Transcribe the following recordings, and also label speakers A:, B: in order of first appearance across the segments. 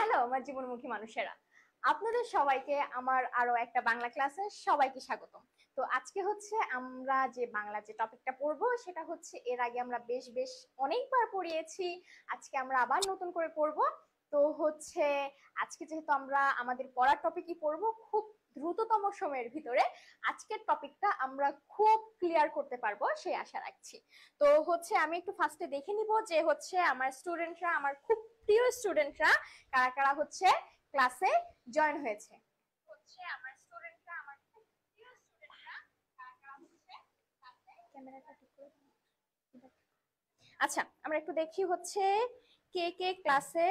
A: Hello আমার জীবনমুখী মানুষেরা, আপনাদের সবাইকে আমার আরো একটা বাংলা ক্লাসে সবাইকে স্বাগতম। তো আজকে হচ্ছে আমরা যে বাংলা যে টপিকটা পড়বো সেটা হচ্ছে এর আগে আমরা বেশ বেশ অনেকবার পড়িয়েছি। আজকে আমরা আবার নতুন করে পড়বো। তো হচ্ছে আজকে যেহেতু আমরা আমাদের পড়ার টপিকই পড়বো খুব দ্রুততম সময়ের ভিতরে, আজকের টপিকটা আমরা খুব ক্লিয়ার করতে পারবো সেই আশা রাখছি। তো হচ্ছে আমি একটু ফার্স্টে দেখে নিব যে হচ্ছে আমার স্টুডেন্টরা, আমার খুব প্রিয় স্টুডেন্টরা কারা কারা হচ্ছে ক্লাসে জয়েন হয়েছে। হচ্ছে আমার স্টুডেন্টরা, আমার খুব প্রিয় স্টুডেন্টরা কারা কারা হচ্ছে ক্লাসে, ক্যামেরাটা ঠিক করে দাও। আচ্ছা আমরা একটু দেখি হচ্ছে কে কে ক্লাসে,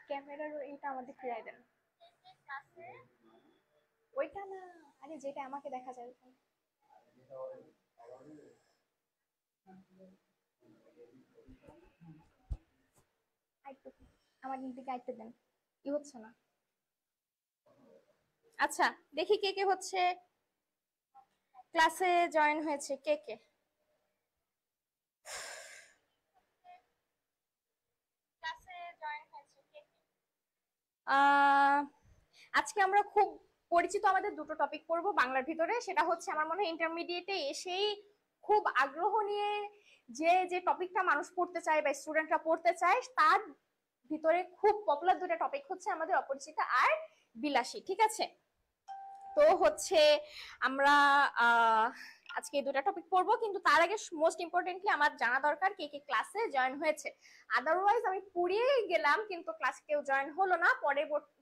A: ক্যামেরার এইটা আমাদের ফিরাই দেন। ক্লাসে ওইটা না, আরে যেটা আমাকে দেখা যায় ওখানে। আমার দিকে আইতে দেন, কি হচ্ছে না। আচ্ছা দেখি কে কে হচ্ছে ক্লাসে জয়েন হয়েছে, কে কে ক্লাসে জয়েন হয়েছে, কে কে। আজকে আমরা খুব পরিচিত আমাদের দুটো টপিক পড়বো বাংলার ভিতরে, সেটা হচ্ছে আমার মনে হয় ইন্টারমিডিয়েটে এসেই খুব আগ্রহ নিয়ে যে যে টপিকটা মানুষ পড়তে চায় বা স্টুডেন্টরা পড়তে চায় তার ভিতরে খুব পপুলার দুটো টপিক হচ্ছে আমাদের অপরিচিতা আর বিলাসী। ঠিক আছে, তো হচ্ছে আমরা আজকে এই দুটো টপিক পড়বো, কিন্তু তার আগে মোস্ট ইম্পর্টেন্টলি আমার জানা দরকার কে কে ক্লাসে জয়েন হয়েছে। আদারওয়াইজ আমি পুড়িয়েই গেলাম কিন্তু ক্লাসে কেউ জয়েন হলো না,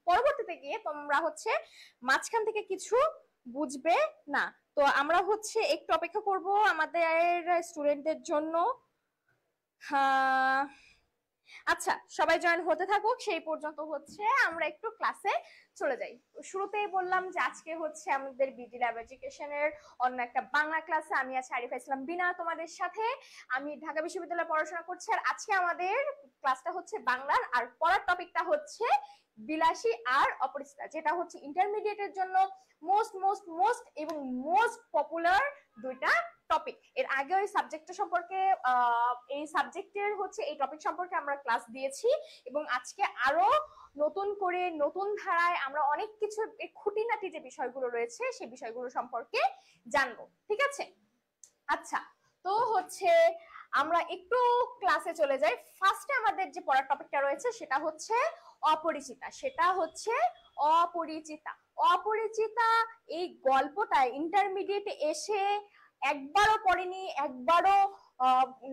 A: পরবর্তীতে গিয়ে তোমরা হচ্ছে মাঝখান থেকে কিছু বুঝবে না। তো আমরা হচ্ছে একটু অপেক্ষা করব আমাদের স্টুডেন্টদের জন্য। আচ্ছা সবাই জয়েন হতে থাকুক, সেই পর্যন্ত হচ্ছে আমরা একটু ক্লাসে চলে যাই। শুরুতেই বললাম যে আজকে হচ্ছে আমাদের বিডি ল্যাব এডুকেশনের অন্য একটা বাংলা ক্লাসে আমি আছি আরিফা ইসলাম বিনা তোমাদের সাথে। আমি ঢাকা বিশ্ববিদ্যালয়ে পড়াশোনা করছি আর আজকে আমাদের ক্লাসটা হচ্ছে বাংলার, আর পড়ার টপিকটা হচ্ছে বিলাসী আর অপরিচিতা, যেটা হচ্ছে ইন্টারমিডিয়েটের জন্য মোস্ট মোস্ট মোস্ট এবং মোস্ট পপুলার দুইটা টপিক। এর আগে ওই সাবজেক্টটা সম্পর্কে এই সাবজেক্টের হচ্ছে এই টপিক সম্পর্কে আমরা ক্লাস দিয়েছি এবং আজকে আরো নতুন করে নতুন ধারায় আমরা অনেক কিছু খুঁটিনাটি যে বিষয়গুলো রয়েছে সেই বিষয়গুলো সম্পর্কে জানবো। ঠিক আছে, আচ্ছা তো হচ্ছে আমরা একটু ক্লাসে চলে যাই। ফার্স্টে আমাদের যে পড়ার টপিকটা রয়েছে সেটা হচ্ছে অপরিচিতা, সেটা হচ্ছে অপরিচিতা। অপরিচিতা এই গল্পটা ইন্টারমিডিয়েটে এসে একবারও পড়েনি, একবারও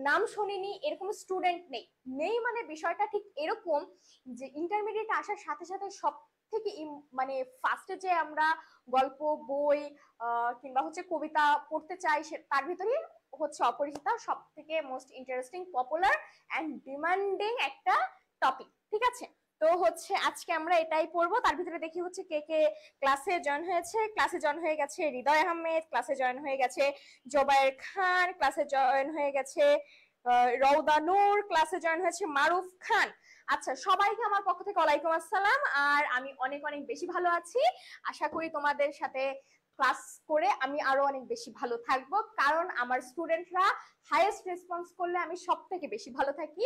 A: নাম শুনিনি এরকম স্টুডেন্ট নেই। নেই মানে বিষয়টা ঠিক এরকম যে ইন্টারমিডিয়েট আসার সাথে সাথে সব থেকে মানে ফার্স্টে যে আমরা গল্প বই কিংবা হচ্ছে কবিতা পড়তে চাই তার ভিতরে হচ্ছে অপরিচিতা সব থেকে most interesting, popular and demanding একটা টপিক। ঠিক আছে, তো হচ্ছে আজকে আমরা এটাই পড়বো। তার ভিতরে দেখি হচ্ছে কে কে ক্লাসে জয়েন হয়েছে। ক্লাসে জয়েন হয়ে গেছে হৃদয় আহমেদ, ক্লাসে জয়েন হয়ে গেছে জোবায়ের খান, ক্লাসে জয়েন হয়ে গেছে রৌদা নূর, ক্লাসে জয়েন হয়েছে মারুফ খান। আচ্ছা সবাইকে আমার পক্ষ থেকে ওয়ালাইকুম আসসালাম। আর আমি অনেক অনেক বেশি ভালো আছি, আশা করি তোমাদের সাথে ক্লাস করে আমি আরো অনেক বেশি ভালো থাকবো, কারণ আমার স্টুডেন্টরা হাইয়েস্ট রেসপন্স করলে আমি সব থেকে বেশি ভালো থাকি।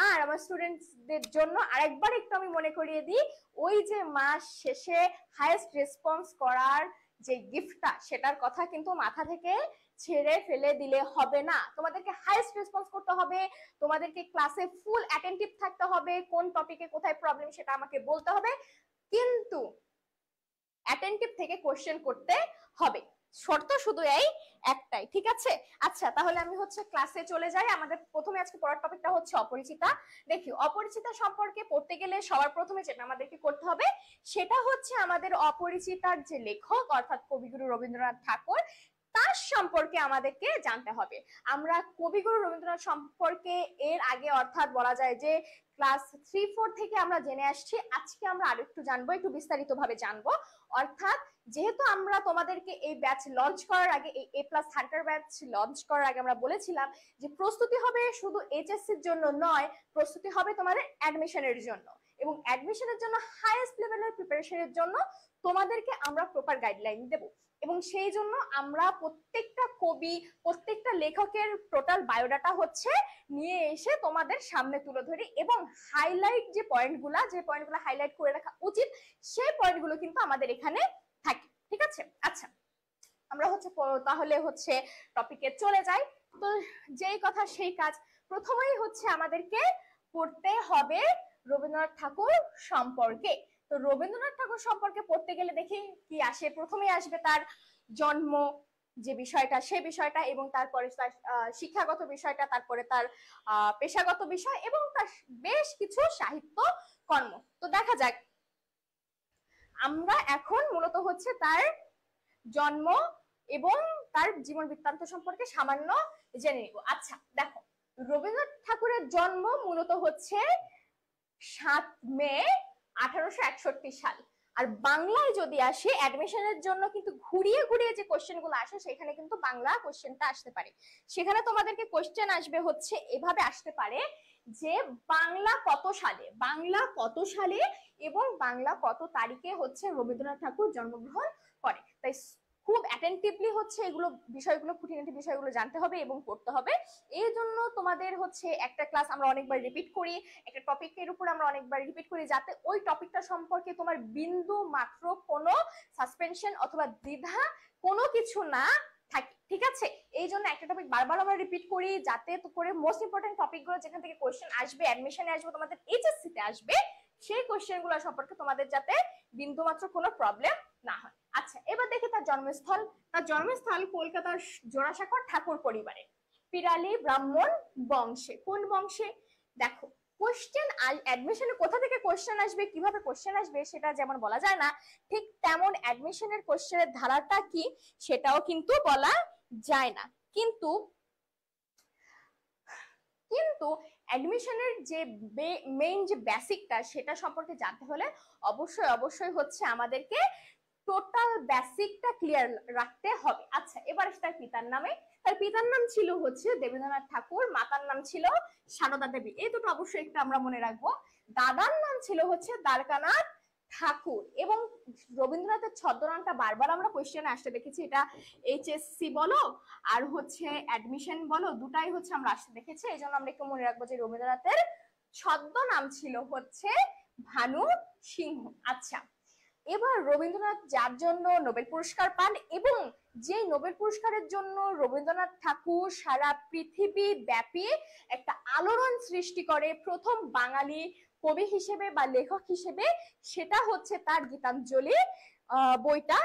A: আর আমার স্টুডেন্টসদের জন্য আরেকবার একটু আমি মনে করিয়ে দিই, ওই যে মাস শেষে হাইয়েস্ট রেসপন্স করার যে গিফটটা সেটার কথা কিন্তু মাথা থেকে ছেড়ে ফেলে দিলে হবে না। তোমাদেরকে হাইয়েস্ট রেসপন্স করতে হবে, তোমাদেরকে ক্লাসে ফুল অ্যাটেন্টিভ থাকতে হবে, কোন টপিকে কোথায় প্রবলেম সেটা আমাকে বলতে হবে, কিন্তু অ্যাটেন্টিভ থেকে কোশ্চেন করতে হবে। শর্ত শুধু এই একটাই, ঠিক আছে? আচ্ছা তাহলে আমি হচ্ছে ক্লাসে চলে যাই। আমাদের প্রথমে আজকে পড়ার টপিকটা হচ্ছে অপরিচিতা। দেখি অপরিচিতা সম্পর্কে পড়তে গেলে সবার প্রথমে যেটা আমাদেরকে করতে হবে সেটা হচ্ছে আমাদের অপরিচিতার যে লেখক অর্থাৎ কবিগুরু রবীন্দ্রনাথ ঠাকুর তার সম্পর্কে আমাদেরকে জানতে হবে। আমরা কবিগুরু রবীন্দ্রনাথ সম্পর্কে এর আগে অর্থাৎ বলা যায় যে ক্লাস 3-4 থেকে আমরা জেনে আসছি, আজকে আমরা আরেকটু জানবো, একটু বিস্তারিত ভাবে জানবো। অর্থাৎ যেহেতু আমরা তোমাদেরকে এই ব্যাচ লঞ্চ করার আগে, এই A+ হান্টার ব্যাচ লঞ্চ করার আগে আমরা বলেছিলাম যে প্রস্তুতি হবে শুধু এইচএসসির জন্য নয়, প্রস্তুতি হবে তোমাদের অ্যাডমিশনের জন্য, এবং অ্যাডমিশনের জন্য হাইয়েস্ট লেভেলের প্রিপারেশনের জন্য তোমাদেরকে আমরা প্রপার গাইডলাইন দেব। এবং সেই জন্য আমরা প্রত্যেকটা কবি, প্রত্যেকটা লেখকের টোটাল বায়োডাটা হচ্ছে নিয়ে এসে তোমাদের সামনে তুলে ধরি, এবং হাইলাইট যে পয়েন্টগুলো হাইলাইট করে রাখা উচিত সেই পয়েন্টগুলো কিন্তু আমাদের এখানে থাকে। ঠিক আছে, আচ্ছা আমরা হচ্ছে তাহলে হচ্ছে টপিকে চলে যাই। তো যেই কথা সেই কাজ, প্রথমেই হচ্ছে আমাদেরকে পড়তে হবে রবীন্দ্রনাথ ঠাকুর সম্পর্কে। তো রবীন্দ্রনাথ ঠাকুর সম্পর্কে পড়তে গেলে দেখি কি আসে, প্রথমেই আসবে তার জন্ম যে বিষয়টা, সে বিষয়টা, এবং তারপরে তার শিক্ষাগত বিষয়টা, তারপরে তার পেশাগত বিষয়, এবং তার বেশ কিছু সাহিত্য কর্ম। তো দেখা যাক, আমরা এখন মূলত হচ্ছে তার জন্ম এবং তার জীবন বৃত্তান্ত সম্পর্কে সামান্য জেনে নিব। আচ্ছা দেখো, রবীন্দ্রনাথ ঠাকুরের জন্ম মূলত হচ্ছে 7 মে 1861 সাল। আর বাংলায় যদি আসে, অ্যাডমিশনের জন্য কিন্তু ঘুরিয়ে ঘুরিয়ে যে কোশ্চেন গুলো আসে সেখানে কিন্তু বাংলা কোশ্চেনটা আসতে পারে। সেখানে তোমাদেরকে কোশ্চেন আসবে হচ্ছে এভাবে আসতে পারে যে বাংলা কত সালে এবং বাংলা কত তারিখে হচ্ছে রবীন্দ্রনাথ ঠাকুর জন্মগ্রহণ করে। তাই খুব অ্যাটেন্টিভলি হচ্ছে এগুলো বিষয়গুলো, খুঁটিনাটি বিষয়গুলো জানতে হবে এবং পড়তে হবে। এই জন্য তোমাদের হচ্ছে একটা ক্লাস আমরা অনেকবার রিপিট করি, একটা টপিকের উপর আমরা অনেকবার রিপিট করি, যাতে ওই টপিকটা সম্পর্কে তোমার বিন্দু মাত্র কোনো সাসপেনশন অথবা দ্বিধা কোনো কিছু না থাকে। ঠিক আছে, এই জন্য একটা টপিক বারবার আমরা রিপিট করি, যাতে তো করে মোস্ট ইম্পর্টেন্ট টপিকগুলো যেখান থেকে কোশ্চেন আসবে, অ্যাডমিশনে আসবে, তোমাদের এইচএসসি তে আসবে, সেই কোশ্চেনগুলো সম্পর্কে তোমাদের যাতে বিন্দুমাত্র কোনো প্রবলেম না হয়। আচ্ছা এবার দেখি তার জন্মস্থল। তার জন্মস্থল কলকাতার জোড়াসাঁকোর ঠাকুর পরিবারে, পিরালি ব্রাহ্মণ বংশে। কোন বংশে? দেখো, কোশ্চেন অ্যাডমিশনে কোথা থেকে কোশ্চেন আসবে, কিভাবে কোশ্চেন আসবে সেটা যেমন বলা যায় না, ঠিক তেমন অ্যাডমিশনের কোশ্চেনের ধারাটা কি সেটাও কিন্তু বলা যায় না। কিন্তু অ্যাডমিশনের যে মেইন যে বেসিকটা সেটা সম্পর্কে জানতে হলে অবশ্যই হচ্ছে আমাদেরকে টোটাল বেসিকটা ক্লিয়ার রাখতে হবে। আচ্ছা এবার তার পিতার নামে, তার পিতার নাম ছিল হচ্ছে দেবেন্দ্রনাথ ঠাকুর, মাতার নাম ছিল সারদা দেবী। এই দুটো অবশ্যই একটু আমরা মনে রাখবো। দাদার নাম ছিল হচ্ছে দ্বারকানাথ ঠাকুর, এবং রবীন্দ্রনাথের ছদ্মনামটা বারবার আমরা কোশ্চেনে আসতে দেখেছি, এটা এইচএসসি বলো আর হচ্ছে অ্যাডমিশন বলো, দুটাই হচ্ছে আমরা আসতে দেখেছি। এই জন্য আমরা একটু মনে রাখবো যে রবীন্দ্রনাথের ছদ্মনাম ছিল হচ্ছে ভানু সিংহ। আচ্ছা এবার রবীন্দ্রনাথ যার জন্য নোবেল পুরস্কার পান, এবং যে নোবেল পুরস্কারের জন্য রবীন্দ্রনাথ ঠাকুর সারা পৃথিবী ব্যাপী একটা আলোড়ন সৃষ্টি করে প্রথম বাঙালি কবি হিসেবে বা লেখক হিসেবে, সেটা হচ্ছে তার গীতাঞ্জলি বইটা।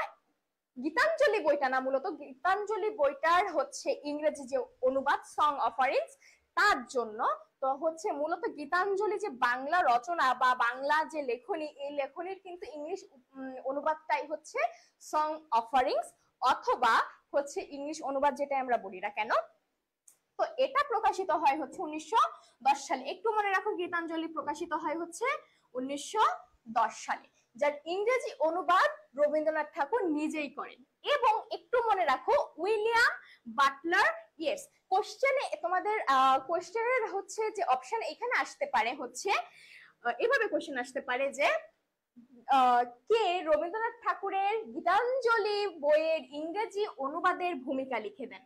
A: গীতাঞ্জলি বইটা না, মূলত গীতাঞ্জলি বইটার হচ্ছে ইংরেজি যে অনুবাদ সং অফারিংস, তার জন্য। তো হচ্ছে মূলত গীতাঞ্জলি যে বাংলা রচনা বা বাংলা যে লেখনী, এই লেখনীর কিন্তু ইংলিশ অনুবাদটাই হচ্ছে সং অফারিংস, অথবা হচ্ছে ইংলিশ অনুবাদ যেটা আমরা বলি না কেন। তো এটা প্রকাশিত হয় হচ্ছে 1910 সালে। একটু মনে রাখো, গীতাঞ্জলি প্রকাশিত হয় হচ্ছে 1910 সালে, যার ইংরেজি অনুবাদ রবীন্দ্রনাথ ঠাকুর নিজেই করেন। এবং একটু মনে রাখো, উইলিয়াম বাটলার ইয়েটস। কোশ্চেনে তোমাদের কোশ্চেনের হচ্ছে যে অপশন এখানে আসতে পারে হচ্ছে এভাবে কোশ্চেন আসতে পারে যে কে রবীন্দ্রনাথ ঠাকুরের গীতাঞ্জলি বইয়ের ইংরেজি অনুবাদের ভূমিকা লিখে দেন।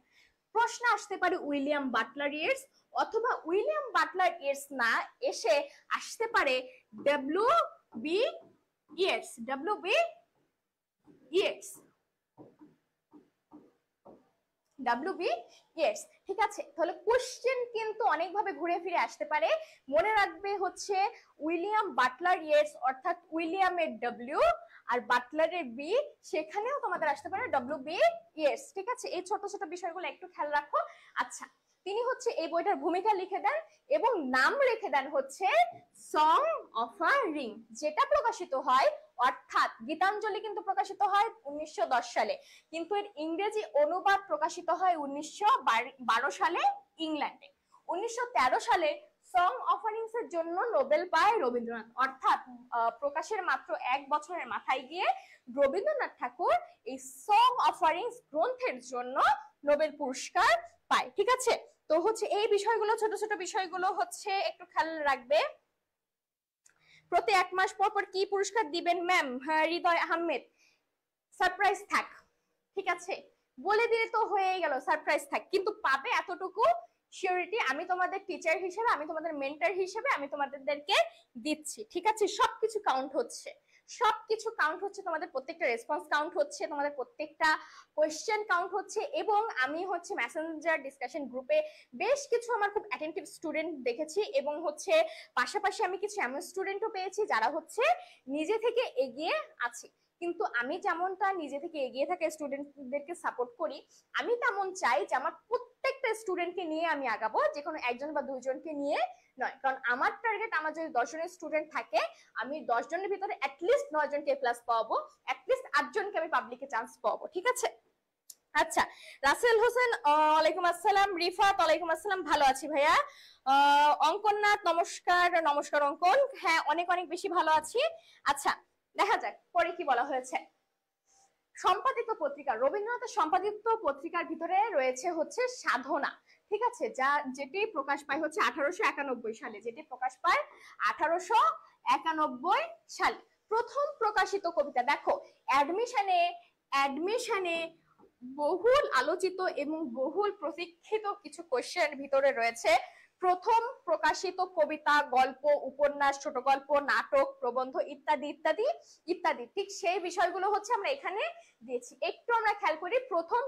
A: প্রশ্ন আসতে পারে উইলিয়াম বাটলার ইয়েটস, অথবা উইলিয়াম বাটলার ইয়েটস না এসে আসতে পারে ডব্লিউ বি ইয়েটস। ঠিক আছে, তাহলে কোশ্চেন কিন্তু অনেকভাবে ঘুরে ফিরে আসতে পারে। মনে রাখবে হচ্ছে উইলিয়াম বাটলার ইয়েটস অর্থাৎ উইলিয়ামের ডব্লিউ আর বাটলারের বি, সেখানেও তোমাদের আসতে পারে ডব্লিউ বি ইয়েটস। ঠিক আছে, এই ছোট ছোট বিষয়গুলো একটু খেয়াল রাখো। আচ্ছা তিনি হচ্ছে এই বইটার ভূমিকা লিখে দেন এবং নাম রেখে দেন হচ্ছে সং অফ আ রিং, যেটা প্রকাশিত হয়, অর্থাৎ গীতাঞ্জলি কিন্তু প্রকাশিত হয় 1910 সালে, কিন্তু এর ইংরেজি অনুবাদ প্রকাশিত হয় 1912 সালে ইংল্যান্ডে। 1913 সালে সং অফারিংস এর জন্য নোবেল পায় রবীন্দ্রনাথ, অর্থাৎ প্রকাশের মাত্র 1 বছরের মাথায় গিয়ে রবীন্দ্রনাথ ঠাকুর এই সং অফারিংস গ্রন্থের জন্য নোবেল পুরস্কার পায়। ঠিক আছে, তো হচ্ছে এই বিষয়গুলো, ছোট ছোট বিষয়গুলো হচ্ছে একটু খেয়াল রাখবে। প্রতি 1 মাস পর পর কি পুরস্কার দিবেন ম্যাম? হৃদয় আহমেদ। সারপ্রাইজ থাক, ঠিক আছে, বলে দিলে তো হয়ে গেল, সারপ্রাইজ থাক, কিন্তু পাবে এতটুকু সিওরিটি আমি তোমাদের টিচার হিসেবে, আমি তোমাদের মেন্টর হিসেবে আমি তোমাদেরকে দিচ্ছি। ঠিক আছে, সবকিছু কাউন্ট হচ্ছে, সবকিছু কাউন্ট হচ্ছে, তোমাদের প্রত্যেকটা রেসপন্স কাউন্ট হচ্ছে, তোমাদের প্রত্যেকটা কোয়েশ্চেন কাউন্ট হচ্ছে। এবং আমি হচ্ছে মেসেঞ্জার ডিসকাশন গ্রুপে বেশ কিছু আমার খুব অ্যাটেন্টিভ স্টুডেন্ট দেখেছি, এবং হচ্ছে পাশাপাশি আমি কিছু এমন স্টুডেন্টও পেয়েছি যারা হচ্ছে নিজে থেকে এগিয়ে আছে। কিন্তু আমি যেমনটা নিজে থেকে এগিয়ে থাকা স্টুডেন্টদেরকে সাপোর্ট করি, আমি তেমন চাই যে আমার প্রত্যেকটা স্টুডেন্টকে নিয়ে আমি আগাবো, যে কোনো একজন বা দুইজনকে নিয়ে নয়। কারণ আমার টার্গেট, আমার যদি 10 জনের স্টুডেন্ট থাকে, আমি 10 জনের ভিতরে অ্যাটলিস্ট 9 জনকে প্লাস পাবো, অ্যাটলিস্ট 8 জনকে আমি পাবলিকে চান্স পাবো। ঠিক আছে, আচ্ছা। রাসেল হোসেন ওয়ালাইকুম আসসালাম। রিফাত ওয়ালাইকুম আসসালাম, ভালো আছি ভাইয়া। অঙ্কননাথ নমস্কার। নমস্কার অঙ্কন, হ্যাঁ অনেক অনেক বেশি ভালো আছি। আচ্ছা, দেখা যাক পরে কি বলা হয়েছে। সম্পাদিত পত্রিকা, রবীন্দ্রনাথের সম্পাদিত পত্রিকার ভিতরে রয়েছে হচ্ছে সাধনা। ঠিক আছে, যা যেটি প্রকাশ পায় হচ্ছে 1891 সালে, যেটি প্রকাশ পায় 1891 সালে। প্রথম প্রকাশিত কবিতা, দেখো অ্যাডমিশনে বহুল আলোচিত এবং বহুল প্রতীক্ষিত কিছু কোশ্চেন ভিতরে রয়েছে। প্রথম প্রকাশিত কবিতা, গল্প, উপন্যাস, ছোট গল্প, নাটক, প্রবন্ধ ইত্যাদি ইত্যাদি ইত্যাদি, ঠিক সেই বিষয়গুলো হচ্ছে আমরা এখানে দিয়েছি। একটু আমরা খেয়াল করি, প্রথম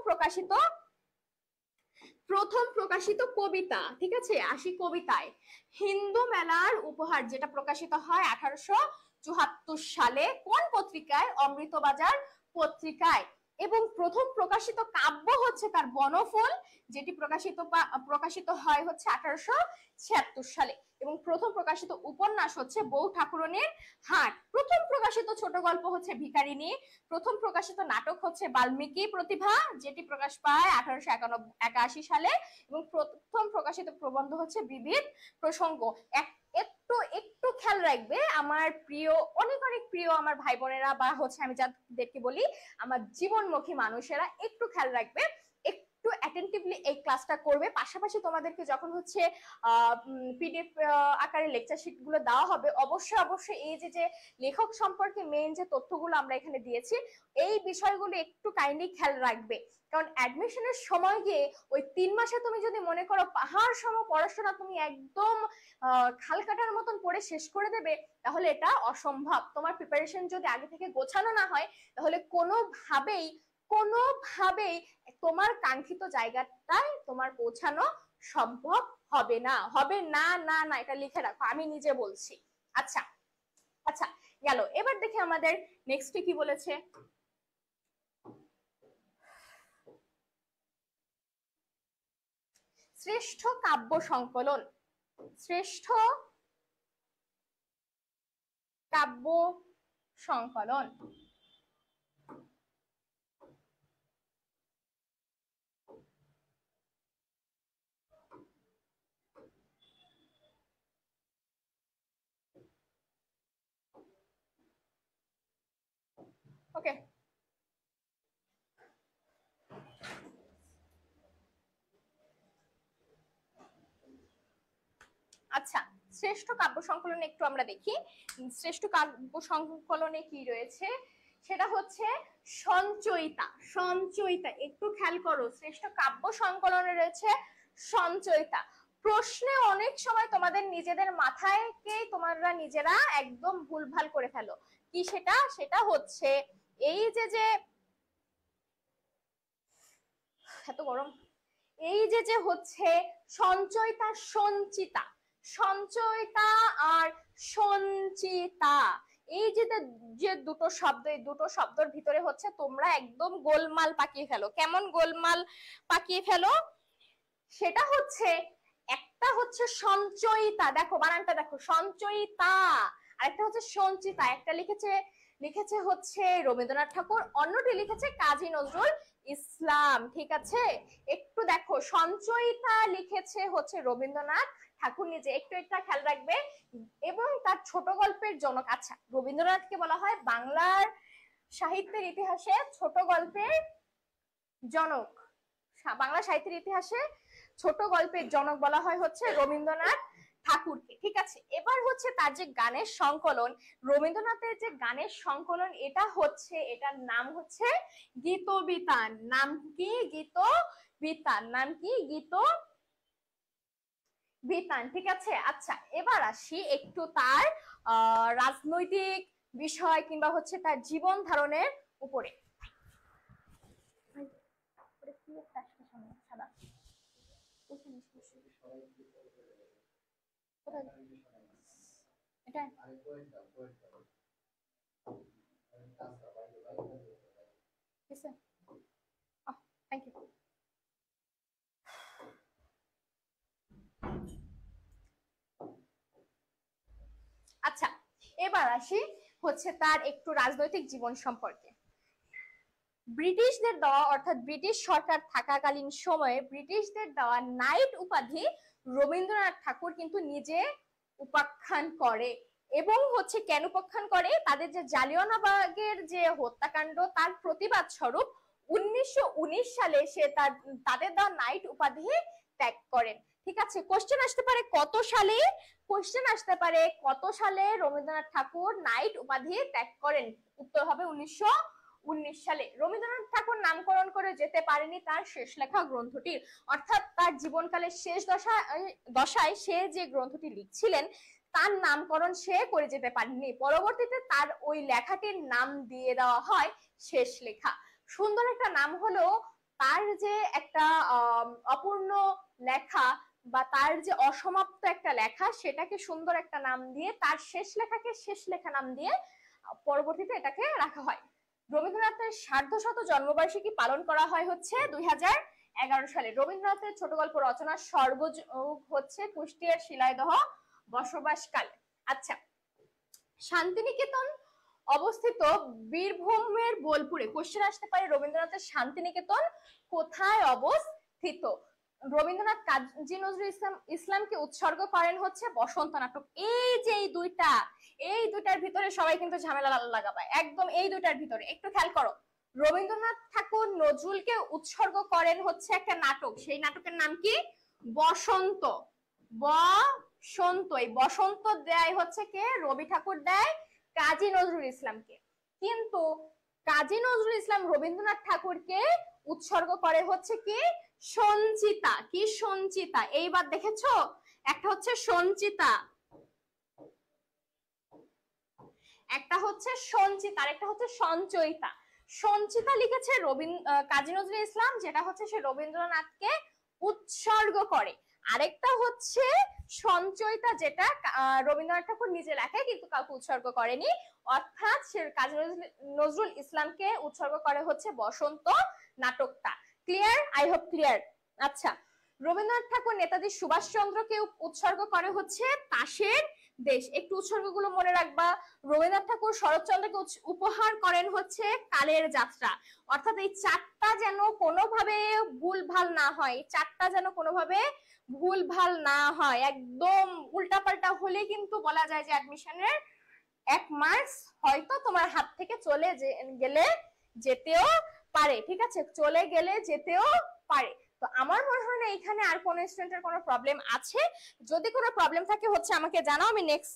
A: প্রকাশিত কবিতা, ঠিক আছে, আসি কবিতায়। হিন্দু মেলার উপহার, যেটা প্রকাশিত হয় 1874 সালে, কোন পত্রিকায়? অমৃতবাজার পত্রিকায়। এবং প্রথম প্রকাশিত কাব্য হচ্ছে তার বনফুল, যেটি প্রকাশিত হয় হচ্ছে 1876 সালে। এবং প্রথম প্রকাশিত উপন্যাস হচ্ছে বউ ঠাকুরনের হাট। প্রথম প্রকাশিত ছোট গল্প হচ্ছে ভিখারিনী। প্রথম প্রকাশিত নাটক হচ্ছে বাল্মীকি প্রতিভা, যেটি প্রকাশ পায় 1881 সালে। এবং প্রথম প্রকাশিত প্রবন্ধ হচ্ছে বিবিধ প্রসঙ্গ। একটু একটু খেয়াল রাখবে আমার প্রিয়, অনেক অনেক প্রিয় আমার ভাই বোনেরা, বা হচ্ছে আমি যাদেরকে বলি আমার জীবনমুখী মানুষেরা, একটু খেয়াল রাখবে, একটু অ্যাটেন্টিভলি এই ক্লাসটা করবে। পাশাপাশি তোমাদেরকে যখন হচ্ছে পিডিএফ আকারে লেকচার শিট গুলো দেওয়া হবে, অবশ্যই অবশ্যই এই যে লেখক সম্পর্কে মেইন যে তথ্যগুলো আমরা এখানে দিয়েছি, এই বিষয়গুলো একটু কাইন্ডলি খেয়াল রাখবে। কারণ অ্যাডমিশনের সময় গিয়ে ওই 3 মাসে তুমি যদি মনে করো পাহাড় সম পড়াশোনা তুমি একদম খাল কাটার মতন পড়ে শেষ করে দেবে, তাহলে এটা অসম্ভব। তোমার প্রিপারেশন যদি আগে থেকে গোছানো না হয়, তাহলে কোনোভাবেই তোমার কাঙ্ক্ষিত জায়গাটায় তোমার পৌঁছানো সম্ভব হবে না, হবে না, না না, এটা লিখে রাখো, আমি নিজে বলছি। আচ্ছা আচ্ছা, গেল। এবার দেখি আমাদের নেক্সটে কি বলেছে। শ্রেষ্ঠ কাব্য সংকলন, শ্রেষ্ঠ কাব্য সংকলন। ওকে, আচ্ছা, শ্রেষ্ঠ কাব্য সংকলনে একটু আমরা দেখি শ্রেষ্ঠ কাব্য সংকলনে কি রয়েছে। সেটা হচ্ছে সঞ্চয়িতা। সঞ্চয়িতা, একটু খেয়াল করো, শ্রেষ্ঠ কাব্য সংকলনে রয়েছে সঞ্চয়িতা। প্রশ্নে অনেক সময় তোমাদের নিজেদের মাথায়কে তোমরা নিজেরা একদম ভুলভাল করে ফেলো। কি সেটা? সেটা হচ্ছে এই যে এত গরম, এই যে হচ্ছে সঞ্চয়িতা সঞ্চিতা, সঞ্চয়িতা আর সঞ্চিতা, এই যে দুটো শব্দ, এই দুটো শব্দের ভিতরে হচ্ছে তোমরা একদম গোলমাল পাকিয়ে ফেলো। কেমন গোলমাল পাকিয়ে ফেলো? সেটা হচ্ছে, একটা হচ্ছে সঞ্চয়িতা, দেখো বানানটা দেখো, সঞ্চয়িতা, আর একটা হচ্ছে সঞ্চিতা। একটা লিখেছে হচ্ছে রবীন্দ্রনাথ ঠাকুর, অন্যটি লিখেছে কাজী নজরুল ইসলাম। ঠিক আছে, একটু দেখো, সঞ্চয়িতা লিখেছে হচ্ছে রবীন্দ্রনাথ ঠাকুর নিজে, একটু একটা খেয়াল রাখবে। এবং তার ছোট গল্পের জনক। আচ্ছা, রবীন্দ্রনাথকে বলা হয় বাংলার সাহিত্যের ইতিহাসে ছোট গল্পের জনক, বাংলা সাহিত্যের ইতিহাসে ছোট গল্পের জনক বলা হয় হচ্ছে রবীন্দ্রনাথ ঠাকুরকে। ঠিক আছে, এবার হচ্ছে তার যে গানের সংকলন, রবীন্দ্রনাথের যে গানের সংকলন, এটার নাম হচ্ছে গীতবিতান। নাম কি? গীতবিতান। নাম কি? গীতবিতান। ঠিক আছে। আচ্ছা, এবার আসি একটু তার রাজনৈতিক বিষয় কিংবা হচ্ছে তার জীবন ধারণের উপরে। এটা থ্যাংক ইউ। আচ্ছা, এবার আসি হচ্ছে তার একটু রাজনৈতিক জীবন সম্পর্কে। ব্রিটিশদের দেওয়া, অর্থাৎ ব্রিটিশ সরকার থাকাকালীন সময়ে ব্রিটিশদের দেওয়া নাইট উপাধি রবীন্দ্রনাথ ঠাকুর কিন্তু নিজে উপাখ্যান করে। এবং হচ্ছে কেন উপাখ্যান করে? তাদের যে জালিয়ানওয়ালাবাগের যে হত্যাকাণ্ড, তার প্রতিবাদ স্বরূপ 1919 সালে সে তাদের দেওয়া নাইট উপাধি ত্যাগ করেন। ঠিক আছে, কোশ্চেন আসতে পারে কত সালে? কোশ্চেন আসতে পারে কত সালে রবীন্দ্রনাথ ঠাকুর নাইট উপাধি ত্যাগ করেন? উত্তর হবে 1919 সালে। রবীন্দ্রনাথ ঠাকুর নামকরণ করে যেতে পারেনি তার শেষ লেখা গ্রন্থটির, অর্থাৎ তার জীবনকালের শেষ দশায় সে যে গ্রন্থটি লিখছিলেন তার নামকরণ সে করে যেতে পারেনি। পরবর্তীতে তার ওই লেখাটির নাম দিয়ে দেওয়া হয় শেষ লেখা। সুন্দর একটা নাম হলো, তার যে একটা অপূর্ণ লেখা বা তার যে অসমাপ্ত একটা লেখা, সেটাকে সুন্দর একটা নাম দিয়ে, তার শেষ লেখাকে শেষ লেখা নাম দিয়ে পরবর্তীতে এটাকে রাখা হয়। রবীন্দ্রনাথের সার্ধশত জন্মবার্ষিকী পালন করা হয় হচ্ছে 2011 সালে। রবীন্দ্রনাথের ছোট গল্প রচনার সর্বযুগ হচ্ছে কুষ্টিয়ার শিলাইদহ বসবাসকালে। আচ্ছা, শান্তিনিকেতন অবস্থিত বীরভূমের বোলপুরে। কোশ্চেন আসতে পারে রবীন্দ্রনাথের শান্তিনিকেতন কোথায় অবস্থিত? রবীন্দ্রনাথ কাজী নজরুল ইসলামকে উৎসর্গ করেন হচ্ছে বসন্ত নাটক। এই যে এই দুইটার ভিতরে সবাই কিন্তু ঝামেলা লাগাবে, একদম এই দুইটার ভিতরে একটু খেয়াল করো। রবীন্দ্রনাথ ঠাকুর নজরুলকে উৎসর্গ করেন হচ্ছে একটা নাটক, সেই নাটকের নাম কি? বসন্ত। বসন্ত। এই বসন্ত দেয় হচ্ছে কে? রবি ঠাকুর দেয় কাজী নজরুল ইসলামকে। কিন্তু কাজী নজরুল ইসলাম রবীন্দ্রনাথ ঠাকুরকে উৎসর্গ করে হচ্ছে কি? সঞ্চিতা। কি? সঞ্চিতা। এইবার দেখেছো, একটা হচ্ছে সঞ্চিতা, একটা হচ্ছে সঞ্চিতা, আর একটা হচ্ছে সঞ্চয়িতা। সঞ্চিতা লিখেছে কাজী নজরুল ইসলাম, যেটা হচ্ছে সে রবীন্দ্রনাথকে উৎসর্গ করে। আরেকটা হচ্ছে সঞ্চয়িতা, যেটা রবীন্দ্রনাথ ঠাকুর নিজে লেখে কিন্তু কাউকে উৎসর্গ করেনি, অর্থাৎ সে কাজী নজরুল ইসলামকে উৎসর্গ করে হচ্ছে বসন্ত নাটকটা। ক্লিয়ার? I hope clear. আচ্ছা, রবীন্দ্রনাথ ঠাকুর নেতাজি সুভাষচন্দ্রকে উৎসর্গ করে হচ্ছে তাসের দেশ। একটু উৎসর্গগুলো মনে রাখবা। রবীন্দ্রনাথ ঠাকুর শরৎচন্দ্রকে উপহার করেন হচ্ছে কালের যাত্রা। অর্থাৎ এই চারটা যেন কোনোভাবে ভুলভাল না হয়, চারটা যেন কোনোভাবে ভুলভাল না হয়, একদম উল্টাপাল্টা হলে কিন্তু বলা যায় যে অ্যাডমিশনের 1 মার্কস হয়তো তোমার হাত থেকে চলে গেলে যেতেও পারে। ঠিক আছে, চলে গেলে যেতেও পারে। তো আমার মনে হয় না এখানে আর কোন স্টুডেন্টের কোনো প্রবলেম আছে। যদি কোনো প্রবলেম থাকে হচ্ছে আমাকে জানাও, আমি নেক্সট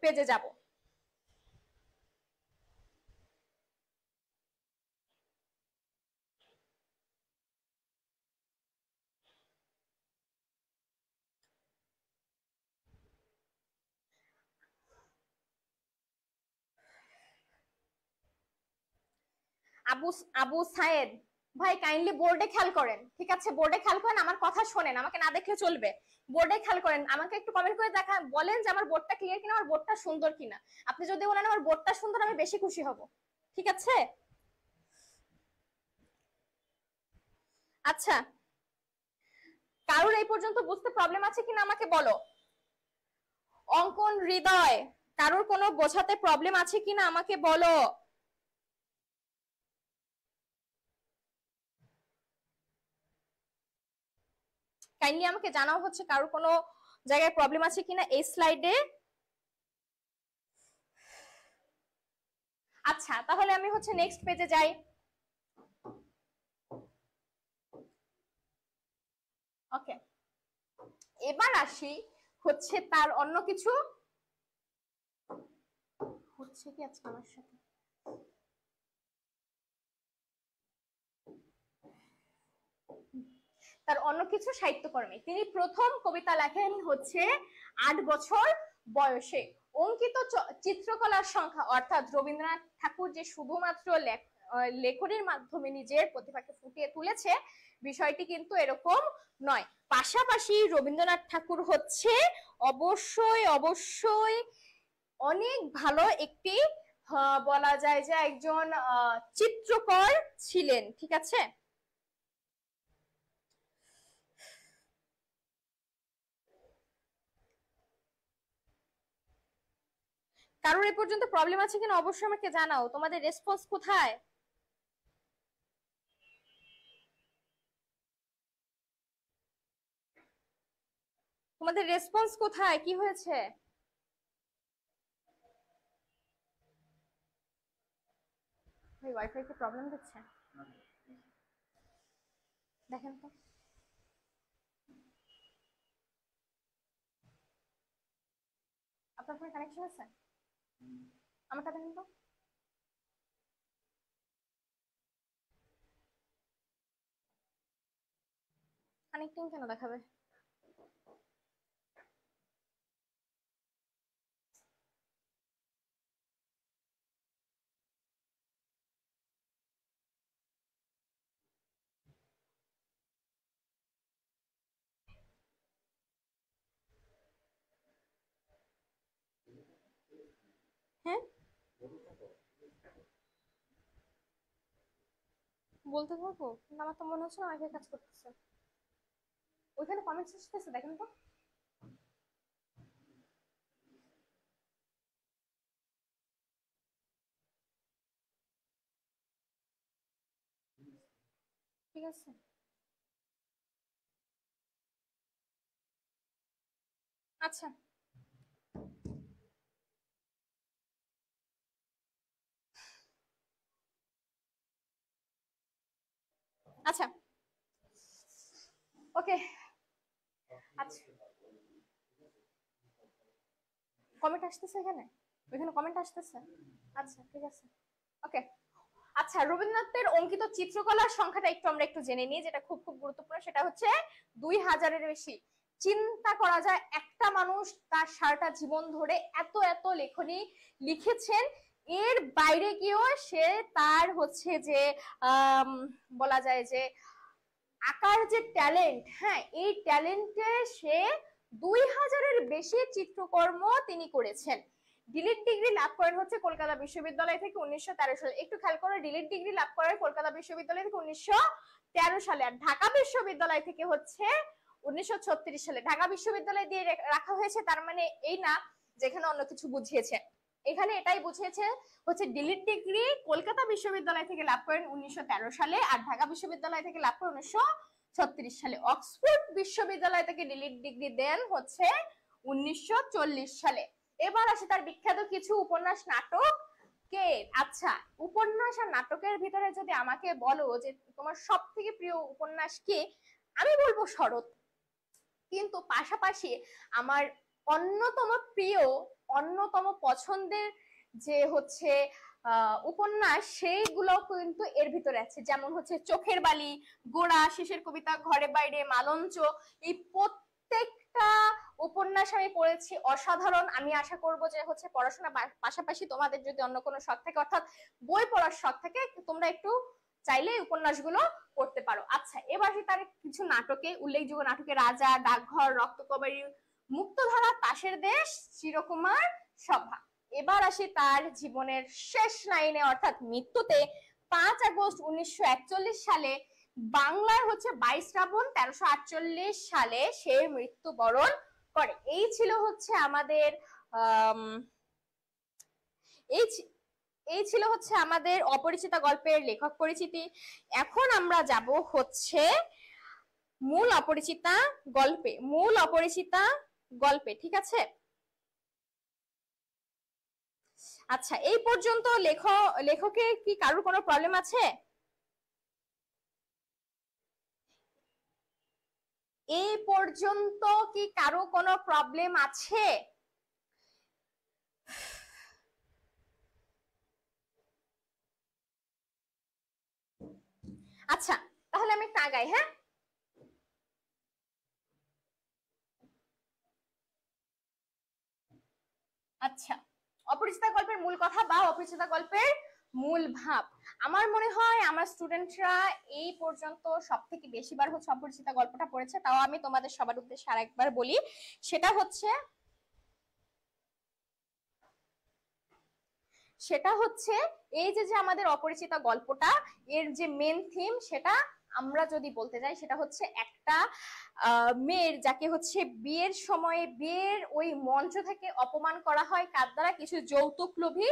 A: পেজে যাব। আবু আবু সায়েদ ভাই, কাইন্ডলি বোর্ডে খেয়াল করেন। ঠিক আছে, বোর্ডে খেয়াল করেন, আমার কথা শোনেন, আমাকে না দেখলে চলবে। বোর্ডে খেয়াল করেন, আমাকে একটু কমেন্ট করে দেখা বলেন যে আমার বোর্ডটা ক্লিয়ার কিনা, আমার বোর্ডটা সুন্দর কিনা। আপনি যদি বলেন আমার বোর্ডটা সুন্দর, আমি বেশি খুশি হব। ঠিক আছে? আচ্ছা, কারোর এই পর্যন্ত বুঝতে প্রবলেম আছে কিনা আমাকে বলো। অঙ্কন হৃদয়, কারোর কোনো বোঝাতে প্রবলেম আছে কিনা আমাকে বলো। কাইন্ডলি আমাকে জানাও হচ্ছে কারোর কোনো জায়গায় প্রবলেম আছে কিনা এই স্লাইডে। আচ্ছা, তাহলে আমি হচ্ছে নেক্সট পেজে যাই। ওকে, এবার আসি হচ্ছে তার অন্য কিছু হচ্ছে কি আজকে আমার সাথে তার অন্য কিছু সাহিত্যকর্মে তিনি প্রথম কবিতা লেখেন হচ্ছে 8 বছর বয়সে। অঙ্কিত চিত্রকলার সংখ্যা, অর্থাৎ রবীন্দ্রনাথ ঠাকুর যে শুধুমাত্র লেখনীর মাধ্যমে নিজের প্রতিভাকে ফুটিয়ে তুলেছে, বিষয়টি কিন্তু এরকম নয়। পাশাপাশি রবীন্দ্রনাথ ঠাকুর হচ্ছে অবশ্যই অবশ্যই অনেক ভালো একটি বলা যায় যে একজন চিত্রকর ছিলেন, ঠিক আছে। কারোর এ পর্যন্ত প্রবলেম আছে কিনা অবশ্যই আমাকে জানাও। তোমাদের রেসপন্স কোথায়? তোমাদের রেসপন্স কোথায়? কি হয়েছে? ওয়াইফাই কি প্রবলেম দিচ্ছে? দেখেন তো। আপনার ফোনে কানেকশন আছে? আমারটা দেখেন তো। কানেক্টিং কেন দেখাবে? হ্যাঁ, বলতে থাকবো, কিন্তু আমার তো মনে হচ্ছে না ওয়াইফাই কাজ করতেছে। ওইখানে কমেন্টস আসতেছে, দেখেন তো। ঠিক আছে, আচ্ছা আচ্ছা ওকে। আচ্ছা, কমেন্ট আসতেছে এখানে? ওইখানে কমেন্ট আসতেছে? আচ্ছা ঠিক আছে, ওকে। আচ্ছা, রবীন্দ্রনাথের অঙ্কিত চিত্রকলার সংখ্যাটা আমরা একটু জেনে নিই, যেটা খুব খুব গুরুত্বপূর্ণ। সেটা হচ্ছে 2000-এর বেশি। চিন্তা করা যায় একটা মানুষ তার সারাটা জীবন ধরে এত এত লেখনী লিখেছেন, এর বাইরে গিয়েও সে তার হচ্ছে যে বলা যায় যে আঁকার যে ট্যালেন্ট, হ্যাঁ, এই ট্যালেন্টে সে 2000-এর বেশি চিত্রকর্ম তিনি করেছেন। ডিলিট ডিগ্রি লাভ করেন হচ্ছে কলকাতা বিশ্ববিদ্যালয় থেকে 1913 সালে। একটু খেয়াল করে, ডিলিট ডিগ্রি লাভ করেন কলকাতা বিশ্ববিদ্যালয় থেকে 1913 সালে, আর ঢাকা বিশ্ববিদ্যালয় থেকে হচ্ছে 1936 সালে। ঢাকা বিশ্ববিদ্যালয় দিয়ে রাখা হয়েছে, তার মানে এই না যেখানে অন্য কিছু বুঝিয়েছে, এখানে এটাই বুঝিয়েছে হচ্ছে ডিলিট ডিগ্রি কলকাতা বিশ্ববিদ্যালয় থেকে লাভ করেন 1913 সালে, আর ঢাকা বিশ্ববিদ্যালয় থেকে লাভ করেন 1936 সালে। অক্সফোর্ড বিশ্ববিদ্যালয় থেকে ডিলিট ডিগ্রি দেন হচ্ছে 1940 সালে। এবার আসে তার বিখ্যাত কিছু উপন্যাস নাটক কে। আচ্ছা, উপন্যাস আর নাটকের ভিতরে যদি আমাকে বলো যে তোমার সব থেকে প্রিয় উপন্যাস কি, আমি বলবো শরৎ। কিন্তু পাশাপাশি আমার অন্যতম প্রিয়, অন্যতম পছন্দের যে হচ্ছে উপন্যাস, সেইগুলো কিন্তু এর ভিতরে আছে। যেমন হচ্ছে চোখের বালি, গোড়া, শেষের কবিতা, ঘরে বাইরে, মালঞ্চ। এই প্রত্যেকটা উপন্যাস আমি পড়েছি, অসাধারণ। আমি আশা করব যে হচ্ছে পড়াশোনার পাশাপাশি তোমাদের যদি অন্য কোনো শখ থাকে, অর্থাৎ বই পড়ার শখ থাকে, তোমরা একটু চাইলে উপন্যাসগুলো পড়তে পারো। আচ্ছা, এবার তার কিছু নাটকে উল্লেখযোগ্য নাটকে রাজা, ডাকঘর, রক্তকরবী, মুক্তধারা, তাসের দেশ, চিরকুমার সভা। এবার আসি তার জীবনের শেষ লাইনে, অর্থাৎ মৃত্যুতে। 5 আগস্ট 1941 সালে বাংলার হচ্ছে 22 শ্রাবণ 1348 সালে সে মৃত্যুবরণ করে। এই ছিল হচ্ছে আমাদের এই এই ছিল হচ্ছে আমাদের অপরিচিতা গল্পের লেখক পরিচিতি। এখন আমরা যাব হচ্ছে মূল অপরিচিতা গল্পে, মূল অপরিচিতা গল্পে, ঠিক আছে। আচ্ছা, এই পর্যন্ত লেখকের কি কারোর কোনো প্রবলেম আছে? এই পর্যন্ত কি কারো কোনো প্রবলেম আছে? আচ্ছা, তাহলে আমি একটু আগাই। হ্যাঁ, আচ্ছা, অপরিচিতা গল্পের মূল কথা বা অপরিচিতা গল্পের মূল ভাব। আমার মনে হয় আমার স্টুডেন্টরা এই পর্যন্ত সব থেকে বেশিবার হচ্ছে অপরিচিতা গল্পটা পড়েছে। তাও আমি তোমাদের সবার উদ্দেশ্যে আরেকবার বলি, সেটা হচ্ছে এই যে যে আমাদের অপরিচিতা গল্পটা, এর যে মেন থিম, সেটা আমরা যদি বলতে যাই, সেটা হচ্ছে একটা মেয়ের, যাকে হচ্ছে বিয়ের সময়ে বিয়ের ওই মঞ্চ থেকে অপমান করা হয় কার দ্বারা? কিছু যৌতুক লোভী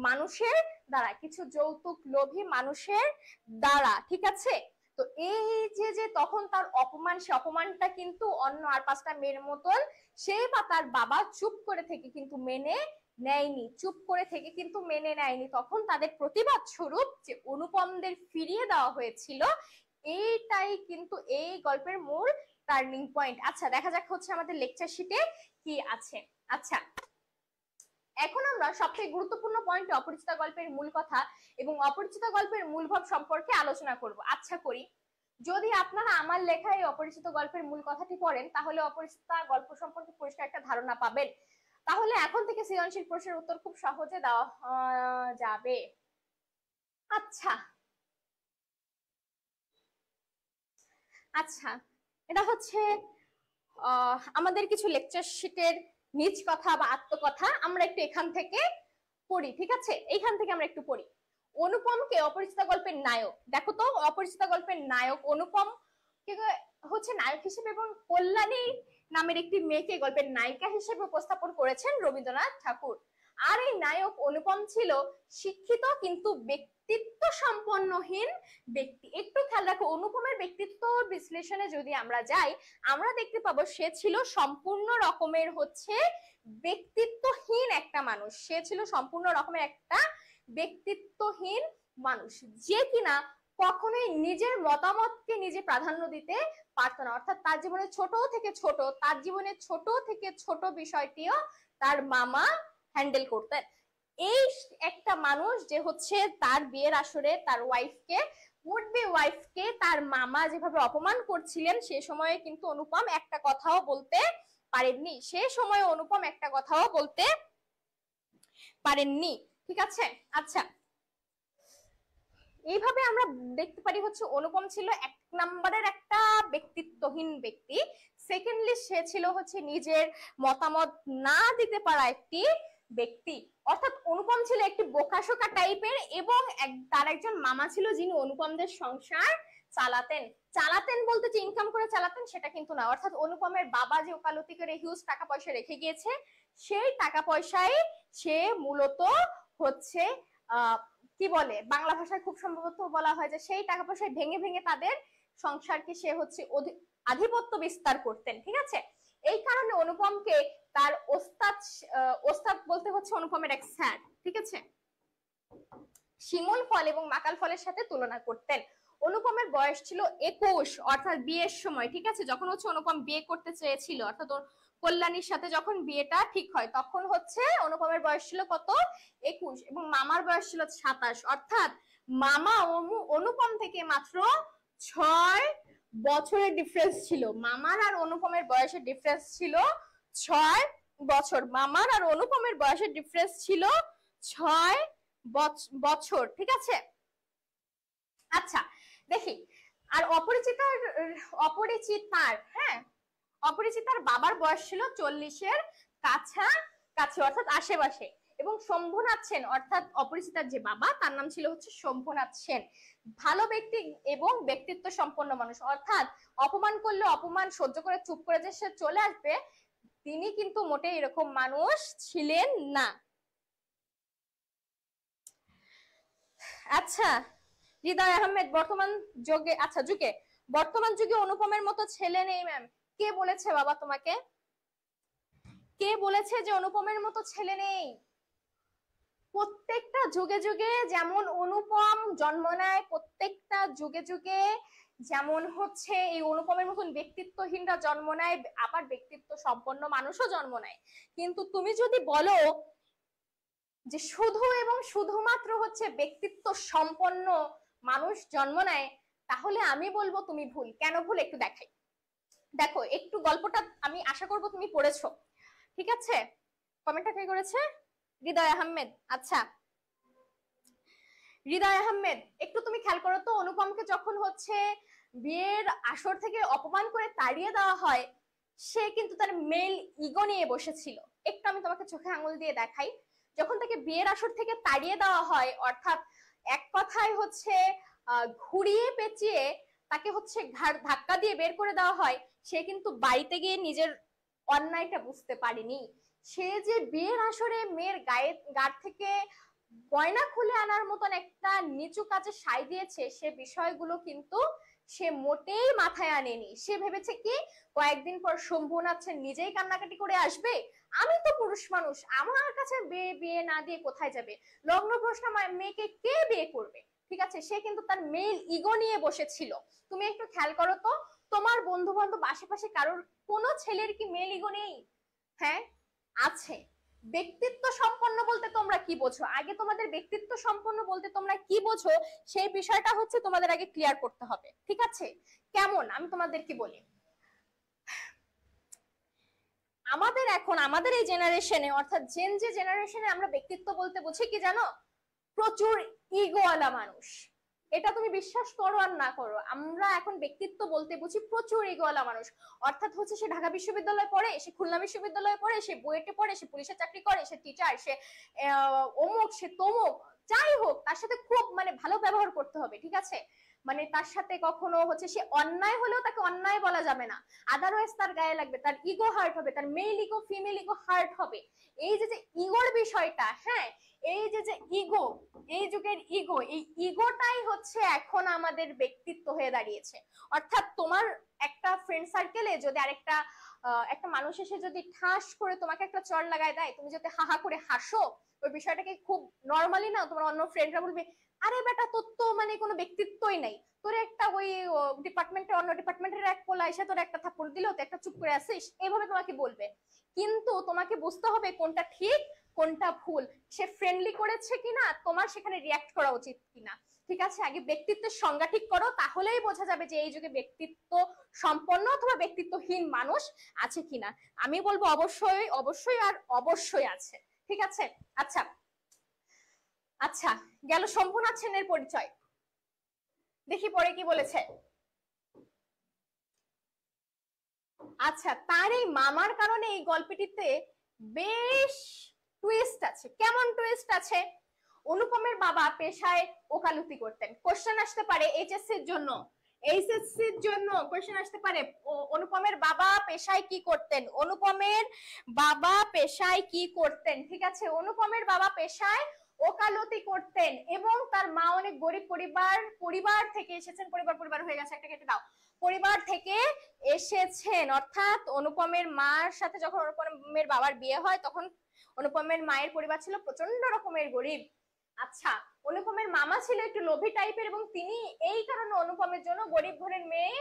A: মানুষের দ্বারা, কিছু যৌতুক লোভী মানুষের দ্বারা, ঠিক আছে? তো এই যে যে তখন তার অপমান, সে অপমানটা কিন্তু অন্য আর 5টা মেয়ের মতন সে বা তার বাবা চুপ করে থেকে কিন্তু মেনে নেয়নি, চুপ করে থেকে কিন্তু মেনে নেয়নি। তখন তাদের প্রতিবাদ স্বরূপ যে অনুপমদের ফিরিয়ে দেওয়া হয়েছিল, এইটাই কিন্তু এই গল্পের মূল টার্নিং পয়েন্ট। আচ্ছা, দেখা যাক হচ্ছে আমাদের লেকচার শিটে কি আছে। আচ্ছা, এখন আমরা সবথেকে গুরুত্বপূর্ণ পয়েন্ট, অপরিচিতা গল্পের মূল কথা এবং অপরিচিতা গল্পের মূল ভাব সম্পর্কে আলোচনা করব। আচ্ছা করি, যদি আপনারা আমার লেখা এই অপরিচিত গল্পের মূল কথাটি পড়েন, তাহলে অপরিচিতা গল্প সম্পর্কে পরিষ্কার একটা ধারণা পাবেন। তাহলে এখন থেকে সৃজনশীল প্রশ্নের উত্তর খুব সহজে দেওয়া যাবে। আচ্ছা, আচ্ছা, এটা হচ্ছে আমাদের কিছু লেকচার শিটের নিজ কথা বা আত্মকথা। আমরা একটু এখান থেকে পড়ি, ঠিক আছে? এইখান থেকে আমরা একটু পড়ি। অনুপমকে অপরিচিতা গল্পের নায়ক, দেখো তো, অপরিচিতা গল্পের নায়ক অনুপম হচ্ছে নায়ক হিসেবে এবং কল্যাণী নামের একটি মেয়েকে গল্পের নায়িকা হিসেবে উপস্থাপন করেছেন রবীন্দ্রনাথ ঠাকুর। আর এই নায়ক অনুপম ছিল শিক্ষিত কিন্তু ব্যক্তিত্ব সম্পন্নহীন ব্যক্তি। একটু খেয়াল রাখো, অনুপমের ব্যক্তিত্ব বিশ্লেষণে যদি আমরা যাই, আমরা দেখতে পাবো সে ছিল সম্পূর্ণ রকমের হচ্ছে ব্যক্তিত্বহীন একটা মানুষ। সে ছিল সম্পূর্ণ রকমের একটা ব্যক্তিত্বহীন মানুষ, যে কিনা কখনোই নিজের মতামতকে নিজে প্রাধান্য দিতে পারতো না। অর্থাৎ তার জীবনে ছোট থেকে ছোট বিষয়টিও তার মামা হ্যান্ডেল করতেন। এই একটা মানুষ যে হচ্ছে তার বিয়ের আসরে তার ওয়াইফকে তার মামা যেভাবে অপমান করছিলেন, সে সময়ে কিন্তু অনুপম একটা কথাও বলতে পারেননি। সে সময় অনুপম একটা কথাও বলতে পারেননি, ঠিক আছে? আচ্ছা, এইভাবে আমরা দেখতে পারি হচ্ছে অনুপম ছিল 1 নম্বরের একটা ব্যক্তিত্বহীন ব্যক্তি। সেকেন্ডলি, সে ছিল হচ্ছে নিজের মতামত না দিতে পারা একটি ব্যক্তি। অর্থাৎ অনুপম ছিল একটি বোকাশোকা টাইপের, এবং তার একজন মামা ছিল যিনি অনুপমদের সংসার চালাতেন বলতে যে ইনকাম করে চালাতেন সেটা কিন্তু না। অর্থাৎ অনুপমের বাবা যে ওকালতি করে হিউজ টাকা পয়সা রেখে গিয়েছে, সেই টাকা পয়সায় সে মূলত হচ্ছে কি বলে, বাংলা ভাষায় খুব সম্ভবত বলা হয় যে সেই টাকা পয়সা ভেঙে ভেঙে তাদের সংসারকে সে হচ্ছে আধিপত্য বিস্তার করতেন, ঠিক আছে? এই কারণে অনুপমকে তার ওস্তাদ বলতে হচ্ছে অনুপমের এক স্যার, ঠিক আছে, শিমুল ফল এবং মাকাল ফলের সাথে তুলনা করতেন। অনুপমের বয়স ছিল 21, অর্থাৎ বিয়ের সময়, ঠিক আছে, যখন হচ্ছে অনুপম বিয়ে করতে চেয়েছিল, অর্থাৎ কল্যাণীর সাথে যখন বিয়েটা ঠিক হয়, তখন হচ্ছে অনুপমের বয়স ছিল কত? 21, এবং মামার বয়স ছিল 27। অর্থাৎ মামা অনুপম থেকে মাত্র 6 বছরের ডিফারেন্স ছিল। মামার আর অনুপমের বয়সের ডিফারেন্স ছিল 6 বছর। মামার আর অনুপমের বয়সের ডিফারেন্স ছিল 6 বছর, ঠিক আছে? আচ্ছা, দেখি, আর অপরিচিতার বাবার বয়স ছিল 40-এর কাছাকাছি, অর্থাৎ আশেপাশে। এবং শম্ভুনাথ সেন, অর্থাৎ অপরিচিতার যে বাবা, তার নাম ছিল হচ্ছে শম্ভুনাথ সেন। ভালো ব্যক্তি এবং ব্যক্তিত্ব সম্পন্ন মানুষ, অর্থাৎ অপমান করলে অপমান সহ্য করে চুপ করে যে সে চলে আসবে, তিনি কিন্তু মোটেই এরকম মানুষ ছিলেন না। আচ্ছা, হৃদয় আহমেদ, বর্তমান যুগে অনুপমের মতো ছেলে নেই ম্যাম। কে বলেছে বাবা তোমাকে? কে বলেছে যে অনুপমের মতো ছেলে নেই? প্রত্যেকটা যুগে যুগে যেমন অনুপম জন্ম নেয়, প্রত্যেকটা যুগে যুগে যেমন হচ্ছে এই অনুপমের মতন ব্যক্তিত্বহীনরা জন্ম নেয়, আবার ব্যক্তিত্ব সম্পন্ন মানুষও জন্ম নেয়। কিন্তু তুমি যদি বলো যে শুধু এবং শুধুমাত্র হচ্ছে ব্যক্তিত্ব সম্পন্ন মানুষ জন্ম নেয়, তাহলে আমি বলবো তুমি ভুল। কেন ভুল একটু দেখাই। দেখো একটু গল্পটা আমি আশা করবো তুমি পড়েছো, ঠিক আছে? কমেন্টটা কে করেছে? হৃদয় আহমেদ। আচ্ছা হৃদয় আহমেদ, একটু তুমি খেয়াল করো তো, অনুপমকে যখন হচ্ছে বিয়ের আসর থেকে অপমান করে তাড়িয়ে দেওয়া হয়, সে কিন্তু তার মেল ইগো নিয়ে বসেছিল। একটু আমি তোমাকে চোখে আঙুল দিয়ে দেখাই। যখন তাকে বিয়ের আসর থেকে তাড়িয়ে দেওয়া হয়, অর্থাৎ এক কথায় হচ্ছে ঘুরিয়ে পেঁচিয়ে তাকে হচ্ছে ঘাড় ধাক্কা দিয়ে বের করে দেওয়া হয়, সে কিন্তু বাড়িতে গিয়ে নিজের অন্যায়টা বুঝতে পারেনি। সে যে বিয়ের আসরে মেয়ের গায়ে গা থেকে গয়না খুলে আনার মতন একটা নিচু কাজে সাই দিয়েছে, সে বিষয়গুলো কিন্তু সে মোটেই মাথায় আনেনি। সে ভেবেছে কি কয়েকদিন পর শম্ভু নাচ্ছে নিজেই কান্নাকাটি করে আসবে, আমি তো পুরুষ মানুষ, আমার কাছে বিয়ে বিয়ে না দিয়ে কোথায় যাবে, লগ্ন প্রশ্ন মেয়েকে কে বিয়ে করবে, ঠিক আছে? সে কিন্তু তার মেল ইগো নিয়ে বসেছিল। তুমি একটু খেয়াল করো তো, তোমার বন্ধু বান্ধব আশেপাশে কারোর কোনো ছেলের কি মেল ইগো নেই? হ্যাঁ আছে। ব্যক্তিত্ব সম্পন্ন বলতে তোমরা কি বোঝো? আগে তোমাদের ব্যক্তিত্ব সম্পন্ন বলতে তোমরা কি বোঝো সেই বিষয়টা হচ্ছে তোমাদের আগে ক্লিয়ার করতে হবে, ঠিক আছে? কেমন আমি তোমাদেরকে বলি, আমাদের এখন আমাদের এই জেনারেশনে অর্থাৎ জেন যে জেনারেশনে আমরা ব্যক্তিত্ব বলতে বুঝি কি জানো? প্রচুর ইগোওয়ালা মানুষ। এটা তুমি বিশ্বাস করো আর না করো, আমরা এখন ব্যক্তিত্ব বলতে বুঝি প্রচুর ইগোওয়ালা মানুষ। অর্থাৎ হচ্ছে সে ঢাকা বিশ্ববিদ্যালয়ে পড়ে, সে খুলনা বিশ্ববিদ্যালয়ে পড়ে, সে বুয়েটে পড়ে, সে পুলিশের চাকরি করে, সে টিচার, সে অমুক, সে তমুক, যাই হোক তার সাথে খুব মানে ভালো ব্যবহার করতে হবে, ঠিক আছে? মানে তার সাথে কখনো হচ্ছে সে অন্যায় হলেও তাকে অন্যায় বলা যাবে না, আদারওয়াইজ তার গায়ে লাগবে, তার ইগো হার্ট হবে, তার male ego female ego hurt হবে। এই যে যে ইগোর বিষয়টা, হ্যাঁ এই যে যে ইগো, এই যুগের ইগো, এই ইগোটাই হচ্ছে এখন আমাদের ব্যক্তিত্ব হয়ে দাঁড়িয়েছে। অর্থাৎ তোমার একটা ফ্রেন্ড সার্কেলে যদি আরেকটা একটা মানুষ এসে যদি ঠাস করে তোমাকে একটা চড় লাগায় দেয়, তুমি যদি হাহা করে হাসো, ওই বিষয়টাকে খুব নর্মালি না তোমার অন্য ফ্রেন্ডরা বলবে আরে বেটা তোর তো মানে কোনো ব্যক্তিত্বই নাই, তোর একটা ওই ডিপার্টমেন্টের অন্য ডিপার্টমেন্টের এক পোলা এসে তোর একটা থাপ্পড় দিল, তো একটা চুপ করে আসিস, এইভাবে তোমাকে বলবে। কিন্তু তোমাকে বুঝতে হবে কোনটা ঠিক কোনটা ভুল, সে ফ্রেন্ডলি করেছে কিনা, তোমার সেখানে রিয়াক্ট করা উচিত কিনা, ঠিক আছে? আগে ব্যক্তিত্বের সংজ্ঞা ঠিক করো, তাহলেই বোঝা যাবে যে এই যুগে ব্যক্তিত্ব সম্পন্ন অথবা ব্যক্তিত্বহীন মানুষ আছে কিনা। আমি বলবো অবশ্যই অবশ্যই আর অবশ্যই আছে, ঠিক আছে? আচ্ছা আচ্ছা, গেল শম্ভুনাথ সেনের পরিচয়, দেখি পরে কি বলেছে। আচ্ছা, তার এই মামার কারণে এই গল্পটিতে বেশ টুইস্ট আছে। কেমন টুইস্ট আছে? অনুপমের বাবা পেশায় ওকালতি করতেন। কোশ্চেন আসতে পারে এইচএসসির জন্য, এইচএসসির জন্য কোশ্চেন আসতে পারে অনুপমের বাবা পেশায় কি করতেন, অনুপমের বাবা পেশায় কি করতেন, ঠিক আছে? অনুপমের বাবা পেশায় ওকালতি করতেন এবং তার মা অনেক গরিব পরিবার থেকে এসেছেন। পরিবার হয়ে গেছে, একটা কেটে দাও। পরিবার থেকে এসেছেন, অর্থাৎ অনুপমের মার সাথে যখন অনুপমের বাবার বিয়ে হয় তখন অনুপমের মায়ের পরিবার ছিল প্রচন্ড রকমের গরিব। আচ্ছা, অনুপমের মামা ছিল একটু লোভী টাইপের এবং তিনি এই কারণে অনুপমের জন্য গরিব ঘরের মেয়ে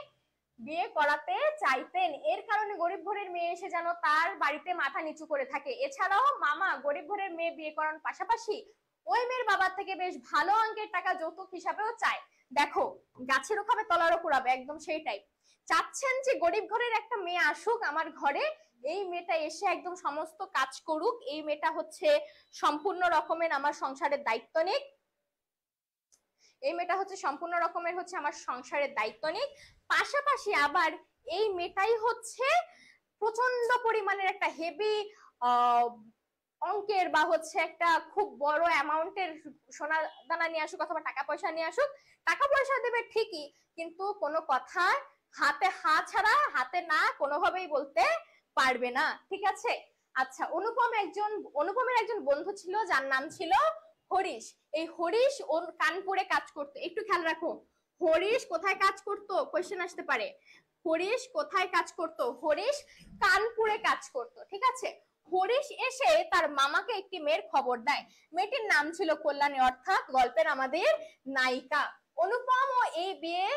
A: বিয়ে করাতে চাইতেন। এর কারণে গরিব ঘরের মেয়ে এসে যেন তার বাড়িতে মাথা নিচু করে থাকে। এছাড়াও মামা গরিব ঘরের মেয়ে বিয়ে করার পাশাপাশি ওই মেয়ের বাবার থেকে বেশ ভালো অঙ্কের টাকা যৌতুক হিসাবেও চায়। দেখো, গাছেরও খাবে তলারও কুড়াবে, একদম সেই টাইপ। চাচ্ছেন যে গরিব ঘরের একটা মেয়ে আসুক আমার ঘরে, এই মেয়েটা এসে একদম সমস্ত কাজ করুক, এই মেয়েটা হচ্ছে সম্পূর্ণ রকমের আমার সংসারের দায়িত্ব নিক, এই মেয়েটা হচ্ছে সম্পূর্ণ রকমের হচ্ছে আমার সংসারের দায়িত্ব নিক, পাশাপাশি আবার এই মেয়েটাই হচ্ছে প্রচন্ড পরিমাণের একটা হেভি অঙ্কের বা হচ্ছে একটা খুব বড় অ্যামাউন্টের সোনা দানা নিয়ে আসুক অথবা টাকা পয়সা নিয়ে আসুক। টাকা পয়সা দেবে ঠিকই, কিন্তু কোনো কথা হাতে হা ছাড়া হাতে না কোনোভাবেই বলতে পারবে না, ঠিক আছে? আচ্ছা, অনুপমের একজন বন্ধু ছিল যার নাম ছিল হরিশ। এই হরিশ কানপুরে কাজ করতো। একটু খেয়াল রাখো, হরিশ কোথায় কাজ করতো, কোয়েশ্চেন আসতে পারে। হরিশ কোথায় কাজ করতো? হরিশ কানপুরে কাজ করতো, ঠিক আছে? হরিশ এসে তার মামাকে একটি মেয়ের খবর দেয়। মেয়েটির নাম ছিল কল্যাণী, অর্থাৎ গল্পের আমাদের নায়িকা। অনুপম ও এই বিয়ে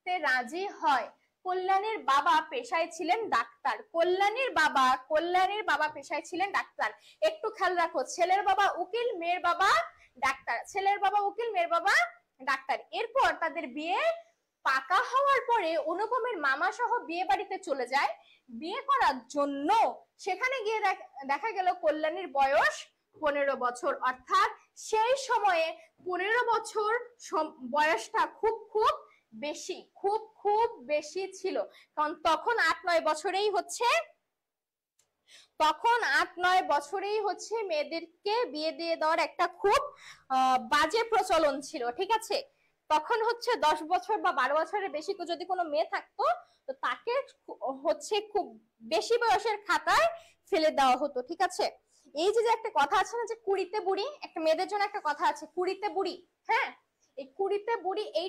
A: করতে রাজি হয়। কল্যাণীর বাবা পেশায় ছিলেন ডাক্তার। কল্যাণীর বাবা পেশায় ছিলেন ডাক্তার। একটু খেয়াল রাখো, ছেলের বাবা উকিল, মেয়ের বাবা ডাক্তার। ছেলের বাবা উকিল, মেয়ের বাবা ডাক্তার। এরপর তাদের বিয়ে পাকা হওয়ার পরে অনুপমের মামা সহ বিয়ে বাড়িতে চলে যায় বিয়ে করার জন্য। সেখানে গিয়ে দেখা গেল কল্যাণীর বয়স 15 বছর। অর্থাৎ সেই সময়ে 15 বছর বয়সটা খুব খুব বেশি, খুব খুব বেশি ছিল। কারণ তখন 8-9 বছরেই হচ্ছে মেয়েদেরকে বিয়ে দিয়ে দেওয়ার একটা খুব বাজে প্রচলন ছিল, ঠিক আছে। তখন হচ্ছে 10 বছর বা 12 বছরের বেশি যদি কোনো মেয়ে থাকতো তো তাকে হচ্ছে খুব বেশি বয়সের খাতায় ফেলে দেওয়া হতো, ঠিক আছে। এই যে একটা কথা আছে না যে কুড়িতে বুড়ি, একটা মেয়েদের জন্য একটা কথা আছে কুড়িতে বুড়ি, হ্যাঁ, এই কুড়িতে বুড়ি এই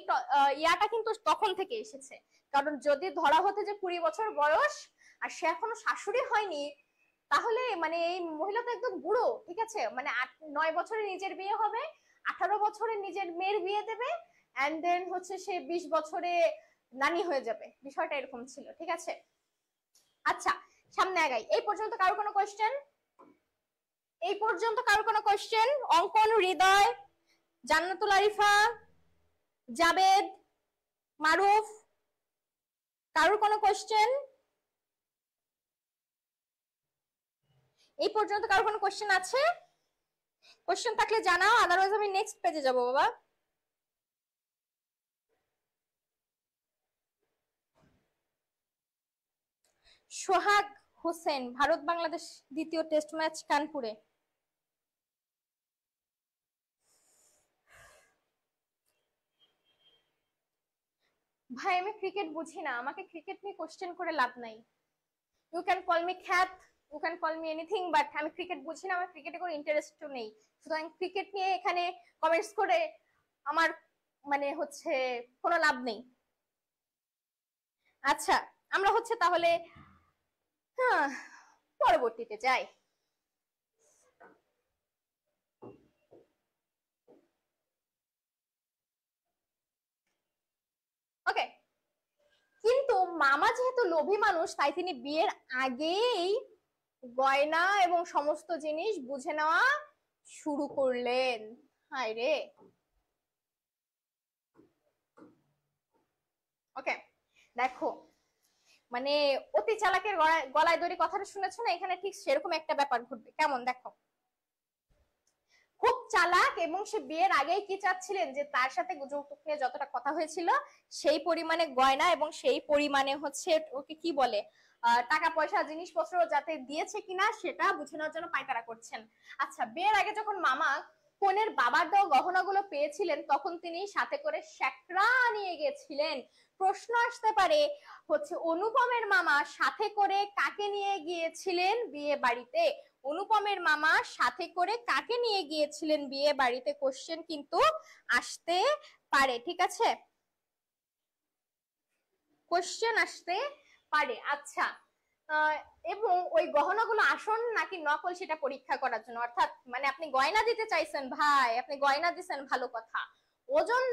A: ইয়াটা কিন্তু তখন থেকে এসেছে। কারণ যদি ধরা হতো যে 20 বছর বয়স আর সে এখনো শাশুড়ি হয়নি, তাহলে মানে এই মহিলা তো একদম বুড়ো, ঠিক আছে। মানে 8-9 বছরে নিজের বিয়ে হবে, 18 বছরে নিজের মেয়ের বিয়ে দেবে, এন্ড দেন হচ্ছে সে 20 বছরে নানি হয়ে যাবে। বিষয়টা এরকম ছিল, ঠিক আছে। আচ্ছা, সামনে আগাই। এই পর্যন্ত কারো কোনো কোয়েশ্চেন? অঙ্কন, হৃদয়, জান্নাতুল আরিফা, জাবেদ, মারুফ, কারোর কোনো কোয়েশ্চেন? এই পর্যন্ত কারোর কোনো কোয়েশ্চেন আছে? কোয়েশ্চেন থাকলে জানাও, আদারওয়াইজ আমি নেক্সট পেজে যাব বাবা। সোহাগ হোসেন, ভারত বাংলাদেশ দ্বিতীয় টেস্ট ম্যাচ কানপুরে। ভাই আমি ক্রিকেট বুঝি না, আমাকে ক্রিকেট নিয়ে কোশ্চেন করে লাভ নাই। ইউ ক্যান কল মি খ্যাত, you can call me anything, but আমি ক্রিকেট বুঝি না, আমার ক্রিকেটে কোনো ইন্টারেস্টও নেই। সুতরাং ক্রিকেট নিয়ে এখানে কমেন্টস করে আমার মানে হচ্ছে কোনো লাভ নেই। আচ্ছা, আমরা হচ্ছে তাহলে পরবর্তীতে যাই। ওকে, কিন্তু মামা যেহেতু লোভী মানুষ, তাই তিনি বিয়ের আগেই গয়না এবং সমস্ত জিনিস বুঝে নেওয়া শুরু করলেন। হায় রে। ওকে, দেখো মানে অতি চালাকের গলায় দড়ি কথাটা শুনেছো না, এখানে ঠিক সেরকম একটা ব্যাপার ঘটবে। কেমন দেখো, খুব চালাক, এবং সে বিয়ের আগেই কি চাচ্ছিলেন যে তার সাথে যৌতুক নিয়ে যতটা কথা হয়েছিল সেই পরিমাণে গয়না এবং সেই পরিমাণে হচ্ছে ওকে কি বলে টাকা পয়সা জিনিসপত্র যাতে দিয়েছে কিনা সেটা বুঝে নেওয়ার জন্য পায়তারা করছেন। আচ্ছা, বিয়ের আগে যখন মামা কনের বাবার দেওয়া গহনাগুলো পেয়েছিলেন তখন তিনি সাথে করে শ্যাকরা নিয়ে গেছিলেন। প্রশ্ন আসতে পারে হচ্ছে অনুপমের মামা সাথে করে কাকে নিয়ে গিয়েছিলেন বিয়ে বাড়িতে? অনুপমের মামা সাথে করে কাকে নিয়ে গিয়েছিলেন বিয়ে বাড়িতে? কোশ্চেন কিন্তু আসতে পারে, ঠিক আছে, কোশ্চেন আসতে পারে। আচ্ছা, এবং ওই গহনাগুলো আসল নাকি নকল সেটা পরীক্ষা করার জন্য। অর্থাৎ মানে আপনি গয়না দিতে চাইছেন ভাই, আপনি গয়না দিচ্ছেন ভালো কথা, ওজন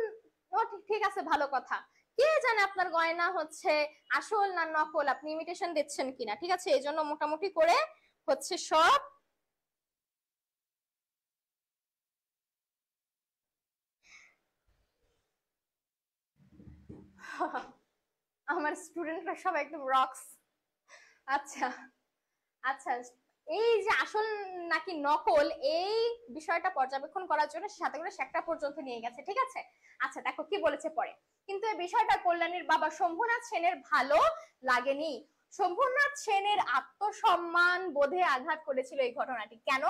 A: ঠিক আছে ভালো কথা, কে জানে আপনার গয়না হচ্ছে আসল না নকল, আপনি ইমিটেশন দিচ্ছেন কিনা, ঠিক আছে। এই জন্য মোটামুটি করে হচ্ছে সব আমার স্টুডেন্টরা সব একদম রক্স। আচ্ছা আচ্ছা, এই যে আসল নাকি নকল এই বিষয়টা পর্যবেক্ষণ করার জন্য সাথে করে সেক্টর পর্যন্ত নিয়ে গেছে, ঠিক আছে। আচ্ছা দেখো কি বলেছে পরে, কিন্তু এই বিষয়টা কল্যাণীর বাবা শম্ভুনাথ সেনের ভালো লাগেনি। শম্ভুনাথ সেনের আত্মসম্মান বোধে আঘাত করেছিল এই ঘটনাটি। কেন?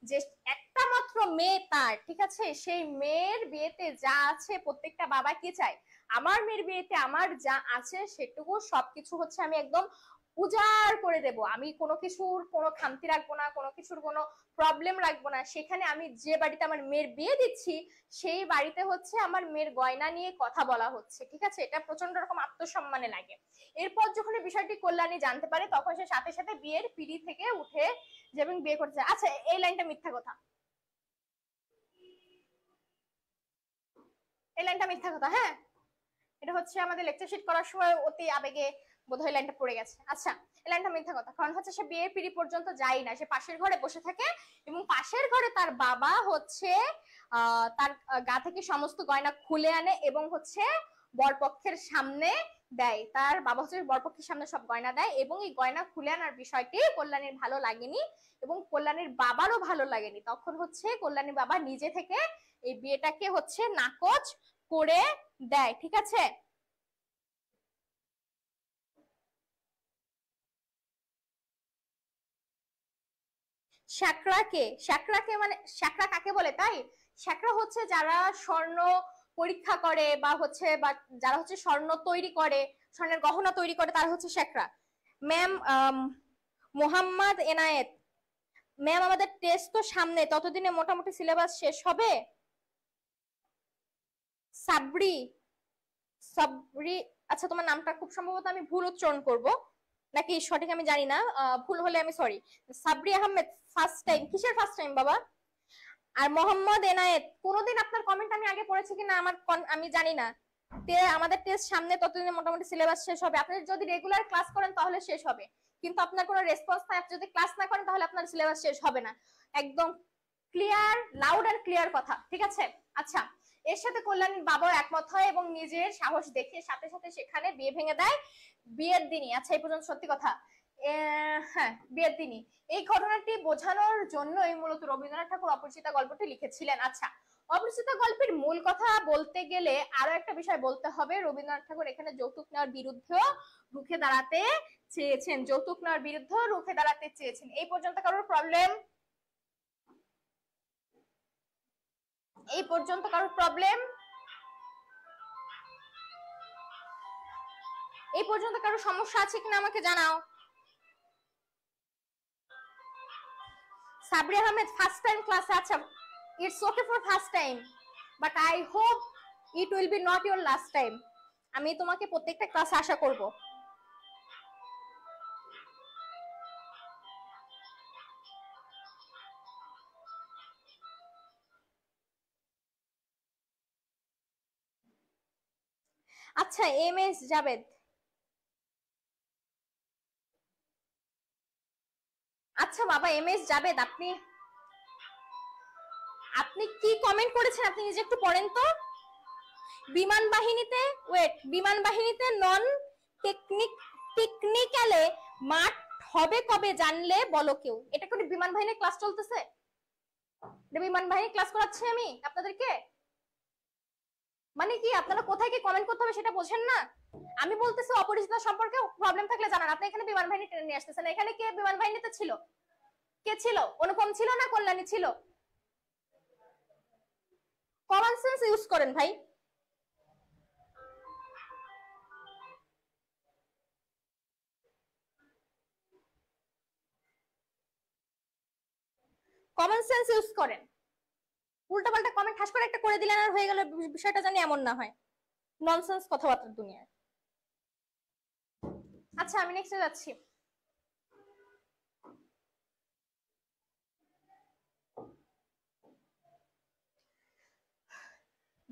A: যে একটা মাত্র মেয়ে তার, ঠিক আছে, সেই মেয়ের বিয়েতে যা আছে প্রত্যেকটা বাবা কি চায়, আমার মেয়ের বিয়েতে আমার যা আছে সেটুকু সবকিছু হচ্ছে আমি একদম উজাড় করে দেব, আমি কোনো কিছুর কোনো খামতি রাখবো না, কোনো কিছুর কোনো প্রবলেম রাখবো না। সেখানে আমি যে বাড়িতে আমার মেয়ের বিয়ে দিচ্ছি সেই বাড়িতে হচ্ছে আমার মেয়ের গয়না নিয়ে কথা বলা হচ্ছে, ঠিক আছে। এটা প্রচন্ড রকম আত্মসম্মানে লাগে। এরপর যখন বিষয়টি কল্যাণী জানতে পারে তখন সে সাথে সাথে বিয়ের পিঁড়ি থেকে উঠে যেমন বিয়ে করতে চায়। আচ্ছা, এই লাইনটা মিথ্যা কথা, এই লাইনটা মিথ্যা কথা, হ্যাঁ। এটা হচ্ছে আমাদের লেকচার শিট করার সময় অতি আবেগে বোধহয় লাইনটা পড়ে গেছে। আচ্ছা, এই লাইনটা মিথ্যা কথা, কারণ হচ্ছে সে বিয়ের পিঁড়ি পর্যন্ত যায় না, সে পাশের ঘরে বসে থাকে এবং পাশের ঘরে তার বাবা হচ্ছে তার গা থেকে সমস্ত গয়না খুলে আনে এবং হচ্ছে বরপক্ষের সামনে দেয়। তার বাবা হচ্ছে বরপক্ষের সামনে সব গয়না দেয় এবং এই গয়না খুলে আনার বিষয়টি কল্যাণীর ভালো লাগেনি এবং কল্যাণীর বাবারও ভালো লাগেনি। তখন হচ্ছে কল্যাণীর বাবা নিজে থেকে এই বিয়েটাকে হচ্ছে নাকচ করে দেয়। ঠিক আছে, শ্যাকরাকে মানে শ্যাকরা কাকে বলে? তাই শ্যাকরা হচ্ছে যারা স্বর্ণ পরীক্ষা করে বা যারা হচ্ছে স্বর্ণ তৈরি করে, স্বর্ণের গহনা তৈরি করে, তারা হচ্ছে শ্যাকরা। ম্যাম মোহাম্মদ এনায়েত ম্যাম, আমাদের টেস্ট তো সামনে, ততদিনে মোটামুটি সিলেবাস শেষ হবে। সাবরি সাবরি আচ্ছা, তোমার নামটা খুব সম্ভবত আমি ভুল উচ্চারণ করব, নাকি সঠিক আমি জানি না, ভুল হলে আমি sorry. Sabri Ahmed, first time? কিসের ফার্স্ট টাইম বাবা? আর মোহাম্মদ এনায়েত, কোনোদিন আপনার কমেন্ট আমি আগে পড়েছি কিনা আমি জানি না। আমাদের টেস্ট সামনে, ততদিনে মোটামুটি সিলেবাস শেষ হবে। আপনি যদি রেগুলার ক্লাস করেন তাহলে শেষ হবে, কিন্তু আপনার কোনো রেসপন্স নাই, আপনি যদি ক্লাস না করেন তাহলে আপনার সিলেবাস শেষ হবে না। একদম ক্লিয়ার, লাউড এন্ড ক্লিয়ার কথা, ঠিক আছে? আচ্ছা, এর সাথে কল্যাণীর বাবাও একমত হয় এবং নিজের সাহস দেখে সাথে সাথে সেখানে বিয়ে ভেঙে দেয় বিয়ের দিনই। আচ্ছা, এই পর্যন্ত সত্যি কথা। হ্যাঁ, বিয়ের দিনই। এই ঘটনাটি বোঝানোর জন্যই মূলত রবীন্দ্রনাথ ঠাকুর অপরিচিতা গল্পটি লিখেছিলেন। আচ্ছা, অপরিচিতা গল্পের মূল কথা বলতে গেলে আরো একটা বিষয় বলতে হবে। রবীন্দ্রনাথ ঠাকুর এখানে যৌতুক নেওয়ার বিরুদ্ধেও রুখে দাঁড়াতে চেয়েছেন, যৌতুক নেওয়ার বিরুদ্ধেও রুখে দাঁড়াতে চেয়েছেন। এই পর্যন্ত কারোর প্রবলেম? এই পর্যন্ত কারোর প্রবলেম? এই পর্যন্ত কারোর সমস্যা আছে কিনা আমাকে জানাও। সাবরি আহমেদ, ফার্স্ট টাইম ক্লাসে? আচ্ছা, it's okay for first time, but I hope it will be not your last time. আমি তোমাকে প্রত্যেকটা ক্লাসে আশা করব। আচ্ছা, এম এস জাবেদ, আচ্ছা বাবা এম এস জাবেদ, আপনি আপনি কি কমেন্ট করেছেন আপনি নিজে একটু পড়েন তো। বিমান বাহিনীতে, বিমান বাহিনীতে নন টেকনিক্যালে মাঠ হবে কবে জানলে বলো কেউ। এটা কি বিমান বাহিনীর ক্লাস চলতেছে? বিমান বাহিনীর ক্লাস করাচ্ছি আমি আপনাদেরকে? মানে কি আপনারা কোথায় কি কমেন্ট করতে হবে সেটা বোঝেন না? আমি বলতেছি অপরিচিত সম্পর্কে প্রবলেম থাকলে জানান। আপনি এখানে বিমান বাহিনী টেনে নিয়ে আসতেছেন। এখানে কে বিমান বাহিনীতে ছিল? কে ছিল? অনুপম ছিল না কল্যাণী ছিল? কমন সেন্স ইউজ করেন ভাই। কমন সেন্স ইউজ করেন। উল্টাপাল্টা কমেন্ট ঠাস করে একটা করে দিলেন আর হয়ে গেল, বিষয়টা জানি এমন না হয়। ননসেন্স কথাবার্তার দুনিয়ায়। আচ্ছা, আমি নেক্সটে যাচ্ছি।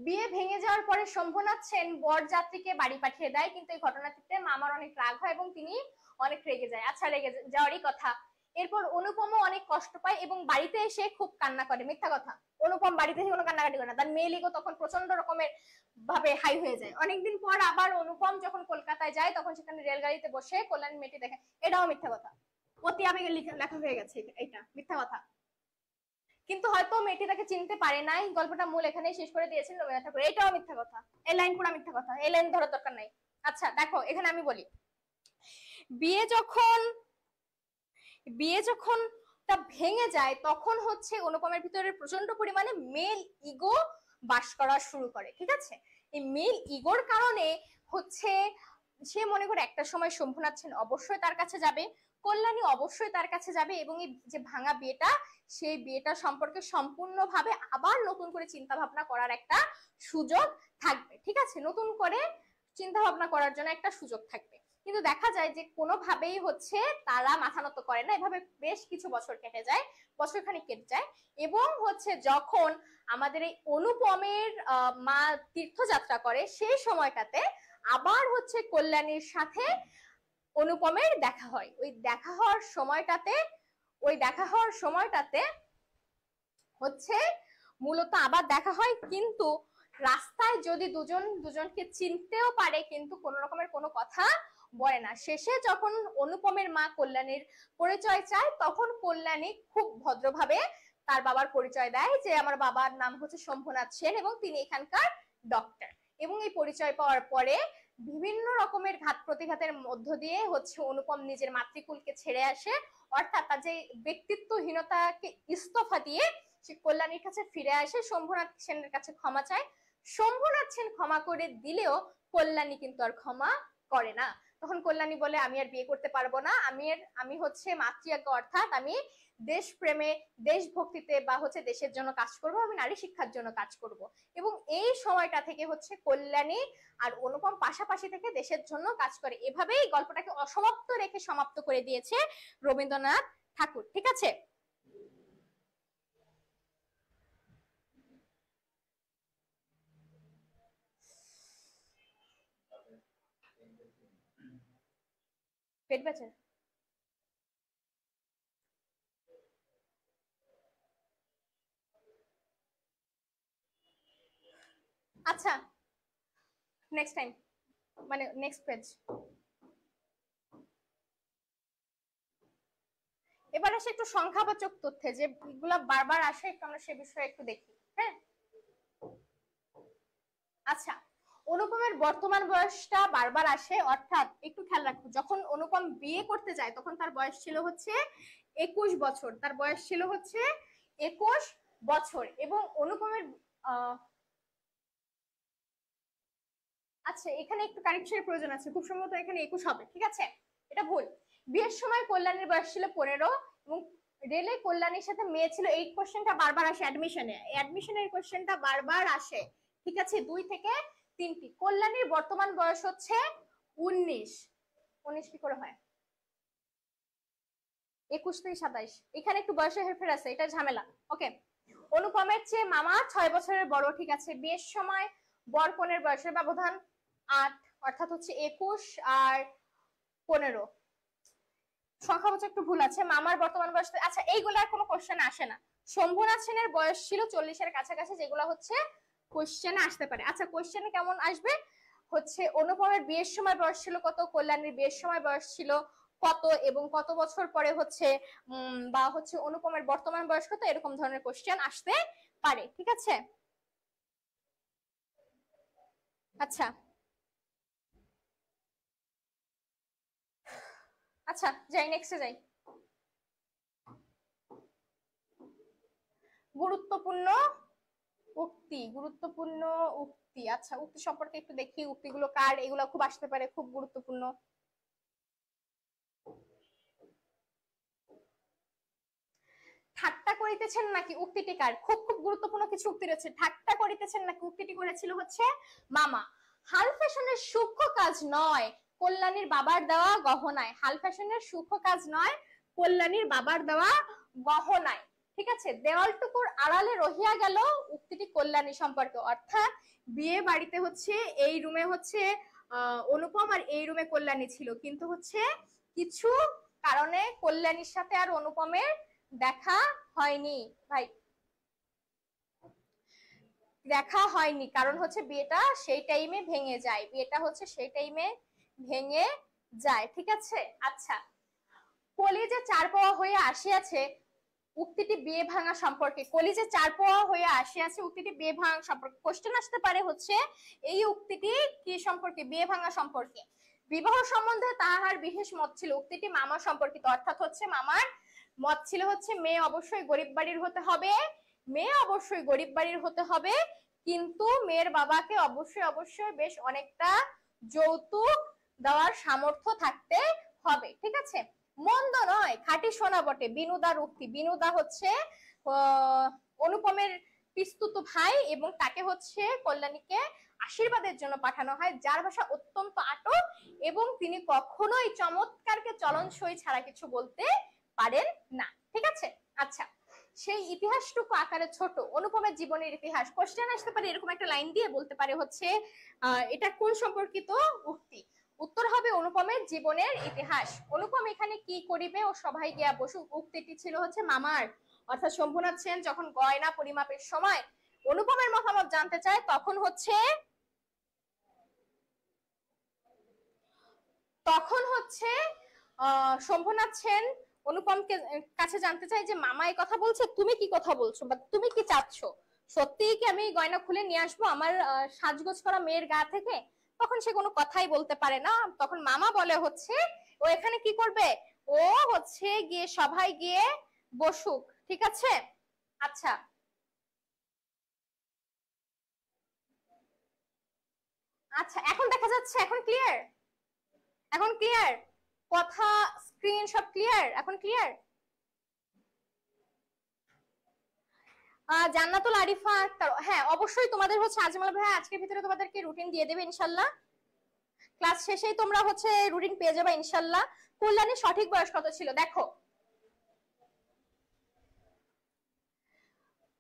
A: বিয়ে ভেঙে যাওয়ার পরে শম্ভুনাথ সেন বরযাত্রীকে বাড়ি পাঠিয়ে দেয়, কিন্তু এই ঘটনাটিতে মামার অনেক রাগ হয় এবং তিনি অনেক রেগে যায়। আচ্ছা, রেগে যাওয়ারই কথা। এরপর অনুপমও অনেক কষ্ট পায় এবং বাড়িতে এসে খুব কান্না করে। মিথ্যা কথা, অনুপম বাড়িতে এসে কোনো কান্নাকাটি করে না, তার মেয়ে লিগো তখন প্রচন্ড রকমের ভাবে হাই হয়ে যায়। অনেকদিন পর আবার অনুপম যখন কলকাতায় যায় তখন সেখানে রেলগাড়িতে বসে কল্যাণ মেয়েটি দেখে। এটাও মিথ্যা কথা, অতি আবেগে লেখা হয়ে গেছে, এটা মিথ্যা কথা। কিন্তু হয়তো মেয়েটি তাকে চিনতে পারে নাই, গল্পটা মূল এখানেই শেষ করে দিয়েছেন রবীন্দ্রনাথ ঠাকুর। এটাও মিথ্যা কথা, এই লাইন পুরো মিথ্যা কথা, এই লাইন ধরার দরকার নাই। আচ্ছা দেখো, এখানে আমি বলি, বিয়ে যখন তা ভেঙে যায় তখন হচ্ছে অনুপমের ভিতরে প্রচন্ড পরিমাণে মেল ইগো বাস করা শুরু করে। ঠিক আছে, এই মেল ইগোর কারণে হচ্ছে সে মনে করে একটা সময় শম্ভুনাথ সেন অবশ্যই তার কাছে যাবে, কল্যাণী অবশ্যই তার কাছে যাবে এবং এই যে ভাঙা বিয়েটা, সেই বিয়েটা সম্পর্কে সম্পূর্ণভাবে আবার নতুন করে চিন্তা ভাবনা করার একটা সুযোগ থাকবে। ঠিক আছে, নতুন করে চিন্তা ভাবনা করার জন্য একটা সুযোগ থাকবে। কিন্তু দেখা যায় যে কোনোভাবেই হচ্ছে তারা মাথা নত করে না। এভাবে বেশ কিছু বছর কেটে যায়, বছরখানেক কেটে যায়, এবং হচ্ছে যখন আমাদের এই অনুপমের মা তীর্থযাত্রা করে সেই সময়টাতে আবার হচ্ছে কল্যাণীর সাথে অনুপমের দেখা হয়। ওই দেখা হওয়ার সময়টাতে হচ্ছে মূলত আবার দেখা হয়, কিন্তু রাস্তায় যদি দুজনকে চিনতেও পারে কিন্তু কোন রকমের কোনো কথা বলে না। শেষে যখন অনুপমের মা কল্যাণীর পরিচয় চায় তখন কল্যাণী খুব ভদ্রভাবে তার বাবার পরিচয় দেয় যে আমার বাবার নাম হচ্ছে শম্ভুনাথ সেন এবং তিনি এখানকার ডক্টর। এবং এই পরিচয় পাওয়ার পরে বিভিন্ন রকমের ঘাত প্রতিঘাতের মধ্য দিয়ে হচ্ছে অনুপম নিজের মাতৃকুলকে ছেড়ে আসে, অর্থাৎ তার যে ব্যক্তিত্বহীনতাকে ইস্তফা দিয়ে সে কল্যাণীর কাছে ফিরে আসে, শম্ভুনাথ সেনের কাছে ক্ষমা চায়। শম্ভুনাথ সেন ক্ষমা করে দিলেও কল্যাণী কিন্তু আর ক্ষমা করে না। তখন কল্যাণী বলে আমি আর বিয়ে করতে পারবো না, আমি হচ্ছে মাতৃজ্ঞা, অর্থাৎ আমি দেশপ্রেমে দেশভক্তিতে বা হচ্ছে দেশের জন্য কাজ করব, আমি নারী শিক্ষার জন্য কাজ করব। এবং এই সময়টা থেকে হচ্ছে কল্যাণী আর অনুপম পাশাপাশি থেকে দেশের জন্য কাজ করে। এভাবেই গল্পটাকে অসমাপ্ত রেখে সমাপ্ত করে দিয়েছে রবীন্দ্রনাথ ঠাকুর। ঠিক আছে, পেট ব্যথা। আচ্ছা, নেক্সট টাইম, মানে নেক্সট পেজ। এবার আসে একটু সংখ্যাবাচক তথ্যে, যে এগুলা বারবার আসে, একটু আমরা সে বিষয়ে একটু দেখি। হ্যাঁ, আচ্ছা, অনুপমের বর্তমান বয়সটা বারবার আসে, অর্থাৎ একটু খেয়াল রাখো, যখন অনুপম বিয়ে করতে যায় তখন তার বয়স ছিল হচ্ছে 21 বছর, তার বয়স ছিল হচ্ছে 21 বছর। এবং অনুপমের আচ্ছা, এখানে একটু কারেকশনের প্রয়োজন আছে, খুব সম্ভবত এখানে 21 হবে। ঠিক আছে, এটা ভুল। বিয়ের সময় কল্যাণীর বয়স ছিল 15 এবং রেলে কল্যাণীর সাথে মেয়ে ছিল। এই কোশ্চেনটা বারবার আসে অ্যাডমিশনের কোশ্চেনটা বারবার আসে। ঠিক আছে, 2 থেকে 3টি। কল্যাণীর বর্তমান বয়স হচ্ছে 19। 19 কি করে হয়? 21 থেকে 27, এখানে একটু বয়সের হেরফের আছে, এটা ঝামেলা। ওকে, অনুপমের চেয়ে মামা 6 বছরের বড়। ঠিক আছে, বিয়ের সময় বর কনের বয়সের ব্যবধান 8, অর্থাৎ হচ্ছে 21 আর 15। সংখ্যাবাচক একটু ভুল আছে, মামার বর্তমান বয়স। আচ্ছা, এইগুলার কোনো কোশ্চেন আসে না। শম্ভুনাথ সেনের বয়স ছিল 40-এর কাছাকাছি, যেগুলো হচ্ছে কোশ্চেনে আসতে পারে। আচ্ছা, কোশ্চেনে কেমন আসবে হচ্ছে অনুপমের বিয়ের সময় বয়স ছিল কত, কল্যাণীর বিয়ের সময় বয়স ছিল কত, এবং কত বছর পরে হচ্ছে বা হচ্ছে অনুপমের বর্তমান বয়স কত, এরকম ধরনের কোশ্চেন আসতে পারে। ঠিক আছে, আচ্ছা আচ্ছা, যাই নেক্সটে যাই। গুরুত্বপূর্ণ উক্তি। আচ্ছা, উক্তি সম্পর্কে একটু দেখি, উক্তিগুলো কার, এগুলো খুব আসতে পারে, খুব গুরুত্বপূর্ণ। ঠাট্টা করিতেছেন নাকি উক্তিটি কার? খুব খুব গুরুত্বপূর্ণ কিছু উক্তি রয়েছে। ঠাট্টা করিতেছেন নাকি উক্তিটি করেছিল হচ্ছে মামা। হাল ফ্যাশনের সূক্ষ্ম কাজ নয় কল্যাণীর বাবার দেওয়া গহনায়। হাল ফ্যাশনের সূক্ষ্ম কাজ নয় কল্যাণীর বাবার দেওয়া গহনায়। ঠিক আছে, দেওয়ালটুকুর আড়ালে রহিয়া গেল উক্তিটি কল্যাণী সম্পর্কে, অর্থাৎ বিয়ে বাড়িতে হচ্ছে এই রুমে হচ্ছে অনুপম আর এই রুমে কল্যাণী ছিল, কিন্তু হচ্ছে কিছু কারণে কল্যাণীর সাথে আর অনুপমের দেখা হয়নি। ভাই, দেখা হয়নি কারণ হচ্ছে বিয়েটা সেই টাইমে ভেঙে যায়, ঠিক আছে। আচ্ছা, কলিজে চার পাওয়া হয়ে আসিয়াছে উক্তিটি বিয়ে ভাঙা সম্পর্কে। কলিজে চার পাওয়া হয়ে আসিয়াছে উক্তিটি বিয়ে ভাঙা সম্পর্কে। কোশ্চেন আসতে পারে হচ্ছে এই উক্তিটি কি সম্পর্কে, বিয়ে ভাঙা সম্পর্কে। বিবাহ সম্বন্ধে তাহার বিশেষ মত ছিল, উক্তিটি মামা সম্পর্কিত, অর্থাৎ হচ্ছে মামার মত ছিল হচ্ছে মেয়ে অবশ্যই গরিব বাড়ির হতে হবে, কিন্তু মেয়ের বাবাকে অবশ্যই বেশ অনেকটা যৌতুক দেওয়ার সামর্থ্য থাকতে হবে। ঠিক আছে, মন্দ নয়, খাঁটি সোনা বটে। বিনুদার উক্তি। বিনুদা হচ্ছে অনুপমের পিস্তুত ভাই এবং তাকে হচ্ছে কল্যাণীকে আশীর্বাদের জন্য পাঠানো হয়, যার ভাষা অত্যন্ত আটক এবং তিনি কখনোই চমৎকারকে চলনসই ছাড়া কিছু বলতে পারেন না। ঠিক আছে? আচ্ছা, সেই ইতিহাসটুকু আকারে ছোট, অনুপমের জীবনের ইতিহাস। কোশ্চেন আসতে পারে এরকম একটা লাইন দিয়ে, বলতে পারে হচ্ছে এটা কোন সম্পর্কিত উক্তি? উত্তর হবে অনুপমের জীবনের ইতিহাস। অনুপম এখানে কি করিবে ও সভায় গিয়া বসু, উক্তিটি ছিল হচ্ছে মামার, অর্থাৎ শম্ভুনাথ সেন যখন গয়না পরিমাপের সময় অনুপমের মতামত জানতে চায়, তখন হচ্ছে শম্ভুনাথ সেন অনুপমকে কাছে জানতে চাই যে মামা এই কথা বলছে, তুমি কি কথা বলছো বা তুমি কি চাচ্ছ, সত্যিই কি আমি গয়না খুলে নিয়ে আসবো আমার সাজগোজ করা মেয়ের গা থেকে? তখন সে কোনো কথাই বলতে পারে না। তখন মামা বলে হচ্ছে ও এখানে কি করবে, ও হচ্ছে গিয়ে সভায় গিয়ে বসুক। ঠিক আছে? আচ্ছা, আচ্ছা এখন দেখা যাচ্ছে, এখন ক্লিয়ার? এখন ক্লিয়ার? কথা, স্ক্রিন সব ক্লিয়ার? এখন ক্লিয়ার? জান্নাতুল আরিফা আক্তার, হ্যাঁ অবশ্যই তোমাদের হচ্ছে আজমাল ভাই আজকের ভিতরে তোমাদেরকে রুটিন দিয়ে দেবে ইনশাল্লাহ। ক্লাস শেষেই তোমরা হচ্ছে রুটিন পেয়ে যাবে ইনশাল্লাহ। কল্যাণীর সঠিক বয়স কত ছিল? দেখো,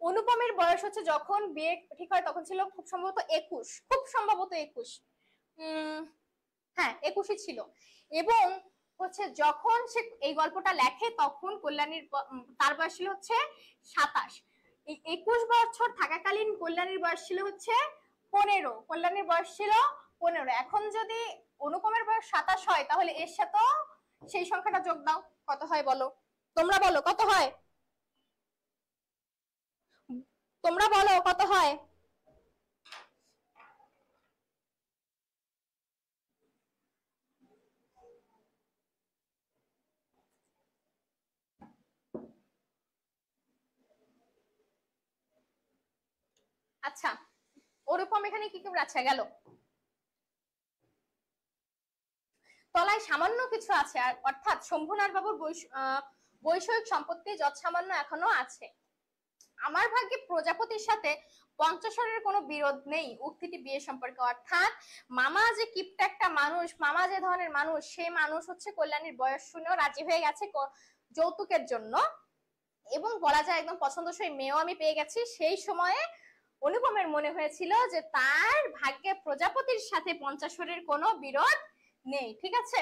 A: অনুপমের বয়স হচ্ছে যখন বিয়ে ঠিক হয় তখন ছিল খুব সম্ভবত 21, খুব সম্ভবত 21, হ্যাঁ 21ই ছিল। এবং হচ্ছে যখন সে এই গল্পটা লেখে তখন কল্যাণীর তার বয়স ছিল হচ্ছে 27। এই 21 বছর থাকাকালীন কল্যাণীর বয়স ছিল হচ্ছে 15, কল্যাণীর বয়স ছিল 15। এখন যদি অনুপমের বয়স 27 হয় তাহলে এর সাথে সেই সংখ্যাটা যোগ দাও, কত হয় বলো? তোমরা বলো কত হয়, তোমরা বলো কত হয়? আচ্ছা, ওরকম এখানে কি কি আচ্ছা গেল, তলায় সামান্য কিছু আছে, আর অর্থাৎ শম্ভুনাথ বাবুর বৈষয়িক সম্পত্তি যৎ সামান্য এখনো আছে। আমার ভাগ্যে প্রজাপতির সাথে পঞ্চস্বরের কোনো বিরোধ নেই, উক্তিটি বিয়ে সম্পর্কে। অর্থাৎ মামা যে কিপটা একটা মানুষ, মামা যে ধরনের মানুষ, সেই মানুষ হচ্ছে কল্যাণীর বয়স শুনেও রাজি হয়ে গেছে যৌতুকের জন্য, এবং বলা যায় একদম পছন্দসই মেয়েও আমি পেয়ে গেছি। সেই সময়ে অনুপমের মনে হয়েছিল যে তার ভাগ্যে প্রজাপতির সাথে পঞ্চাশরের কোনো বিরোধ নেই। ঠিক আছে?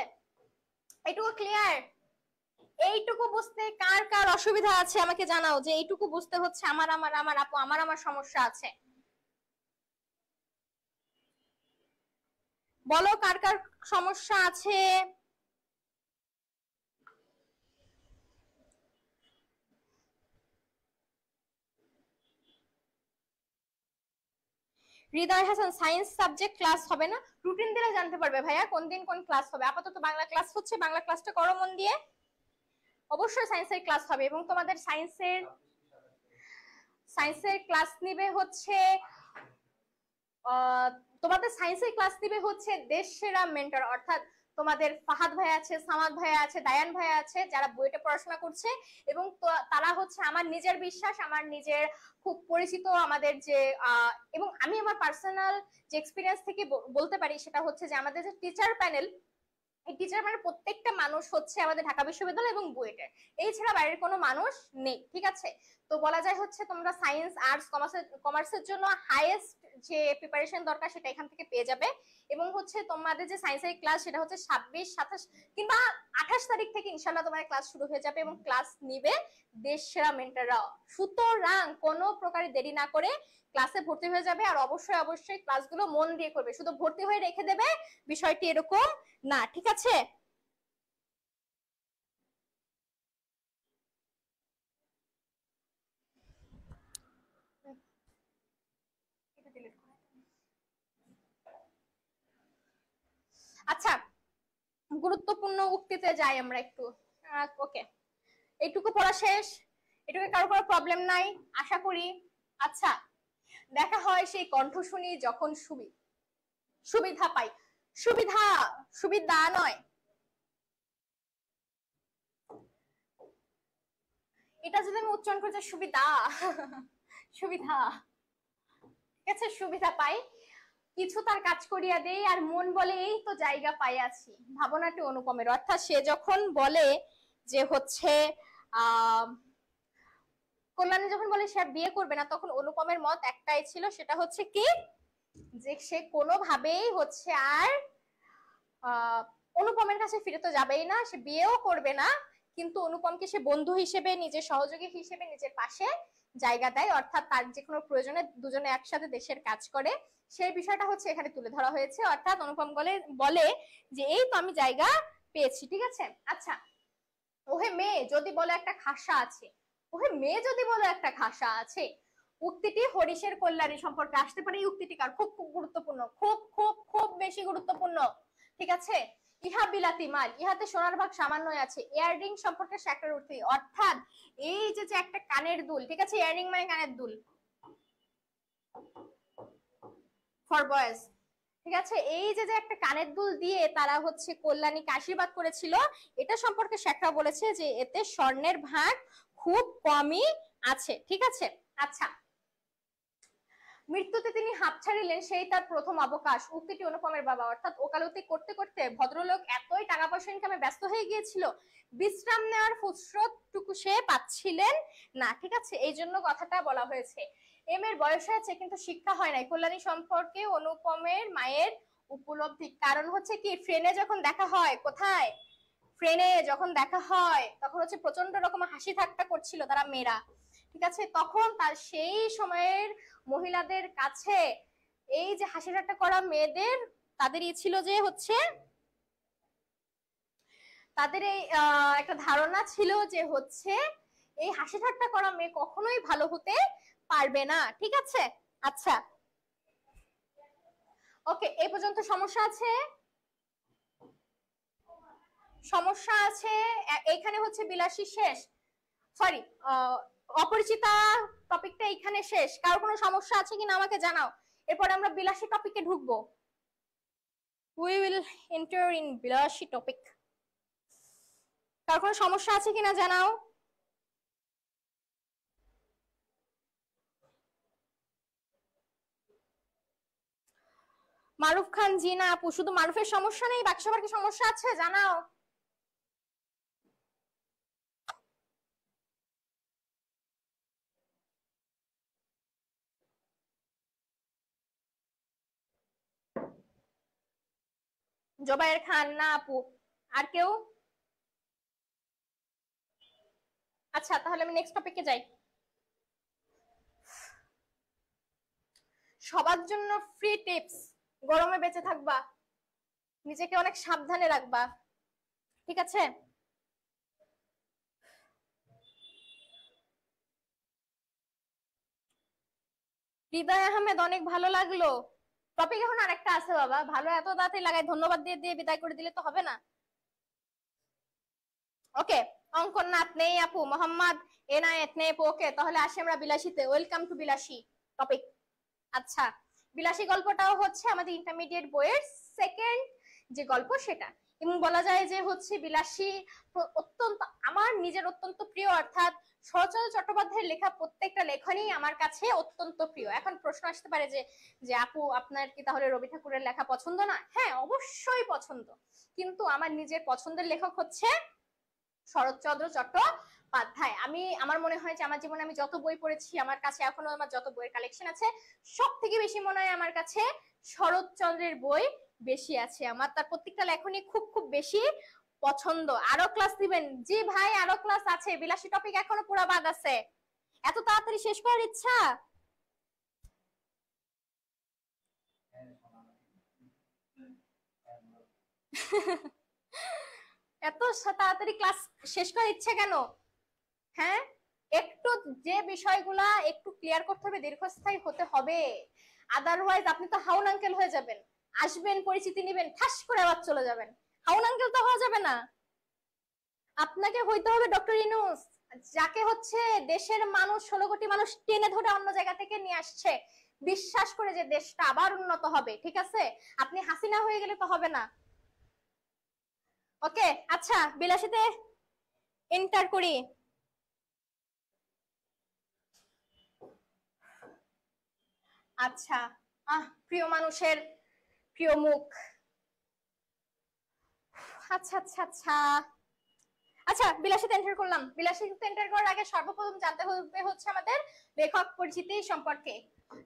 A: এইটুকু ক্লিয়ার? এইটুকু বুঝতে কার কার অসুবিধা আছে আমাকে জানাও, যে এইটুকু বুঝতে হচ্ছে আমার আমার আমার আপু আমার সমস্যা আছে, বলো কার কার সমস্যা আছে। হৃদয় হাসান, সায়েন্স সাবজেক্ট ক্লাস হবে না? রুটিন দিলে জানতে পারবে ভাইয়া কোন দিন কোন ক্লাস হবে। আপাতত বাংলা ক্লাস হচ্ছে, বাংলা ক্লাসটা করো মন দিয়ে। অবশ্যই সায়েন্সের ক্লাস হবে, এবং তোমাদের সায়েন্সের ক্লাস নিবে হচ্ছে তোমাদের সায়েন্সের ক্লাস নিবে হচ্ছে দেশ সেরা মেন্টর, অর্থাৎ তোমাদের ফাহাদ ভাই আছে, সামাদ ভাই আছে, দায়ান ভাই আছে, যারা বুয়েটে পড়াশোনা করছে। এবং তারা হচ্ছে আমার নিজের বিশ্বাস, আমার নিজের খুব পরিচিত, আমাদের যে এবং আমি আমার পার্সোনাল যে এক্সপিরিয়েন্স থেকে বলতে পারি সেটা হচ্ছে যে আমাদের যে টিচার প্যানেল, এই টিচার মানে প্রত্যেকটা মানুষ হচ্ছে আমাদের ঢাকা বিশ্ববিদ্যালয় এবং বুয়েটের, এই ছাড়া বাইরের কোনো মানুষ নেই। ঠিক আছে? তো বলা যায় হচ্ছে তোমরা সায়েন্স, আর্টস, কমার্সের জন্য হাইয়েস্ট যে প্রিপারেশন দরকার সেটা এখান থেকে পেয়ে যাবে। এবং হচ্ছে তোমাদের যে সায়েন্সের ক্লাস সেটা হচ্ছে 26, 27 কিংবা 28 তারিখ থেকে ইনশাল্লাহ তোমার ক্লাস শুরু হয়ে যাবে, এবং ক্লাস নিবে দেশ সেরা মেন্টররা। সুতরাং কোনো প্রকারে দেরি না করে ক্লাসে ভর্তি হয়ে যাবে, আর অবশ্যই অবশ্যই ক্লাসগুলো মন দিয়ে করবে, শুধু ভর্তি হয়ে রেখে দেবে বিষয়টি এরকম না। ঠিক আছে? আচ্ছা, গুরুত্বপূর্ণ উক্তিতে যাই আমরা একটু। ওকে, এইটুকু পড়া শেষ, এটুকু কারো কোনো প্রবলেম নাই আশা করি। আচ্ছা, দেখা হয় সেই কণ্ঠ শুনি যখন সুবিধা পাই, সুবিধা, সুবিধা নয়, এটা যদি আমি উচ্চারণ করছি সুবিধা সুবিধা, ঠিক আছে, সুবিধা পাই। কিছু তার কাজ করিয়া দেই আর মন বলে এই তো জায়গা পাইয়াছি। ভাবনাটি অনুপমের, অর্থাৎ সে যখন বলে যে হচ্ছে কল্যাণী যখন বলে সে বিয়ে করবে না, তখন অনুপমের মত একটাই ছিল, সেটা হচ্ছে কি যে সে কোনোভাবেই হচ্ছে আর অনুপমের কাছে ফিরে তো যাবেই না, সে বিয়েও করবে না, কিন্তু অনুপমকে সে বন্ধু হিসেবে, নিজের সহযোগী হিসেবে নিজের পাশে জায়গা দেয়, অর্থাৎ তার যে কোনো প্রয়োজনে দুজনে একসাথে দেশের কাজ করে, সেই বিষয়টা হচ্ছে এখানে তুলে ধরা হয়েছে। অর্থাৎ অনুপম বলে যে এই তো আমি জায়গা পেয়েছি, ঠিক আছে। আচ্ছা, ওহে মেয়ে যদি বলে একটা খাসা আছে, ওহে মেয়ে যদি বলে একটা খাসা আছে, উক্তিটি হরিশের কল্যাণী সম্পর্কে আসতে পারে। এই উক্তিটি কার? খুব খুব গুরুত্বপূর্ণ, খুব খুব খুব বেশি গুরুত্বপূর্ণ, ঠিক আছে। ইহা বিলাতি মাল, ইহাতে সোনার ভাগ সামান্যই আছে। ইয়াররিং সম্পর্কে সে একটা উক্তি, অর্থাৎ এই যে একটা কানের দুল, ঠিক আছে, ইয়াররিং মানে কানের দুল ফর বয়েজ, ঠিক আছে। এই যে একটা কানের দুল দিয়ে তারা হচ্ছে কল্যাণীকে আশীর্বাদ করেছিল, এটা সম্পর্কে শেখরা বলেছে যে এতে স্বর্ণের ভাগ খুব কমই আছে, ঠিক আছে। আচ্ছা, মৃত্যুতে তিনি হাঁপ ছাড়িলেন সেই তার প্রথম অবকাশ, উক্তিটি অনুপমের বাবা, অর্থাৎ ওকালতি করতে করতে ভদ্রলোক এতই টাকা পয়সা ইনকামে ব্যস্ত হয়ে গিয়েছিল, বিশ্রাম নেওয়ার ফুসরতটুকু সে পাচ্ছিলেন না, ঠিক আছে, এই জন্য কথাটা বলা হয়েছে। এম এর বয়স হয়েছে কিন্তু শিক্ষা হয় নাই, কল্যাণী সম্পর্কে অনুপমের মায়ের উপলব্ধি। কারণ হচ্ছে কি, ফ্রেনে যখন দেখা হয়, কোথায় ফ্রেনে যখন দেখা হয়, তখন হচ্ছে প্রচন্ড রকম হাসি ঠাট্টা করছিল তারা মেয়েরা, ঠিক আছে, তখন তার সেই সময়ের মহিলাদের কাছে এই যে হাসি ঠাট্টা করা মেয়েদের, তাদের ইয়ে ছিল যে হচ্ছে তাদের এই একটা ধারণা ছিল যে হচ্ছে এই হাসি ঠাট্টা করা মেয়ে কখনোই ভালো হতে পারবে না, ঠিক আছে। আচ্ছা, ওকে, এই পর্যন্ত সমস্যা আছে? সমস্যা আছে। এইখানে হচ্ছে বিলাসী শেষ, সরি, অপরিচিতা টপিকটা এখানে শেষ। কারো কোনো সমস্যা আছে কিনা আমাকে জানাও, এরপর আমরা বিলাসী টপিকে ঢুকবো। উই উইল এন্টার ইন বিলাসী টপিক। কারো কোনো সমস্যা আছে কিনা জানাও। মারুফ খান, জি না আপু, শুধু মারুফের সমস্যা নেই, বাকি সবার কি সমস্যা আছে জানাও। জোবায়ের খান, না আপু, আর কেউ? আচ্ছা, তাহলে আমি নেক্সট টপিকে যাই। সবার জন্য ফ্রি টিপস, গরমে বেঁচে থাকবা, নিজেকে অনেক সাবধানে রাখবা, ঠিক আছে। হৃদয় আহমেদ, অনেক ভালো লাগলো। টপিক এখন আরেকটা আছে বাবা, ভালো এত তাড়াতাড়ি লাগাই ধন্যবাদ দিয়ে দিয়ে বিদায় করে দিলে তো হবে না। ওকে, অঙ্কন নাথ নেই আপু, মোহাম্মদ এনায়েত নেই, ওকে, তাহলে আসি আমরা বিলাসীতে। ওয়েলকাম টু বিলাসী টপিক। আচ্ছা, বিলাসী গল্পটাও হচ্ছে আমাদের ইন্টারমিডিয়েট বইয়ের সেকেন্ড যে গল্প সেটা, এবং বলা যায় যে হচ্ছে বিলাসী অত্যন্ত আমার নিজের অত্যন্ত প্রিয়, অর্থাৎ শরৎচন্দ্র চট্টোপাধ্যায়ের লেখা প্রত্যেকটা লেখনই আমার কাছে অত্যন্ত প্রিয়। এখন প্রশ্ন আসতে পারে যে যে আপু আপনার কি তাহলে রবি ঠাকুরের লেখা পছন্দ না? হ্যাঁ, অবশ্যই পছন্দ, কিন্তু আমার নিজের পছন্দের লেখক হচ্ছে শরৎচন্দ্র চট্টোপাধ্যায়। আমার মনে হয় যে আমার জীবনে আমি যত বই পড়েছি, আমার কাছে এখনো আমার যত বইয়ের কালেকশন আছে, সব থেকে বেশি মনে হয় আমার কাছে শরৎচন্দ্রের বই বেশি আছে। আমার তার প্রত্যেকটা লেখনী খুব খুব বেশি পছন্দ। আরো ক্লাস দিবেন? জি ভাই, আরো ক্লাস আছে, বিলাসী টপিক এখনো পুরো বাদ আছে। এত তাড়াতাড়ি শেষ করার ইচ্ছা? এত তাড়াতাড়ি ক্লাস শেষ করার ইচ্ছা কেন? হ্যাঁ, একটু যে বিষয়গুলা একটু ক্লিয়ার করতে হবে, দীর্ঘস্থায়ী হতে হবে, আদারওয়াইজ আপনি তো হাউন আঙ্কেল হয়ে যাবেন, আসবেন পরিচিতি নেবেন, ঠাস করে আবার চলে যাবেন। হাউন আঙ্কেল তো হওয়া যাবে না, আপনাকে হইতে হবে ডক্টর ইনুস, যাকে হচ্ছে দেশের মানুষ 16 কোটি মানুষ টেনে ধরে অন্য জায়গা থেকে নিয়ে আসছে, বিশ্বাস করে যে দেশটা আবার উন্নত হবে, ঠিক আছে। আপনি হাসিনা হয়ে গেলে তো হবে না। ওকে, আচ্ছা, বিলাসীতে এন্টার করি। আচ্ছা, প্রিয় মানুষের প্রিয় মুখ। আচ্ছা আচ্ছা আচ্ছা আচ্ছা, বিলাসিতা এন্টার করলাম। বিলাসিতা এন্টার করার আগে সর্বপ্রথম জানতে হবে হচ্ছে আমাদের লেখক পরিচিতি সম্পর্কে।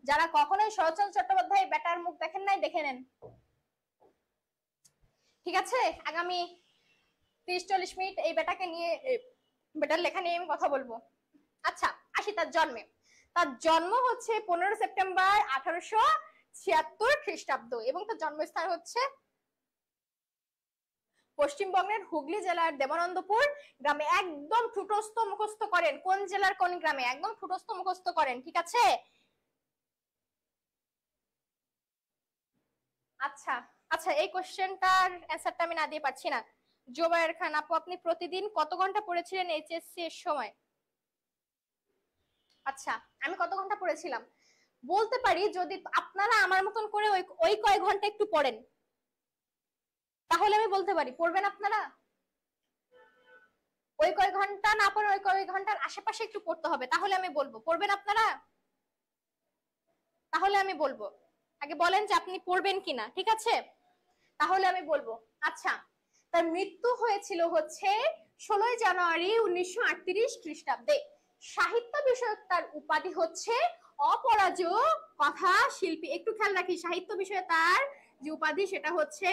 A: যারা কখনোই শরৎচন্দ্র চট্টোপাধ্যায় বেটার মুখ দেখেন নাই, দেখে নেন। ঠিক আছে, আগামী 30-40 মিনিট এই বেটাকে নিয়ে, বেটার লেখা নিয়ে আমি কথা বলবো। আচ্ছা, আসি তার জন্মে। তার জন্ম হচ্ছে 15 সেপ্টেম্বর 1876 খ্রিস্টাব্দ এবং তার জন্মস্থান হচ্ছে পশ্চিমবঙ্গের হুগলি জেলার দেবানন্দপুর গ্রামে। একদম ঠুটস্থ মুখস্থ করেন কোন জেলার কোন গ্রামে, একদম ঠুটস্থ মুখস্থ করেন, ঠিক আছে? আচ্ছা আচ্ছা, এই কোশ্চেনটার অ্যান্সারটা আমি না দিয়ে পারছি না। জোবায়ের খান আপু, আপনি প্রতিদিন কত ঘন্টা পড়েছিলেন এইচএসসি এর সময়? আচ্ছা, আমি কত ঘন্টা পড়েছিলাম বলতে পারি, যদি আপনারা আমার মতন করে ওই কয়েক ঘন্টা একটু পড়েন তাহলে আমি বলতে পারি। পড়বেন আপনারা? ওই কয়েক ঘন্টা না পড়ে ওই কয়েক ঘন্টার আশেপাশে একটু পড়তে হবে, তাহলে আমি বলবো। পড়বেন আপনারা? তাহলে আমি বলবো। আগে বলেন যে আপনি পড়বেন কিনা, ঠিক আছে? তাহলে আমি বলবো। আচ্ছা, তার মৃত্যু হয়েছিল হচ্ছে 16 জানুয়ারি 1938 খ্রিস্টাব্দে। সাহিত্য বিষয়ক তার উপাধি হচ্ছে অপরাজেয় কথা শিল্পী। একটু খেয়াল রাখি, সাহিত্য বিষয়ে তার যে উপাধি সেটা হচ্ছে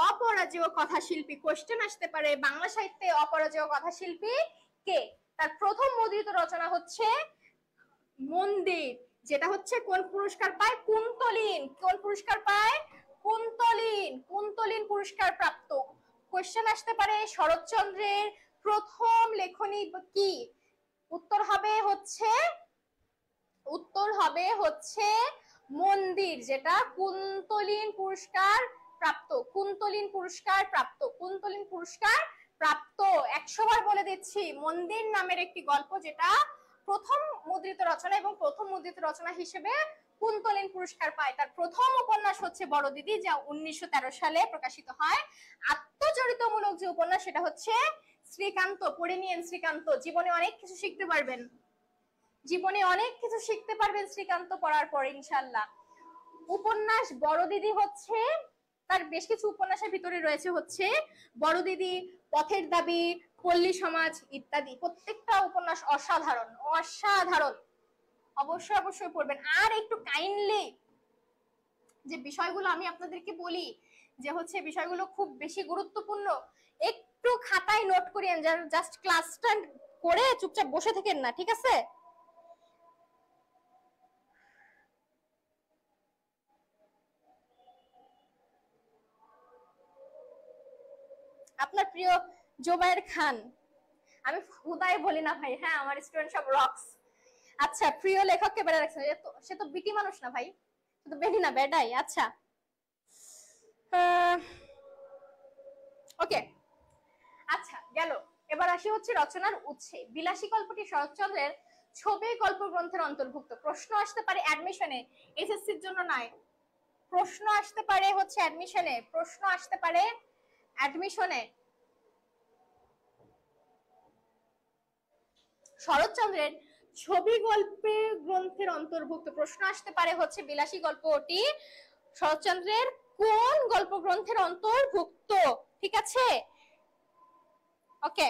A: অপরাজেয় কথা শিল্পী। কোশ্চেন আসতে পারে বাংলা সাহিত্যে অপরাজেয় কথা শিল্পী কে? তার প্রথম মুদ্রিত রচনা হচ্ছে মন্দির, যেটা হচ্ছে কোন পুরস্কার পায়? কুন্তলিন। কোন পুরস্কার পায়? কুন্তলিন। কুন্তলিন পুরস্কার প্রাপ্ত। কোশ্চেন আসতে পারে শরৎচন্দ্রের প্রথম লেখনী কি? উত্তর হবে হচ্ছে মন্দির, যেটা কুন্তলিন পুরস্কার প্রাপ্ত। কুন্তলিন পুরস্কার প্রাপ্ত। কুন্তলিন পুরস্কার প্রাপ্ত। 100 বার বলে দিচ্ছি, মন্দির নামের একটি গল্প যেটা প্রথম মুদ্রিত রচনা এবং প্রথম মুদ্রিত রচনা হিসেবে কুন্তলিন পুরস্কার পায়। তার প্রথম উপন্যাস হচ্ছে বড় দিদি, যা 1913 সালে প্রকাশিত হয়। আত্মচরিতমূলক যে উপন্যাস সেটা হচ্ছে শ্রীকান্ত। পড়ে নিয়েন শ্রীকান্ত, জীবনে অনেক কিছু শিখতে পারবেন। জীবনে অনেক কিছু শিখতে পারবেন শ্রীকান্ত পড়ার পর ইনশাআল্লাহ। উপন্যাস বড় দিদি হচ্ছে, তার বেশ কিছু উপন্যাসের ভিতরে রয়েছে হচ্ছে বড় দিদি, পথের দাবি, পল্লী সমাজ ইত্যাদি। প্রত্যেকটা উপন্যাস অসাধারণ, অসাধারণ। অবশ্যই অবশ্যই পড়বেন। আর একটু কাইন্ডলি যে বিষয়গুলো আমি আপনাদেরকে বলি যে হচ্ছে বিষয়গুলো খুব বেশি গুরুত্বপূর্ণ, একটু খাতায় নোট করিয়েন, জাস্ট ক্লাসটা করে চুপচাপ বসে থাকেন না, ঠিক আছে? আপনার প্রিয় জোবায়ের খান, আমি হুদাই বলি না ভাই, হ্যাঁ আমার স্টুডেন্ট সব রক্স। আচ্ছা, প্রিয় লেখককে বেড়ে রাখছে, সে তো বিটি মানুষ না ভাই, সে তো বেটি না, বেডাই। আচ্ছা, ওকে, আচ্ছা গেল। এবার আসি হচ্ছে রচনার উৎসে। বিলাসী গল্পটি শরৎচন্দ্রের ছবি গল্প গ্রন্থের অন্তর্ভুক্ত। প্রশ্ন আসতে পারে অ্যাডমিশনে, এসএসসির জন্য নয়। প্রশ্ন আসতে পারে হচ্ছে অ্যাডমিশনে, প্রশ্ন আসতে পারে অ্যাডমিশনে। শরৎচন্দ্রের ছবি গল্পে গ্রন্থের অন্তর্ভুক্ত। প্রশ্ন আসতে পারে হচ্ছে বিলাসী গল্পটি শরৎচন্দ্রের কোন গল্প গ্রন্থের অন্তর্ভুক্ত, ঠিক আছে? ওকে,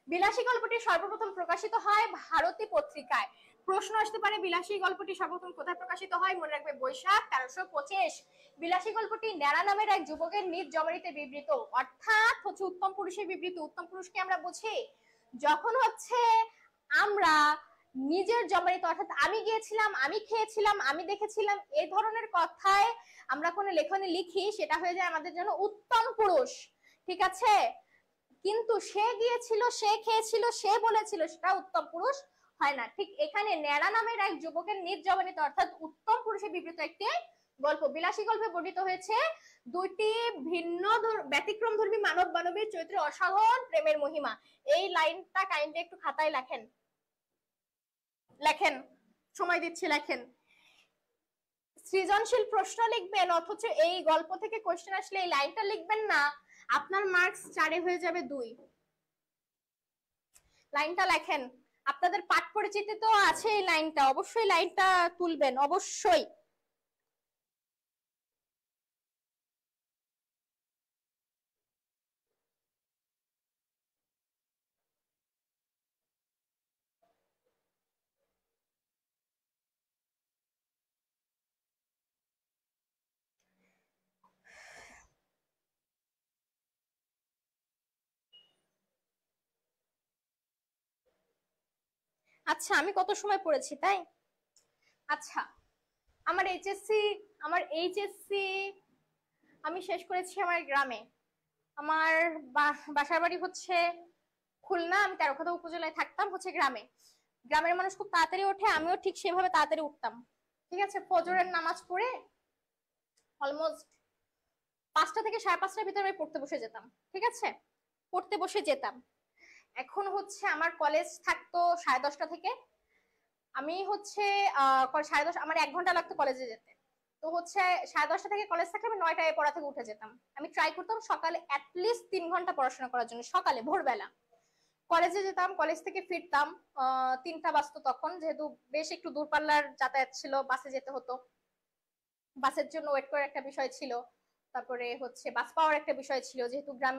A: বিলাসী গল্পটি সর্বপ্রথম প্রকাশিত হয় ভারতী পত্রিকায়। প্রশ্ন আসতে পারে বিলাসী গল্পটি সর্বপ্রথম কোথায় প্রকাশিত হয়? মনে রাখবে বৈশাখ 1325। বিলাসী গল্পটি ন্যাড়া নামের এক যুবকের নিজ জমনিতে বিবৃত, অর্থাৎ হচ্ছে উত্তম পুরুষের বিবৃত। উত্তম পুরুষকে আমরা বুঝি যখন হচ্ছে আমরা নিজের জমানিত, অর্থাৎ আমি গিয়েছিলাম, আমি খেয়েছিলাম, আমি দেখেছিলাম, এই ধরনের কথায় আমরা কোনো লেখনী লিখি, সেটা হয়ে যায় আমাদের জন্য উত্তম পুরুষ, ঠিক আছে? কিন্তু সে গিয়েছিল, সে খেয়েছিল, সে বলেছিল, সেটা উত্তম পুরুষ হয় না। ঠিক এখানে ন্যাড়া নামের এক যুবকের নির্জবনিত অর্থাৎ উত্তম পুরুষে বিবৃত একটি গল্প। বিলাসী গল্পে বর্ণিত হয়েছে দুইটি ভিন্ন ব্যতিক্রম ধর্মী মানব মানবীর চরিত্রের অসাধারণ প্রেমের মহিমা। এই লাইনটা কাইন্ডলি একটু খাতায় লেখেন, লেখেন, সময় দিচ্ছি, লেখেন। সৃজনশীল প্রশ্ন লিখবেন, অথচ এই গল্প থেকে কোশ্চেন আসলে এই লাইনটা লিখবেন না, আপনার মার্কস 4 হয়ে যাবে 2। লাইনটা লেখেন। আপনাদের পাঠ পরিচিতি তো আছে, এই লাইনটা অবশ্যই লাইনটা তুলবেন, অবশ্যই। আচ্ছা আমি কত সময় পড়েছি তাই? আচ্ছা আমার এইচএসসি আমি শেষ করেছি আমার গ্রামে। আমার বাসার বাড়ি হচ্ছে খুলনা, আমি তেরোখাদা উপজেলায় থাকতাম হচ্ছে গ্রামে। গ্রামের মানুষ খুব তাড়াতাড়ি ওঠে, আমিও ঠিক সেভাবে তাড়াতাড়ি উঠতাম। ঠিক আছে, ফজরের নামাজ পড়ে অলমোস্ট 5টা থেকে 5:30টার ভিতরে আমি পড়তে বসে যেতাম। ঠিক আছে, পড়তে বসে যেতাম। এখন হচ্ছে আমার কলেজ থাকতো 10:30টা থেকে। আমি হচ্ছে 10:30, আমার 1 ঘন্টা লাগতো কলেজে যেতে। তো হচ্ছে 10:30টা থেকে কলেজ থাকলে আমি 9টায় পড়া থেকে উঠে যেতাম। আমি ট্রাই করতাম সকালে অ্যাটলিস্ট 3 ঘন্টা পড়াশোনা করার জন্য, সকালে ভোরবেলা। কলেজে যেতাম, কলেজ থেকে ফিরতাম 3টা বাজতো তখন, যেহেতু বেশ একটু দূরপাল্লার যাতায়াত ছিল, বাসে যেতে হতো। বাসের জন্য ওয়েট করার একটা বিষয় ছিল, তারপরে হচ্ছে বাস পাওয়ার একটা বিষয় ছিল, যেহেতু গ্রাম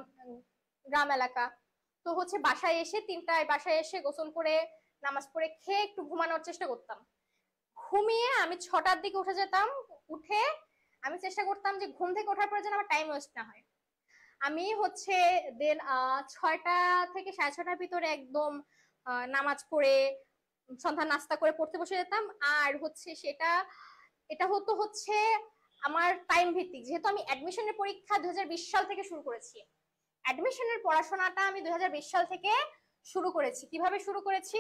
A: গ্রাম এলাকা। তো হচ্ছে বাসায় এসে 3টায় বাসায় এসে গোসল করে নামাজ পড়ে খেয়ে একটু ঘুমানোর চেষ্টা করতাম। ঘুমিয়ে আমি 6টার দিকে উঠে যেতাম। উঠে আমি চেষ্টা করতাম যে ঘুম থেকে ওঠার পরে যেন আমার টাইম ওয়েস্ট না হয়। আমি হচ্ছে দেন 6টা থেকে 6:30টার ভিতরে একদম নামাজ পড়ে সন্ধ্যা নাস্তা করে পড়তে বসে যেতাম। আর হচ্ছে এটা হতো হচ্ছে আমার টাইম ভিত্তিক, যেহেতু আমি অ্যাডমিশনের পরীক্ষা 2020 সাল থেকে শুরু করেছি। অ্যাডমিশনের পড়াশোনাটা আমি 2020 সাল থেকে শুরু করেছি। কিভাবে শুরু করেছি?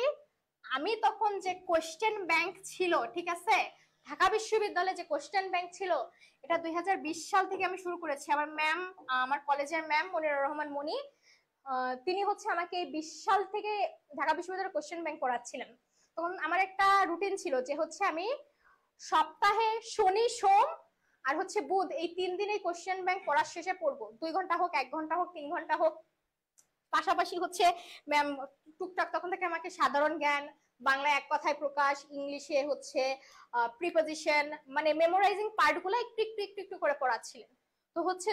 A: আমি তখন যে কোশ্চেন ব্যাংক ছিল, ঠিক আছে, ঢাকা বিশ্ববিদ্যালয়ে যে কোশ্চেন ব্যাংক ছিল, এটা 2020 সাল থেকে আমি শুরু করেছি। আমার ম্যাম, আমার কলেজের ম্যাম মনিরুর রহমান মনি, তিনি হচ্ছে আমাকে 20 সাল থেকে ঢাকা বিশ্ববিদ্যালয়ের কোশ্চেন ব্যাংক পড়াচ্ছিলেন। তখন আমার একটা রুটিন ছিল যে হচ্ছে আমি সপ্তাহে শনি সোম আর হচ্ছে বুধ এই 3 দিন এই কোশ্চেন ব্যাংক পড়ার শেষে পড়বো। 2 ঘন্টা হোক, 1 ঘন্টা হোক, 3 ঘন্টা হোক। পাশাপাশি হচ্ছে ম্যাম টুকটাক তখন থেকে আমাকে সাধারণ জ্ঞান, বাংলা এক কথায় প্রকাশ, ইংলিশে হচ্ছে প্রিপোজিশন, মানে মেমোরাইজিং পার্টগুলো একটু একটু একটু একটু করে পড়াচ্ছিলেন। তো হচ্ছে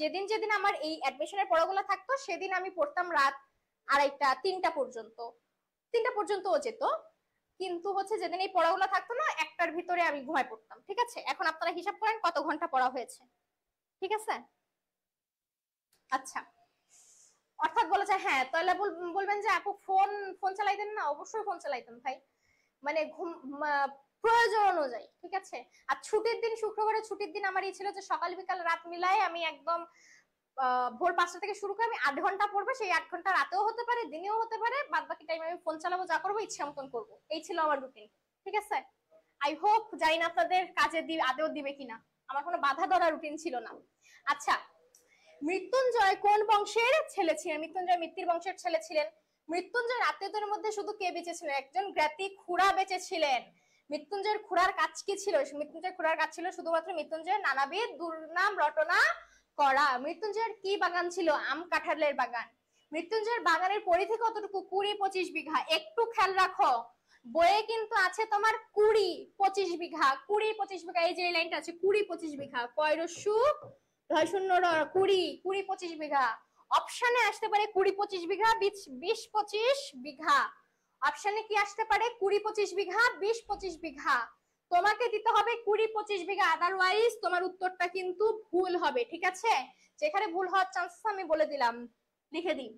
A: যেদিন যেদিন আমার এই অ্যাডমিশনের পড়াগুলো থাকতো সেদিন আমি পড়তাম রাত 2:30 3টা পর্যন্ত। 3টা পর্যন্তও যেত। কিন্তু হচ্ছে যেদিন এই পড়াগুলো থাকতো না, 1টার ভিতরে আমি ঘুমায় পড়তাম। ঠিক আছে, এখন আপনারা হিসাব করেন কত ঘন্টা পড়া হয়েছে। ঠিক আছে, আচ্ছা। অর্থাৎ বলা যায়, হ্যাঁ তাহলে বলবেন যে আপু ফোন ফোন চালাইতেন না? অবশ্যই ফোন চালাইতাম ভাই, মানে প্রয়োজন অনুযায়ী। ঠিক আছে, আর ছুটির দিন, শুক্রবারে ছুটির দিন আমার এই ছিল যে সকাল বিকাল রাত মিলাই আমি একদম ভোর 5টা থেকে শুরু করে আমি 8 ঘন্টা পড়বো। সেই 8 ঘন্টা রাতেও হতে পারে, দিনেও হতে পারে, বাদ বাকি টাইম আমি ফোন চালাবো, যা করবো ইচ্ছা মতন করবো। এই ছিল আমার রুটিন। ঠিক আছে, আই হোপ, জানি না আপনাদের কাজে আদেও দিবে কিনা। আমার কোনো বাধা ধরা রুটিন ছিল না। আচ্ছা, মৃত্যুঞ্জয় কোন বংশের ছেলে ছিলেন? মৃত্যুঞ্জয় মিত্তির বংশের ছেলে ছিলেন। মৃত্যুঞ্জয়ের আত্মীয়দের মধ্যে শুধু কে বেঁচে ছিলেন? একজন জ্ঞাতি খুড়া বেঁচে ছিলেন। মৃত্যুঞ্জয়ের খুড়ার কাজ কি ছিল? মৃত্যুঞ্জয়ের খুড়ার কাজ ছিল শুধুমাত্র মৃত্যুঞ্জয়ের নানাবিধ দুর্নাম রটনা করা। মৃত্যুঞ্জয়ের কি বাগান ছিল? আম কাঁঠালের বাগান। মৃত্যুঞ্জয়ের বাগানের পরিধি কতটুকু? 20-25 বিঘা। একটু খেয়াল রাখো, বইয়ে কিন্তু আছে তোমার 20-25 বিঘা, 20-25 বিঘা। এই যে এই লাইনটা আছে 20-25 বিঘা, কয়রস্যু 20-20-25 বিঘা। অপশনে আসতে পারে 20-25 বিঘা, 20-25 বিঘা। অপশনে কি আসতে পারে? 20-25 বিঘা, 20-25 বিঘা। তোমাকে দিতে হবে 20-25 বিঘা, আদারওয়াইজ তোমার উত্তরটা কিন্তু ভুল হবে। ঠিক আছে, যেখানে ভুল হওয়ার চান্স আমি বলে দিলাম, লিখে দিই।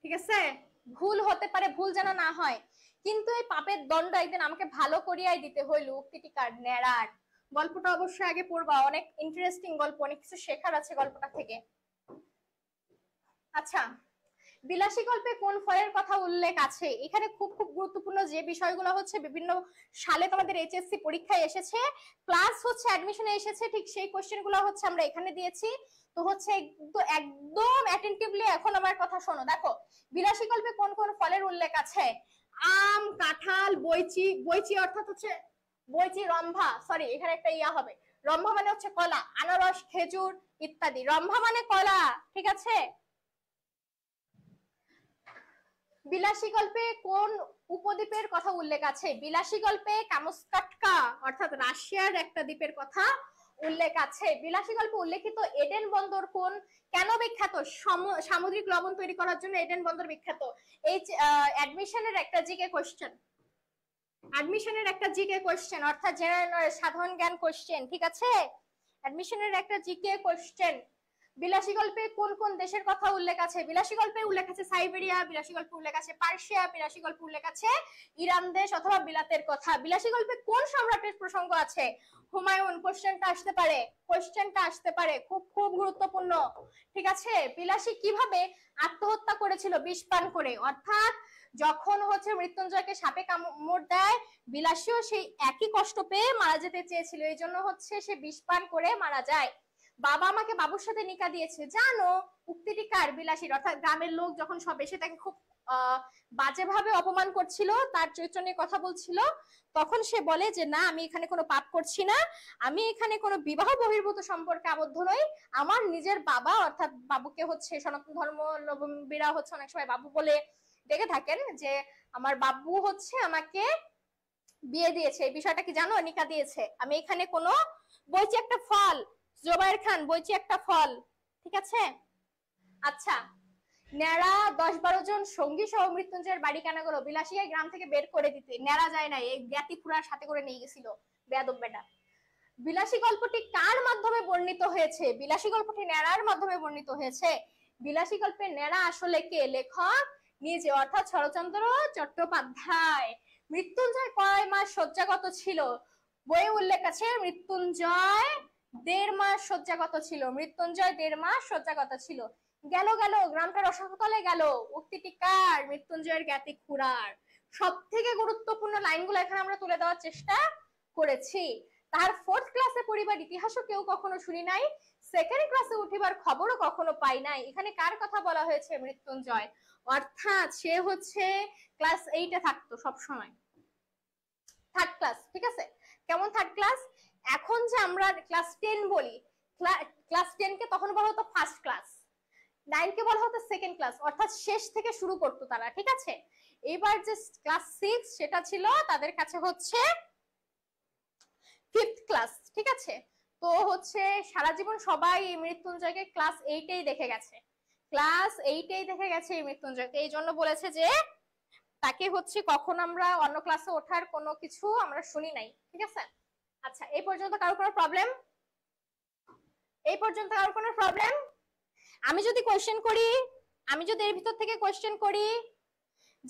A: ঠিক আছে, ভুল হতে পারে, ভুল যেন না হয়। কিন্তু এই পাপের দণ্ড একদিন আমাকে ভালো করিয়াই দিতে হইল। উক্তিটিকার ন্যাড়ার গল্পটা অবশ্যই আগে পড়বা, অনেক ইন্টারেস্টিং গল্প, অনেক কিছু শেখার আছে গল্পটা থেকে। আচ্ছা, বিলাসী গল্পে কোন ফলের কথা উল্লেখ আছে? এখানে খুব খুব গুরুত্বপূর্ণ যে বিষয়গুলো হচ্ছে বিভিন্ন সালে তোমাদের এইচএসসি পরীক্ষায় এসেছে, প্লাস হচ্ছে অ্যাডমিশনে এসেছে, ঠিক সেই কোশ্চেনগুলো হচ্ছে আমরা এখানে দিয়েছি। তো হচ্ছে একদম অ্যাটেন্টিভলি এখন আমার কথা শোনো। দেখো, বিলাসী গল্পে কোন কোন ফলের উল্লেখ আছে? আম, কাঁঠাল, বৈচি। বৈচি অর্থাৎ হচ্ছে বৈচি, রম্ভা, সরি এখানে একটা ইয়া হবে, রম্ভা মানে হচ্ছে কলা, আনারস, খেজুর ইত্যাদি। রম্ভা মানে কলা। ঠিক আছে, বিলাসী গল্পে কোন উপদ্বীপের কথা উল্লেখ আছে? বিলাসী গল্পে কামস্কাটকা অর্থাৎ রাশিয়ার একটা দ্বীপের কথা উল্লেখ আছে। বিলাসী গল্পে উল্লেখিত এডেন বন্দর কোন, কেন বিখ্যাত? সামুদ্রিক লবণ তৈরি করার জন্য এডেন বন্দর বিখ্যাত। এই অ্যাডমিশনের একটা জিকে কোশ্চেন, অ্যাডমিশনের একটা জিকে কোশ্চেন, অর্থাৎ জেনারেল সাধারণ জ্ঞান কোশ্চেন। ঠিক আছে, অ্যাডমিশনের একটা জিকে কোশ্চেন। বিলাসী গল্পে কোন কোন দেশের কথা উল্লেখ আছে? বিলাসী গল্পে উল্লেখ আছে সাইবেরিয়া, বিলাসী গল্পে উল্লেখ আছে পার্সিয়া, বিলাসী গল্পে উল্লেখ আছে ইরান দেশ অথবা বিলাতের কথা। বিলাসী গল্পে কোন সম্রাটের প্রসঙ্গ আছে? হুমায়ুন। কোশ্চেনটা আসতে পারে, কোশ্চেনটা আসতে পারে, খুব খুব গুরুত্বপূর্ণ। ঠিক আছে, বিলাসী কিভাবে আত্মহত্যা করেছিল? বিষ পান করে। অর্থাৎ যখন হচ্ছে মৃত্যুঞ্জয়কে সাপে কামড় দেয়, বিলাসীও সেই একই কষ্ট পেয়ে মারা যেতে চেয়েছিল, এই জন্য হচ্ছে সে বিষ পান করে মারা যায়। বাবা আমাকে বাবুর সাথে নিকা দিয়েছে, জানো উক্তিটি কার? বিলাসীর। অর্থাৎ গ্রামের লোক যখন সব এসে তাকে খুব বাজেভাবে অপমান করছিল, তার চরিত্র নিয়ে কথা বলছিল, তখন সে বলে যে না, আমি এখানে কোনো পাপ করছি না, আমি এখানে কোনো বিবাহ বহির্ভূত সম্পর্কে আবদ্ধ নই, আমার নিজের বাবা, অর্থাৎ বাবুকে হচ্ছে সনাতন ধর্মাবলম্বীরা হচ্ছে অনেক সময় বাবু বলে ডেকে থাকেন, যে আমার বাবু হচ্ছে আমাকে বিয়ে দিয়েছে, এই বিষয়টা কি জানো? নিকা দিয়েছে, আমি এখানে কোনো বইছি একটা ফল, জোবায়ের খান বইছি একটা ফল। ঠিক আছে। আচ্ছা, ন্যাড়া 10-12 জন সঙ্গী সহ মৃত্যুঞ্জয়ের বাড়ি কেন গেল? বিলাসিয়া গ্রাম থেকে বের করে দিতে। ন্যাড়া যায় না, এই জ্ঞাতি খুড়ার সাথে করে নিয়ে গেছিল, বেয়াদব বেটা। বিলাসী গল্পটি কার মাধ্যমে বর্ণিত হয়েছে? বিলাসী গল্পটি ন্যাড়ার মাধ্যমে বর্ণিত হয়েছে। বিলাসী গল্পের ন্যাড়া আসলে কে? লেখক নিজে, অর্থাৎ শরৎচন্দ্র চট্টোপাধ্যায়। মৃত্যুঞ্জয় কয় মাস শয্যাগত ছিল? বইয়ে উল্লেখ আছে মৃত্যুঞ্জয় 1.5 মাস শয্যাগত ছিল, মৃত্যুঞ্জয় 1.5 মাস শয্যাগত ছিল। গেল গেল, গ্রামটা রসাতলে গেল। উক্তিটি কার? মৃত্যুঞ্জয়ের জ্ঞাতি খুড়ার। সব থেকে গুরুত্বপূর্ণ লাইনগুলো এখানে আমরা তুলে দেওয়ার চেষ্টা করেছি। তার 4th ক্লাসে পড়িবার ইতিহাসও কেউ কখনো শুনি নাই, 2nd ক্লাসে উঠিবার খবরও কখনো পাই নাই। এখানে কার কথা বলা হয়েছে? মৃত্যুঞ্জয়। অর্থাৎ সে হচ্ছে ক্লাস 8-এ থাকতো সব সময়, 3rd ক্লাস। ঠিক আছে, কেমন 3rd ক্লাস? এখন যে আমরা ক্লাস 10 বলি, ক্লাস 10 কে তখন বলা হতো 1st ক্লাস, 9 কে বলা হতো 2nd ক্লাস, অর্থাৎ শেষ থেকে শুরু করতো তারা। ঠিক আছে, এবার যে ক্লাস 6 সেটা ছিল তাদের কাছে হচ্ছে 5th ক্লাস। ঠিক আছে, তো হচ্ছে সারা জীবন সবাই এই মৃত্যুঞ্জয়কে ক্লাস 8-এই দেখে গেছে, ক্লাস 8-এই দেখে গেছে এই মৃত্যুঞ্জয়কে, এই জন্য বলেছে যে তাকে হচ্ছে কখন আমরা অন্য ক্লাসে ওঠার কোনো কিছু আমরা শুনি নাই। ঠিক আছে। আচ্ছা, এই পর্যন্ত কারো কোনো প্রবলেম? এই পর্যন্ত কারো কোনো প্রবলেম? আমি যদি কোশ্চেন করি, আমি যদি এর ভিতর থেকে কোশ্চেন করি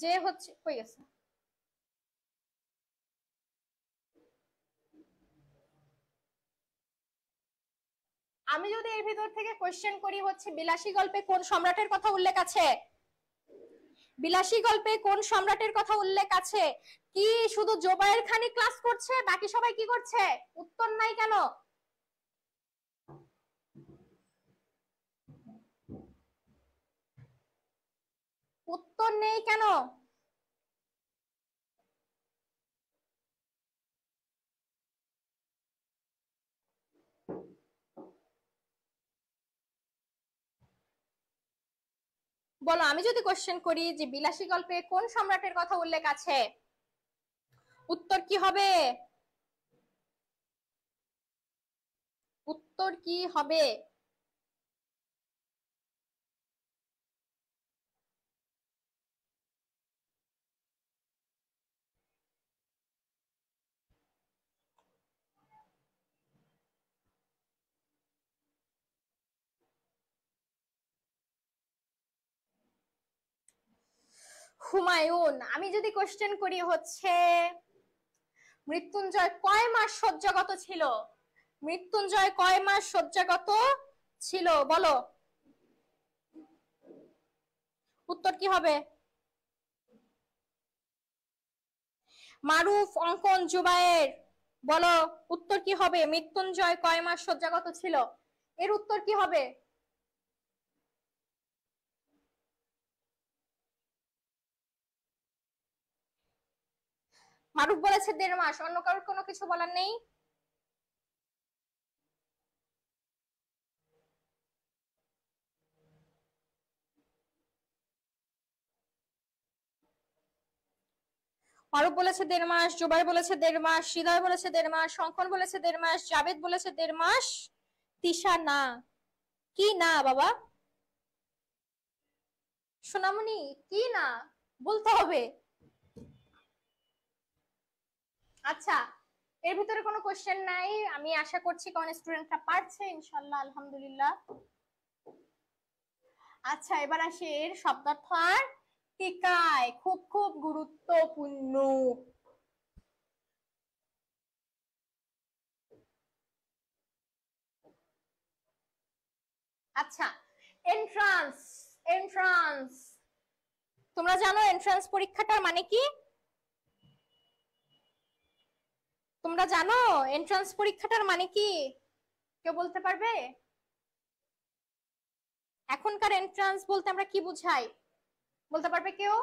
A: যে হচ্ছে, কই গেছে, আমি যদি এর ভিতর থেকে কোশ্চেন করি হচ্ছে বিলাসী গল্পে কোন সম্রাটের কথা উল্লেখ আছে? বিলাসী গল্পে কোন সম্রাটের কথা উল্লেখ আছে? কি শুধু জোবায়ের খানি ক্লাস করছে, বাকি সবাই কি করছে? উত্তর নাই কেন? উত্তর নেই কেন? বলো, আমি যদি কোশ্চেন করি যে বিলাসী গল্পে কোন সম্রাটের কথা উল্লেখ আছে, উত্তর কি হবে? উত্তর কি হবে? হুমায়ুন। আমি যদি কোশ্চেন করি হচ্ছে মৃত্যুঞ্জয় কয় মাস শয্যাগত ছিল? মৃত্যুঞ্জয় কয় মাস শয্যাগত ছিল বলো, উত্তর কি হবে? মারুফ, অঙ্কন, জুবায়ের, বলো উত্তর কি হবে? মৃত্যুঞ্জয় কয় মাস শয্যাগত ছিল, এর উত্তর কি হবে? মারুফ বলেছে 1.5 মাস, অন্য কারোর কোনো কিছু বলার নেই? মারুফ বলেছে 1.5 মাস, জুবাইর বলেছে 1.5 মাস, হৃদয় বলেছে 1.5 মাস, শঙ্কন বলেছে 1.5 মাস, জাবেদ বলেছে 1.5 মাস, তিশা না। কি না বাবা? সোনামণি, কি না বলতে হবে? আচ্ছা, এর ভিতরে কোনো কোশ্চেন নাই, আমি আশা করছি কারণ স্টুডেন্টরা পারছে ইনশাআল্লাহ, আলহামদুলিল্লাহ। আচ্ছা এবার আসি এর শব্দার্থ আর টিকায়, খুব খুব গুরুত্বপূর্ণ। আচ্ছা এন্ট্রান্স, এন্ট্রান্স তোমরা জানো এন্ট্রান্স পরীক্ষাটার মানে কি? তোমরা জানো এন্ট্রান্স পরীক্ষাটার মানে কি? কেউ বলতে পারবে? এখনকার এন্ট্রান্স বলতে আমরা কি বুঝাই, বলতে পারবে কেউ?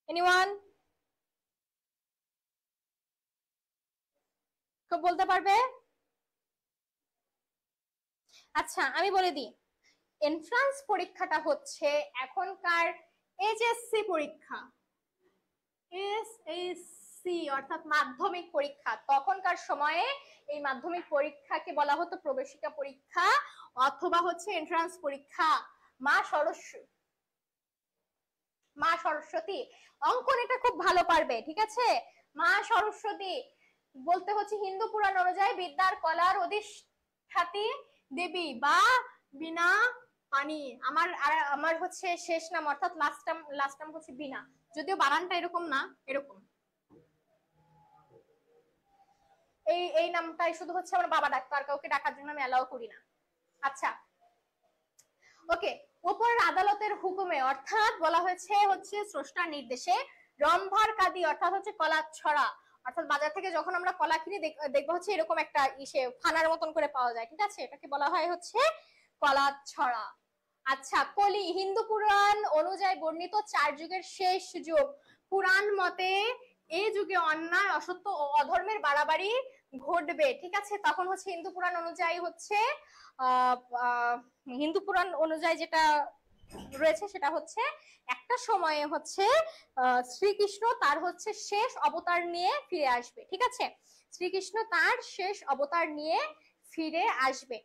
A: এনিওয়ান? কেউ বলতে পারবে? আচ্ছা আমি বলে দিই, এন্ট্রান্স পরীক্ষাটা হচ্ছে এখনকার এইচএসসি পরীক্ষা, এসএসসি অর্থাৎ মাধ্যমিক পরীক্ষা। তখনকার সময়ে এই মাধ্যমিক পরীক্ষাকে বলা হতো প্রবেশিকা পরীক্ষা অথবা হচ্ছে এন্ট্রান্স পরীক্ষা। মা সরস্বতী অঙ্কন এটা খুব ভালো পারবে, ঠিক আছে? মা সরস্বতী বলতে হচ্ছে হিন্দু পুরাণ অনুযায়ী বিদ্যার কলার অধিষ্ঠাত্রী দেবী বা বিনা পানি। আমার হচ্ছে শেষ নাম অর্থাৎ লাস্ট নাম হচ্ছে বিনা, যদিও বানানটা এরকম না, এরকম। এই নামটাই শুধু হচ্ছে আমার বাবা ডাকতো, আর কাউকে ডাকার জন্য আমি অ্যালাউ করি না। আচ্ছা ওকে, উপরের আদালতের হুকুমে অর্থাৎ বলা হচ্ছে স্রষ্টার নির্দেশে রম্ভার কাদি অর্থাৎ হচ্ছে কলার ছড়া, অর্থাৎ বাজার থেকে যখন আমরা কলা কিনি দেখবো হচ্ছে এরকম একটা ইসে ফানার মতন করে পাওয়া যায়, ঠিক আছে? এটাকে বলা হয় হচ্ছে কলার ছড়া। আচ্ছা কলি হিন্দু পুরাণ অনুযায়ী বর্ণিত 4 যুগের শেষ যুগ। পুরাণ মতে এই যুগে অন্যায় অসত্য ও অধর্মের বাড়াবাড়ি ঘটবে, ঠিক আছে? তখন হচ্ছে হিন্দু পুরাণ অনুযায়ী হচ্ছে হিন্দু পুরাণ অনুযায়ী যেটা রয়েছে সেটা হচ্ছে একটা সময়ে হচ্ছে শ্রীকৃষ্ণ তার হচ্ছে শেষ অবতার নিয়ে ফিরে আসবে, ঠিক আছে? শ্রীকৃষ্ণ তার শেষ অবতার নিয়ে ফিরে আসবে,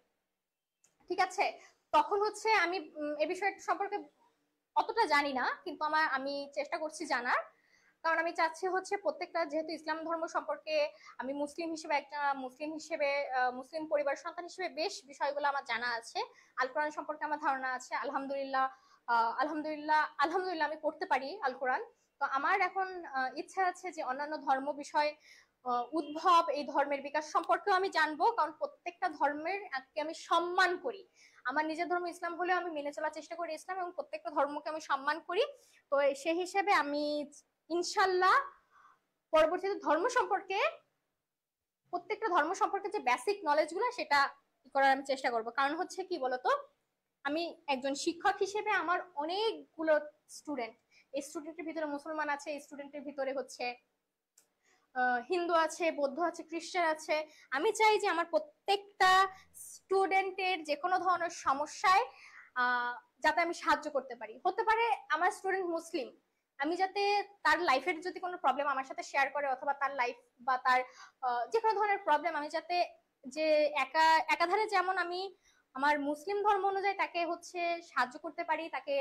A: ঠিক আছে? তখন হচ্ছে আমি এ বিষয়টা সম্পর্কে অতটা জানি না, কিন্তু আমি চেষ্টা করছি জানার, কারণ আমি চাচ্ছি হচ্ছে প্রত্যেকটা, যেহেতু ইসলাম ধর্ম সম্পর্কে আমি মুসলিম হিসেবে মুসলিম পরিবার সন্তান হিসেবে বেশ বিষয়গুলো আমার জানা আছে, আল কোরআন সম্পর্কে আমার ধারণা আছে, আলহামদুলিল্লাহ। আলহামদুলিল্লাহ আমি পড়তে পারি আল কোরআন। তো আমার এখন ইচ্ছা আছে যে অন্যান্য ধর্ম বিষয় উদ্ভব, এই ধর্মের বিকাশ সম্পর্কেও আমি জানবো, কারণ প্রত্যেকটা ধর্মের আমি সম্মান করি। আমার নিজের ধর্ম ইসলাম হলেও আমি মেনে চলার চেষ্টা করি ইসলাম, এবং প্রত্যেকটা ধর্মকে আমি সম্মান করি। তো সেই হিসেবে আমি ইনশাল্লাহ পরবর্তীতে প্রত্যেকটা ধর্ম সম্পর্কে যে বেসিক নলেজ গুলো সেটা করার আমি চেষ্টা করব। কারণ হচ্ছে কি বলতো, আমি একজন শিক্ষক হিসেবে আমার অনেকগুলো স্টুডেন্ট, এই স্টুডেন্টের ভিতরে মুসলমান আছে, এই স্টুডেন্টের ভিতরে হচ্ছে হিন্দু আছে, বৌদ্ধ আছে, খ্রিস্টান আছে। আমি চাই যে আমার প্রত্যেকটা স্টুডেন্টের যে কোনো ধরনের সমস্যায় যাতে আমি সাহায্য করতে পারি। হতে পারে আমার স্টুডেন্ট মুসলিম, আমি যাতে তার লাইফের যদি কোনো প্রবলেম আমার সাথে শেয়ার করে, অথবা তার লাইফ বা তার যে কোনো ধরনের প্রবলেম, আমি যাতে যে একাধারে যেমন আমি আমার মুসলিম ধর্ম অনুযায়ী তাকে হচ্ছে সাহায্য করতে পারি, তাকে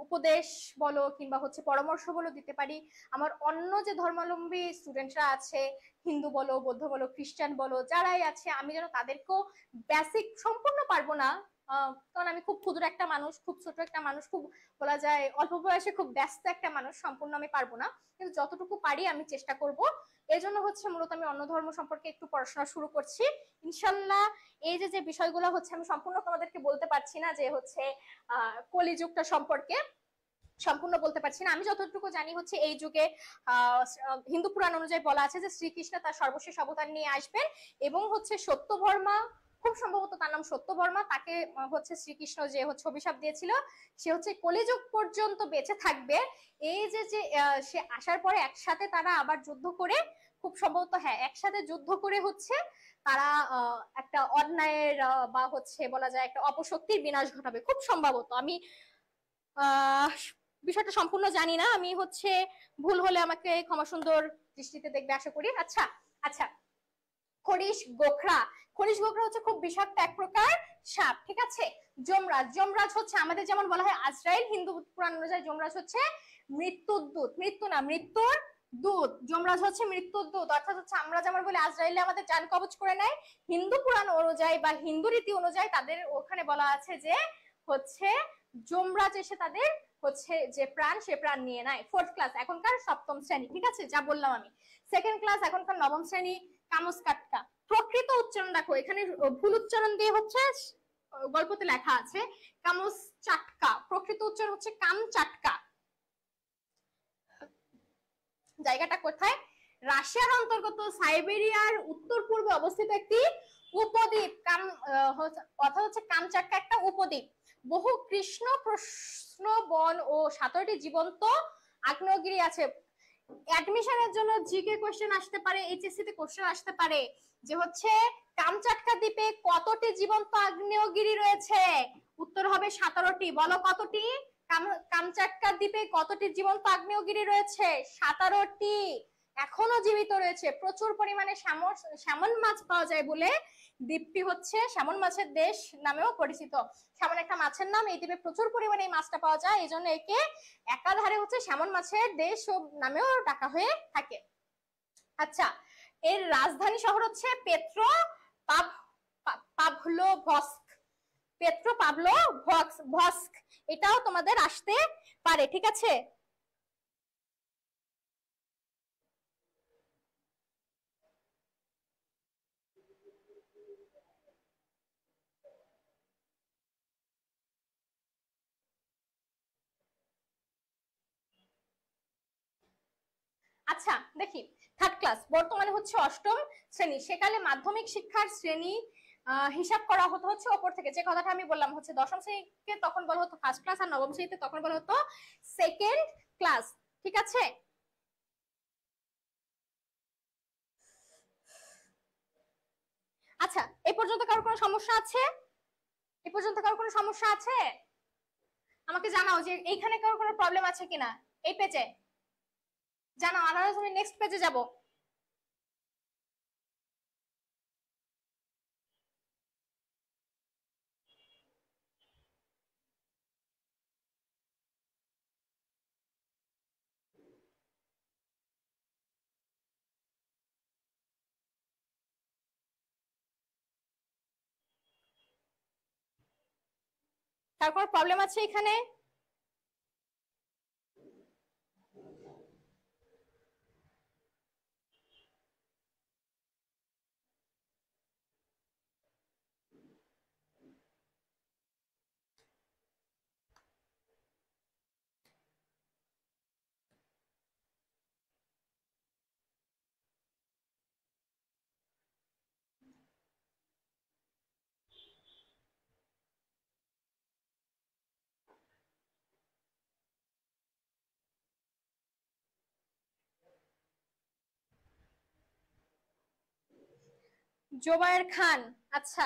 A: উপদেশ বলো কিংবা হচ্ছে পরামর্শ বলো দিতে পারি, আমার অন্য যে ধর্মাবলম্বী স্টুডেন্টরা আছে, হিন্দু বলো, বৌদ্ধ বলো, খ্রিস্টান বলো, যারাই আছে, আমি যেন তাদেরকেও বেসিক সম্পূর্ণ পারবো না, কারণ আমি খুব ক্ষুদ্র একটা মানুষ, খুব ছোট একটা মানুষ, খুব বলা যায় অল্প বয়সে খুব ব্যস্ত একটা মানুষ, সম্পূর্ণ আমি পারবো না, কিন্তু যতটুকু পারি আমি চেষ্টা করব। এই জন্য হচ্ছে মূলত আমি অন্য ধর্ম সম্পর্কে একটু পড়াশোনা শুরু করছি ইনশাল্লাহ। এই যে বিষয়গুলো হচ্ছে আমি সম্পূর্ণ তোমাদেরকে বলতে পারছি না, যে হচ্ছে কলিযুগটা সম্পর্কে সম্পূর্ণ বলতে পারছি না। আমি যতটুকু জানি হচ্ছে এই যুগে হিন্দু পুরাণ অনুযায়ী বলা আছে যে শ্রীকৃষ্ণ তার সর্বশেষ অবতার নিয়ে আসবেন, এবং হচ্ছে সত্যভামা, খুব সম্ভবত তার নাম সত্যভামা, তাকে হচ্ছে শ্রীকৃষ্ণ যে হচ্ছে অভিশাপ দিয়েছিল, সে হচ্ছে কলিযুগ পর্যন্ত বেঁচে থাকবে। এই যে সে আসার পরে একসাথে তারা আবার যুদ্ধ করে, খুব সম্ভবত হ্যাঁ একসাথে যুদ্ধ করে হচ্ছে তারা একটা অন্যায়ের বা হচ্ছে বলা যায় একটা অপশক্তির বিনাশ ঘটাবে, খুব সম্ভবত। আমি বিষয়টা সম্পূর্ণ জানি না, আমি হচ্ছে ভুল হলে আমাকে ক্ষমা সুন্দর দৃষ্টিতে দেখবে আশা করি। আচ্ছা আচ্ছা, খরিশ গোখরা, খরিশ গোখরা হচ্ছে খুব বিষাক্ত এক প্রকার সাপ, ঠিক আছে? যমরাজ, যমরাজ হচ্ছে আমাদের যেমন বলা হয় আজরাইল, হিন্দু পুরাণ অনুযায়ী যমরাজ হচ্ছে মৃত্যুর দূত, মৃত্যু না মৃত্যুর দূত, যমরাজ হচ্ছে মৃত্যুর দূত, অর্থাৎ হচ্ছে আমরা যেমন বলি আজরাইলে আমাদের জান কবজ করে নেয়, হিন্দু পুরাণ অনুযায়ী বা হিন্দু রীতি অনুযায়ী তাদের ওখানে বলা আছে যে হচ্ছে যমরাজ এসে তাদের হচ্ছে যে প্রাণ সে প্রাণ নিয়ে নেয়। 4th ক্লাস এখনকার 7ম শ্রেণী, ঠিক আছে, যা বললাম আমি। 2nd ক্লাস এখনকার 9ম শ্রেণী, কামুস কাটকা। প্রকৃত উচ্চারণ দেখো, এখানে ভুল উচ্চারণ দিয়ে হচ্ছে গল্পতে লেখা আছে কামুস চাটকা, প্রকৃত উচ্চারণ হচ্ছে কাম চাটকা। জায়গাটা কোথায়? রাশিয়ার অন্তর্গত সাইবেরিয়ার উত্তর পূর্বে অবস্থিত একটি উপদ্বীপ। অর্থাৎ হচ্ছে কামচাটকা একটা উপদ্বীপ। বহু কৃষ্ণ প্রশ্ন বন ও 17টি জীবন্ত আগ্নেয়গিরি আছে। অ্যাডমিশনের জন্য জিকে কোশ্চেন আসতে পারে, এইচএসসি তে কোশ্চেন আসতে পারে যে হচ্ছে কামচাটকা দ্বীপে কতটি জীবন্ত আগ্নেয়গিরি রয়েছে? উত্তর হবে 17টি। বলো কতটি? কামচাটকা দ্বীপে কতটি জীবন্ত আগ্নেয়গিরি রয়েছে? 17টি। এখনো জীবিত রয়েছে। প্রচুর পরিমাণে স্যামন মাছ পাওয়া যায় বলে দ্বীপটি হচ্ছে স্যামন মাছের দেশ নামেও পরিচিত। স্যামন একটা মাছের নাম, এই দ্বীপে প্রচুর পরিমাণে এই মাছটা পাওয়া যায়, এই জন্য একে একাধারে হচ্ছে স্যামন মাছের দেশ নামেও ডাকা হয়ে থাকে। আচ্ছা, এর রাজধানী শহর হচ্ছে পেত্রোপাভলোভস্ক। পেত্রোপাভলোভস্ক, এটাও তোমাদের আসতে পারে, ঠিক আছে। আচ্ছা দেখি, 3rd ক্লাস বর্তমানে হচ্ছে 8ম শ্রেণী। সেকালে মাধ্যমিক শিক্ষার শ্রেণী হিসাব করা হতো হচ্ছে ওপর থেকে, যে কথাটা আমি বললাম হচ্ছে 10ম শ্রেণীকে তখন বলা হতো 1st ক্লাস, আর 9ম শ্রেণীতে তখন বলা হতো 2nd ক্লাস, ঠিক আছে। আচ্ছা, এই পর্যন্ত কারোর কোনো সমস্যা আছে? এই পর্যন্ত কারোর কোনো সমস্যা আছে? আমাকে জানাও যে এইখানে কারোর কোনো প্রবলেম আছে কিনা এই পেজে, জানাও, আনারস আমি নেক্সট পেজে যাব। কার কোনো প্রবলেম আছে এখানে? জোবায়ের খান, আচ্ছা,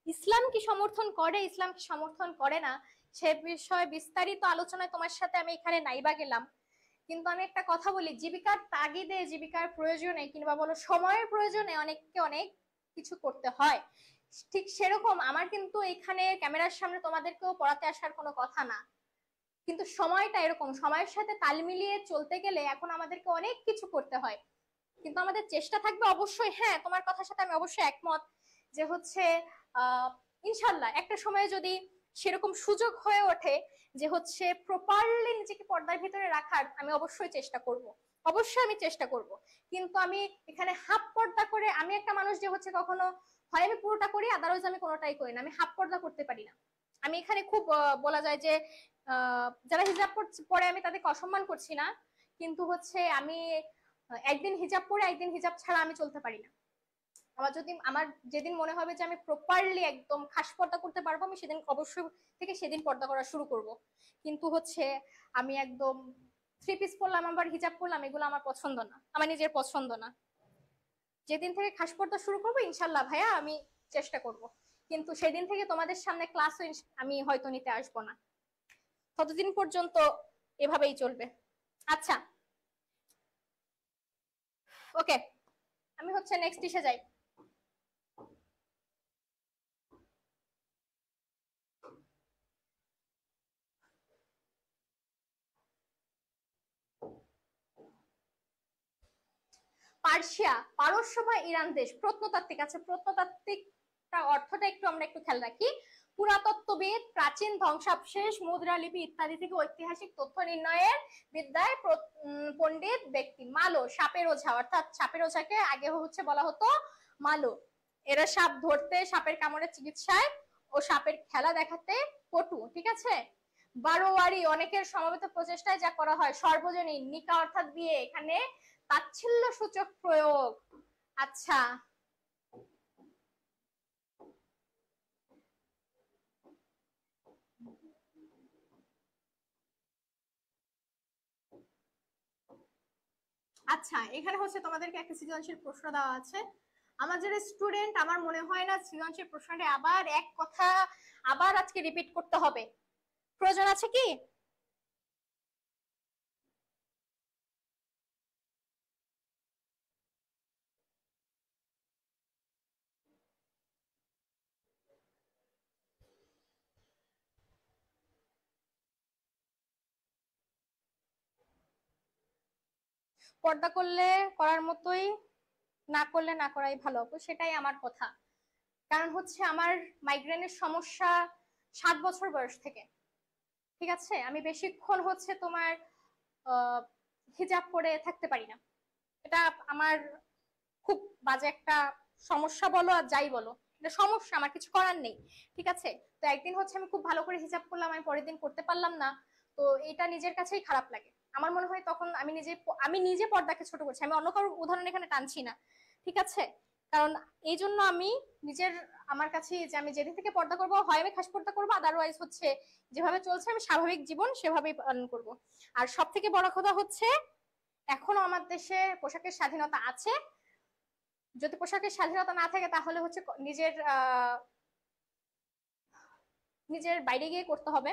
A: ইসলাম কি সমর্থন করে, ইসলাম কি সমর্থন করে না সে বিষয়ে বিস্তারিত আলোচনায় তোমার সাথে আমি এখানে নাইবা গেলাম। কিন্তু আমি একটা কথা বলি, জীবিকার তাগিদে, জীবিকার প্রয়োজনে, কিংবা বলো সময়ের প্রয়োজনে অনেককে অনেক কিছু করতে হয়। ঠিক সেরকম আমার কিন্তু এখানে ক্যামেরার সামনে তোমাদেরকেও পড়াতে আসার কোনো কথা না, কিন্তু সময়টা এরকম, সময়ের সাথে তাল মিলিয়ে চলতে গেলে এখন আমাদেরকে অনেক কিছু করতে হয়। কিন্তু আমাদের চেষ্টা থাকবে অবশ্যই, হ্যাঁ তোমার কথার সাথে আমি অবশ্যই একমত যে হচ্ছে ইনশাল্লাহ একটা সময় যদি সেরকম সুযোগ হয়ে ওঠে যে হচ্ছে প্রপারলি নিজেকে পর্দার ভিতরে রাখার, আমি অবশ্যই চেষ্টা করব, অবশ্যই আমি চেষ্টা করব। কিন্তু আমি এখানে হাফ পর্দা করে, আমি একটা মানুষ যে হচ্ছে কখনো হয় আমি পুরোটা করি, আদারওয়াইজ আমি কোনোটাই করি না, আমি হাফ পর্দা করতে পারি না। আমি এখানে খুব বলা যায় যে যারা হিজাব পরে আমি তাদেরকে অসম্মান করছি না, কিন্তু হচ্ছে আমি একদিন হিজাব পরে একদিন হিজাব ছাড়া আমি চলতে পারি না। আমার যেদিন মনে হবে যে আমি প্রপারলি একদম খাস পর্দা করতে পারবো, আমি সেদিন অবশ্যই থেকে সেদিন পর্দা করা শুরু করব। কিন্তু হচ্ছে আমি একদম 3 পিস পরলাম আবার হিজাব পরলাম, এগুলো আমার পছন্দ না, আমার নিজের পছন্দ না। যেদিন থেকে খাস পর্দা শুরু করবো ইনশাল্লাহ ভাইয়া আমি চেষ্টা করব, কিন্তু সেদিন থেকে তোমাদের সামনে ক্লাস আমি হয়তো নিতে আসবো না, ততদিন পর্যন্ত এভাবেই চলবে। আচ্ছা ওকে, আমি হচ্ছে নেক্সট ইসে যাই। পার্সিয়া, পারস্য বা ইরান দেশ। প্রত্নতাত্ত্বিক, আছে প্রত্নতাত্ত্বিক অর্থটা একটু আমরা একটু খেয়াল রাখি। পুরাতত্ত্ব প্রত্নতত্ত্ববিদ প্রাচীন ধ্বংসাবশেষ মুদ্রালিপি ইত্যাদি থেকে ঐতিহাসিক তথ্য নির্ণয়ের বিদ্যায় পণ্ডিত ব্যক্তি। মালো সাপের ওঝা, অর্থাৎ সাপের ওঝাকে আগে হচ্ছে বলা হতো মালো। এরা সাপ ধরতে, সাপের কামড়ের চিকিৎসায় ও সাপের খেলা দেখাতে পটু। ঠিক আছে। বারোয়ারি অনেকের সমবেত প্রচেষ্টায় যা করা হয়। সর্বজনীন নিকা অর্থাৎ বিয়ে, এখানে তাচ্ছিল্য সূচক প্রয়োগ। আচ্ছা, আচ্ছা এখানে হচ্ছে তোমাদেরকে একটা সৃজনশীল প্রশ্ন দেওয়া আছে। আমার যারা স্টুডেন্ট, আমার মনে হয় না সৃজনশীল প্রশ্নটা আবার এক কথা আবার আজকে রিপিট করতে হবে, প্রয়োজন আছে কি? পর্দা করলে করার মতোই, না করলে না করাই ভালো, সেটাই আমার কথা। কারণ হচ্ছে আমার মাইগ্রেনের সমস্যা 7 বছর বয়স থেকে। ঠিক আছে, আমি বেশিক্ষণ হচ্ছে তোমার হিজাব পরে থাকতে পারি না। এটা আমার খুব বাজে একটা সমস্যা বলো আর যাই বলো, এটা সমস্যা, আমার কিছু করার নেই। ঠিক আছে, তো একদিন হচ্ছে আমি খুব ভালো করে হিজাব করলাম, আমি পরের দিন করতে পারলাম না, তো এটা নিজের কাছেই খারাপ লাগে। আমার মনে হয় তখন আমি নিজে পর্দাকে ছোট করছি, আমি অন্য কারোর উদাহরণ এখানে টানছি না। ঠিক আছে, কারণ এই জন্য আমি নিজের, আমার কাছে যে আমি যেদিন থেকে পর্দা করবো, হয় আমি খাস পর্দা করবো, আদারওয়াইজ হচ্ছে যেভাবে চলছে আমি স্বাভাবিক জীবন সেভাবেই পালন করব। আর সব থেকে বড় কথা হচ্ছে এখনো আমার দেশে পোশাকের স্বাধীনতা আছে। যদি পোশাকের স্বাধীনতা না থাকে তাহলে হচ্ছে নিজের বাইরে গিয়ে করতে হবে।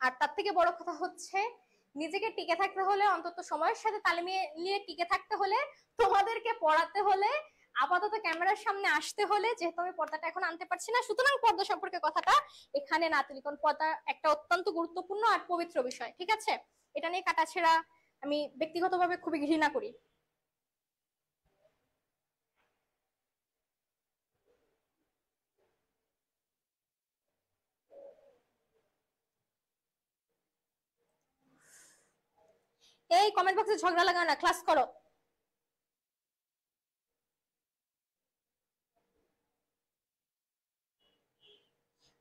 A: আর তার থেকে বড় কথা হচ্ছে নিজেকে টিকে থাকতে হলে, অন্তত সময়ের সাথে তাল মিলিয়ে টিকে থাকতে হলে, তোমাদেরকে পড়াতে হলে, আপাতত ক্যামেরার সামনে আসতে হলে, যেহেতু আমি পর্দাটা এখন আনতে পারছি না, সুতরাং পর্দা সম্পর্কে কথাটা এখানে না তুলি, কারণ পর্দা একটা অত্যন্ত গুরুত্বপূর্ণ আর পবিত্র বিষয়। ঠিক আছে, এটা নিয়ে কাটাছেড়া আমি ব্যক্তিগতভাবে খুবই ঘৃণা করি। এই কমেন্ট বক্সে ঝগড়া লাগাও না, ক্লাস করো।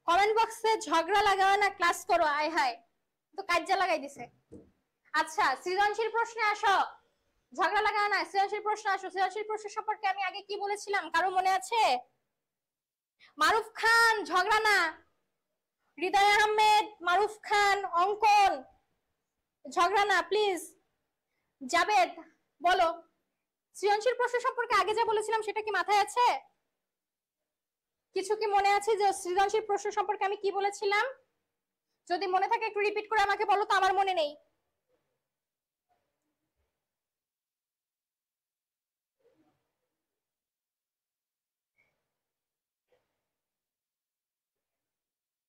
A: কমেন্ট বক্সে ঝগড়া লাগাও না, ক্লাস করো। আয় হায়, তো কাজ্জা লাগাই দিছে। আচ্ছা, সৃজনশীল প্রশ্নে আসো, ঝগড়া লাগাও না, সৃজনশীল প্রশ্ন আসো। সৃজনশীল প্রশ্ন সম্পর্কে আমি আগে কি বলেছিলাম কারো মনে আছে? মারুফ খান, ঝগড়া না। হৃদয় আহমেদ, মারুফ খান, অঙ্কন, ঝগড়া না প্লিজ। জাবেদ, বলো সৃজনশীল প্রশ্ন সম্পর্কে আগে যা বলেছিলাম সেটা কি মাথায় আছে? কিছু কি মনে আছে যে সৃজনশীল প্রশ্ন সম্পর্কে আমি কি বলেছিলাম? যদি মনে থাকে একটু রিপিট করে আমাকে বলো, তো আমার মনে নেই।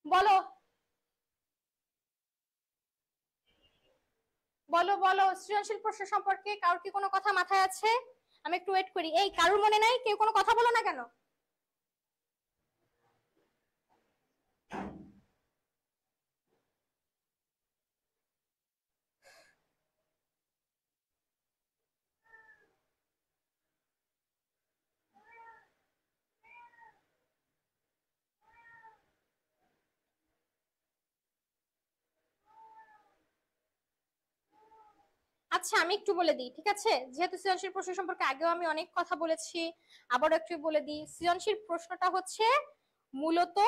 A: বলো বলো বলো, সৃজনশীল প্রশ্ন সম্পর্কে কারোর কি কোনো কথা মাথায় আছে? আমি একটু ওয়েট করি। এই কারোর মনে নাই? কেউ কোনো কথা বলো না কেন? আচ্ছা, আমি একটু বলে দিই, ঠিক আছে, যেহেতু সৃজনশীল প্রশ্ন সম্পর্কে আগেও আমি অনেক কথা বলেছি, আবারও একটু বলে দিই। সৃজনশীল প্রশ্নটা হচ্ছে মূলত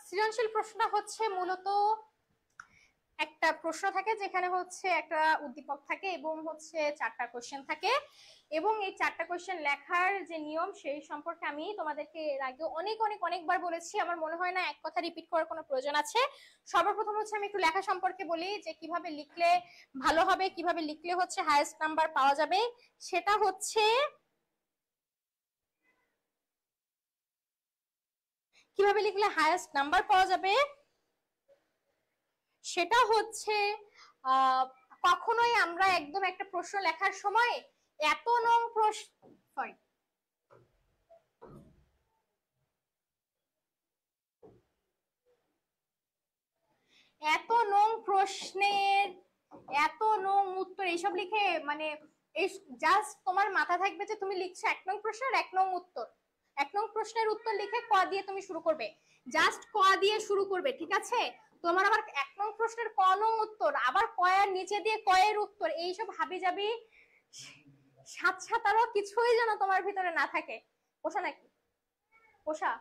A: সৃজনশীল প্রশ্নটা হচ্ছে মূলত একটা প্রশ্ন থাকে যেখানে হচ্ছে একটা উদ্দীপক থাকে এবং হচ্ছে 4টা কোশ্চেন থাকে, এবং এই 4টা কোশ্চেন লেখার যে নিয়ম সেই সম্পর্কে আমি তোমাদেরকে এর আগে অনেক অনেক অনেকবার বলেছি। আমার মনে হয় না এক কথা রিপিট করার কোনো প্রয়োজন আছে। সর্বপ্রথম হচ্ছে আমি একটু লেখা সম্পর্কে বলি, যে কিভাবে লিখলে ভালো হবে, কিভাবে লিখলে হচ্ছে হাইয়েস্ট নাম্বার পাওয়া যাবে। সেটা হচ্ছে কিভাবে লিখলে হাইয়েস্ট নাম্বার পাওয়া যাবে সেটা হচ্ছে কখনোই আমরা একদম একটা প্রশ্ন লেখার সময় এত নং প্রশ্ন, সরি, এত নং প্রশ্নের এত নং উত্তর এইসব লিখে মানে এই জাস্ট তোমার মাথা থাকবে যে তুমি লিখছো 1 নং প্রশ্নের 1 নং উত্তর, 1 নং প্রশ্নের উত্তর লিখে ক দিয়ে তুমি শুরু করবে, জাস্ট ক দিয়ে শুরু করবে, ঠিক আছে? তোমার আবার 1 নং প্রশ্নের ক নং উত্তর, আবার ক এর নিচে দিয়ে ক এর উত্তর, এইসব হাবি যাবি সাত সাতারও কিছুই যেন তোমার ভিতরে না থাকে। পোষা নাকি? পোষা?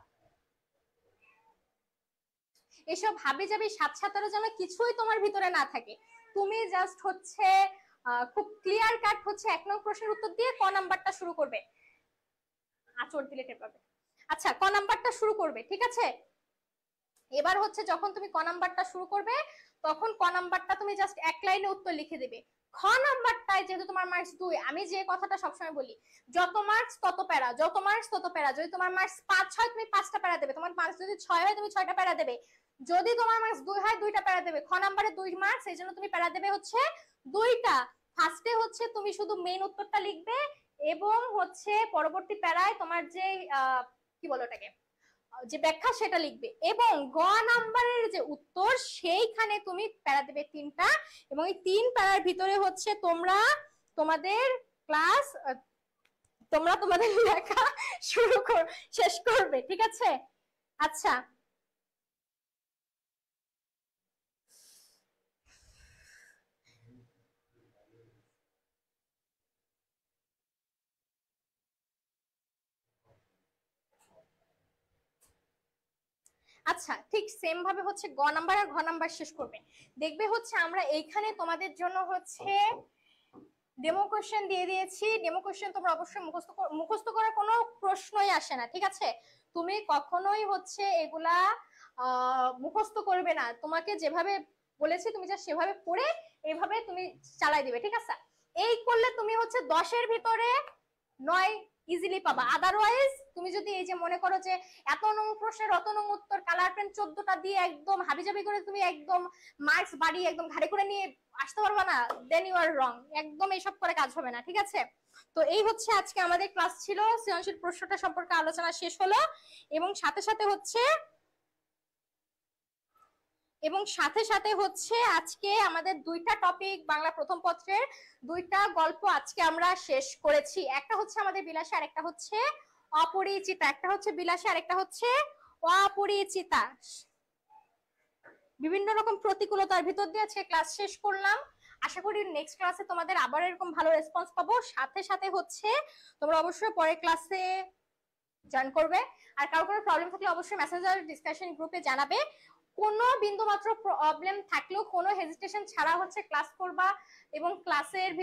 A: এসব হাবি যাবি সাত সাতারও যেন কিছুই তোমার ভিতরে না থাকে। তুমি জাস্ট হচ্ছে খুব ক্লিয়ার কাট হচ্ছে 1 নং প্রশ্নের উত্তর দিয়ে ক নাম্বারটা শুরু করবে। আচর দিলে টের পাবে। আচ্ছা, ক নাম্বারটা শুরু করবে, ঠিক আছে? এবার হচ্ছে যখন তুমি ক নাম্বারটা শুরু করবে তখন ক নাম্বারটা তুমি জাস্ট এক লাইনে উত্তর লিখে দিবে। খ নাম্বারটায় যেহেতু তোমার মার্কস 2, আমি যে কথাটা সবসময় বলি, যত মার্কস তত প্যারা, যত মার্কস তত প্যারা। যদি তোমার মার্কস 5 হয় তুমি 5টা প্যারা দেবে, তোমার মার্কস যদি 6 হয় তুমি 6টা প্যারা দেবে, যদি তোমার মার্কস 2 হয় 2টা প্যারা দেবে। খ নাম্বারে 2 মার্কস, এই জন্য তুমি প্যারা দেবে হচ্ছে 2টা। ফার্স্টে হচ্ছে তুমি শুধু মেইন উত্তরটা লিখবে এবং হচ্ছে পরবর্তী প্যারায় তোমার যে কি বলো ওটাকে, যে ব্যাখ্যা সেটা লিখবে, এবং গ নাম্বারের যে উত্তর সেইখানে তুমি প্যারা দেবে 3টা, এবং এই 3 প্যারার ভিতরে হচ্ছে তোমরা তোমাদের ক্লাস তোমরা তোমাদের লেখা শেষ করবে, ঠিক আছে? আচ্ছা, আচ্ছা ঠিক সেম ভাবে হচ্ছে গ নাম্বার আর ঘ নাম্বার শেষ করবে। দেখবে হচ্ছে আমরা এইখানে তোমাদের জন্য হচ্ছে ডেমো কোশ্চেন দিয়ে দিয়েছি। ডেমো কোশ্চেন তোমরা অবশ্যই মুখস্থ করার কোনো প্রশ্নই আসে না, ঠিক আছে? তুমি কখনোই হচ্ছে এগুলা মুখস্থ করবে না, তোমাকে যেভাবে বলেছি তুমি যা সেভাবে পড়ে এইভাবে তুমি চালাই দিবে, ঠিক আছে? এই করলে তুমি হচ্ছে 10-এর ভিতরে 9 ইজিলি পাবা। আদারওয়াইজ তুমি যদি এই যে মনে করো যে এত নং প্রশ্নের অত নং উত্তর, কালার পেন 14টা দিয়ে একদম হাবিজাবি করে তুমি একদম মার্কস বাড়িয়ে একদম ঘাড়ে করে নিয়ে আসতে পারবা না, দেন ইউ আর রং। একদম এইসব করে কাজ হবে না, ঠিক আছে? তো এই হচ্ছে আজকে আমাদের ক্লাস ছিল, সৃজনশীল প্রশ্নটা সম্পর্কে আলোচনা শেষ হলো, এবং সাথে সাথে হচ্ছে আজকে আমাদের 2টা টপিক, বাংলা প্রথম পত্রের 2টা গল্প আজকে আমরা শেষ করেছি। একটা হচ্ছে আমাদের বিলাসী আর একটা হচ্ছে অপরিচিতা। একটা হচ্ছে বিলাসী আর একটা হচ্ছে অপরিচিতা। বিভিন্ন রকম প্রতিকূলতার ভিতর দিয়ে আজকে ক্লাস শেষ করলাম। আশা করি নেক্সট ক্লাসে তোমাদের আবার এরকম ভালো রেসপন্স পাবো। সাথে সাথে হচ্ছে তোমরা অবশ্যই পরের ক্লাসে জয়েন করবে। আর কারো কোনো প্রবলেম থাকলে অবশ্যই মেসেঞ্জার ডিসকাশন গ্রুপে জানাবে। কোনো বিন্দু মাত্র প্রবলেম থাকলেও কোনো হেজিটেশন ছাড়া হচ্ছে ক্লাস করবা, এবং ক্লাসের ভিতর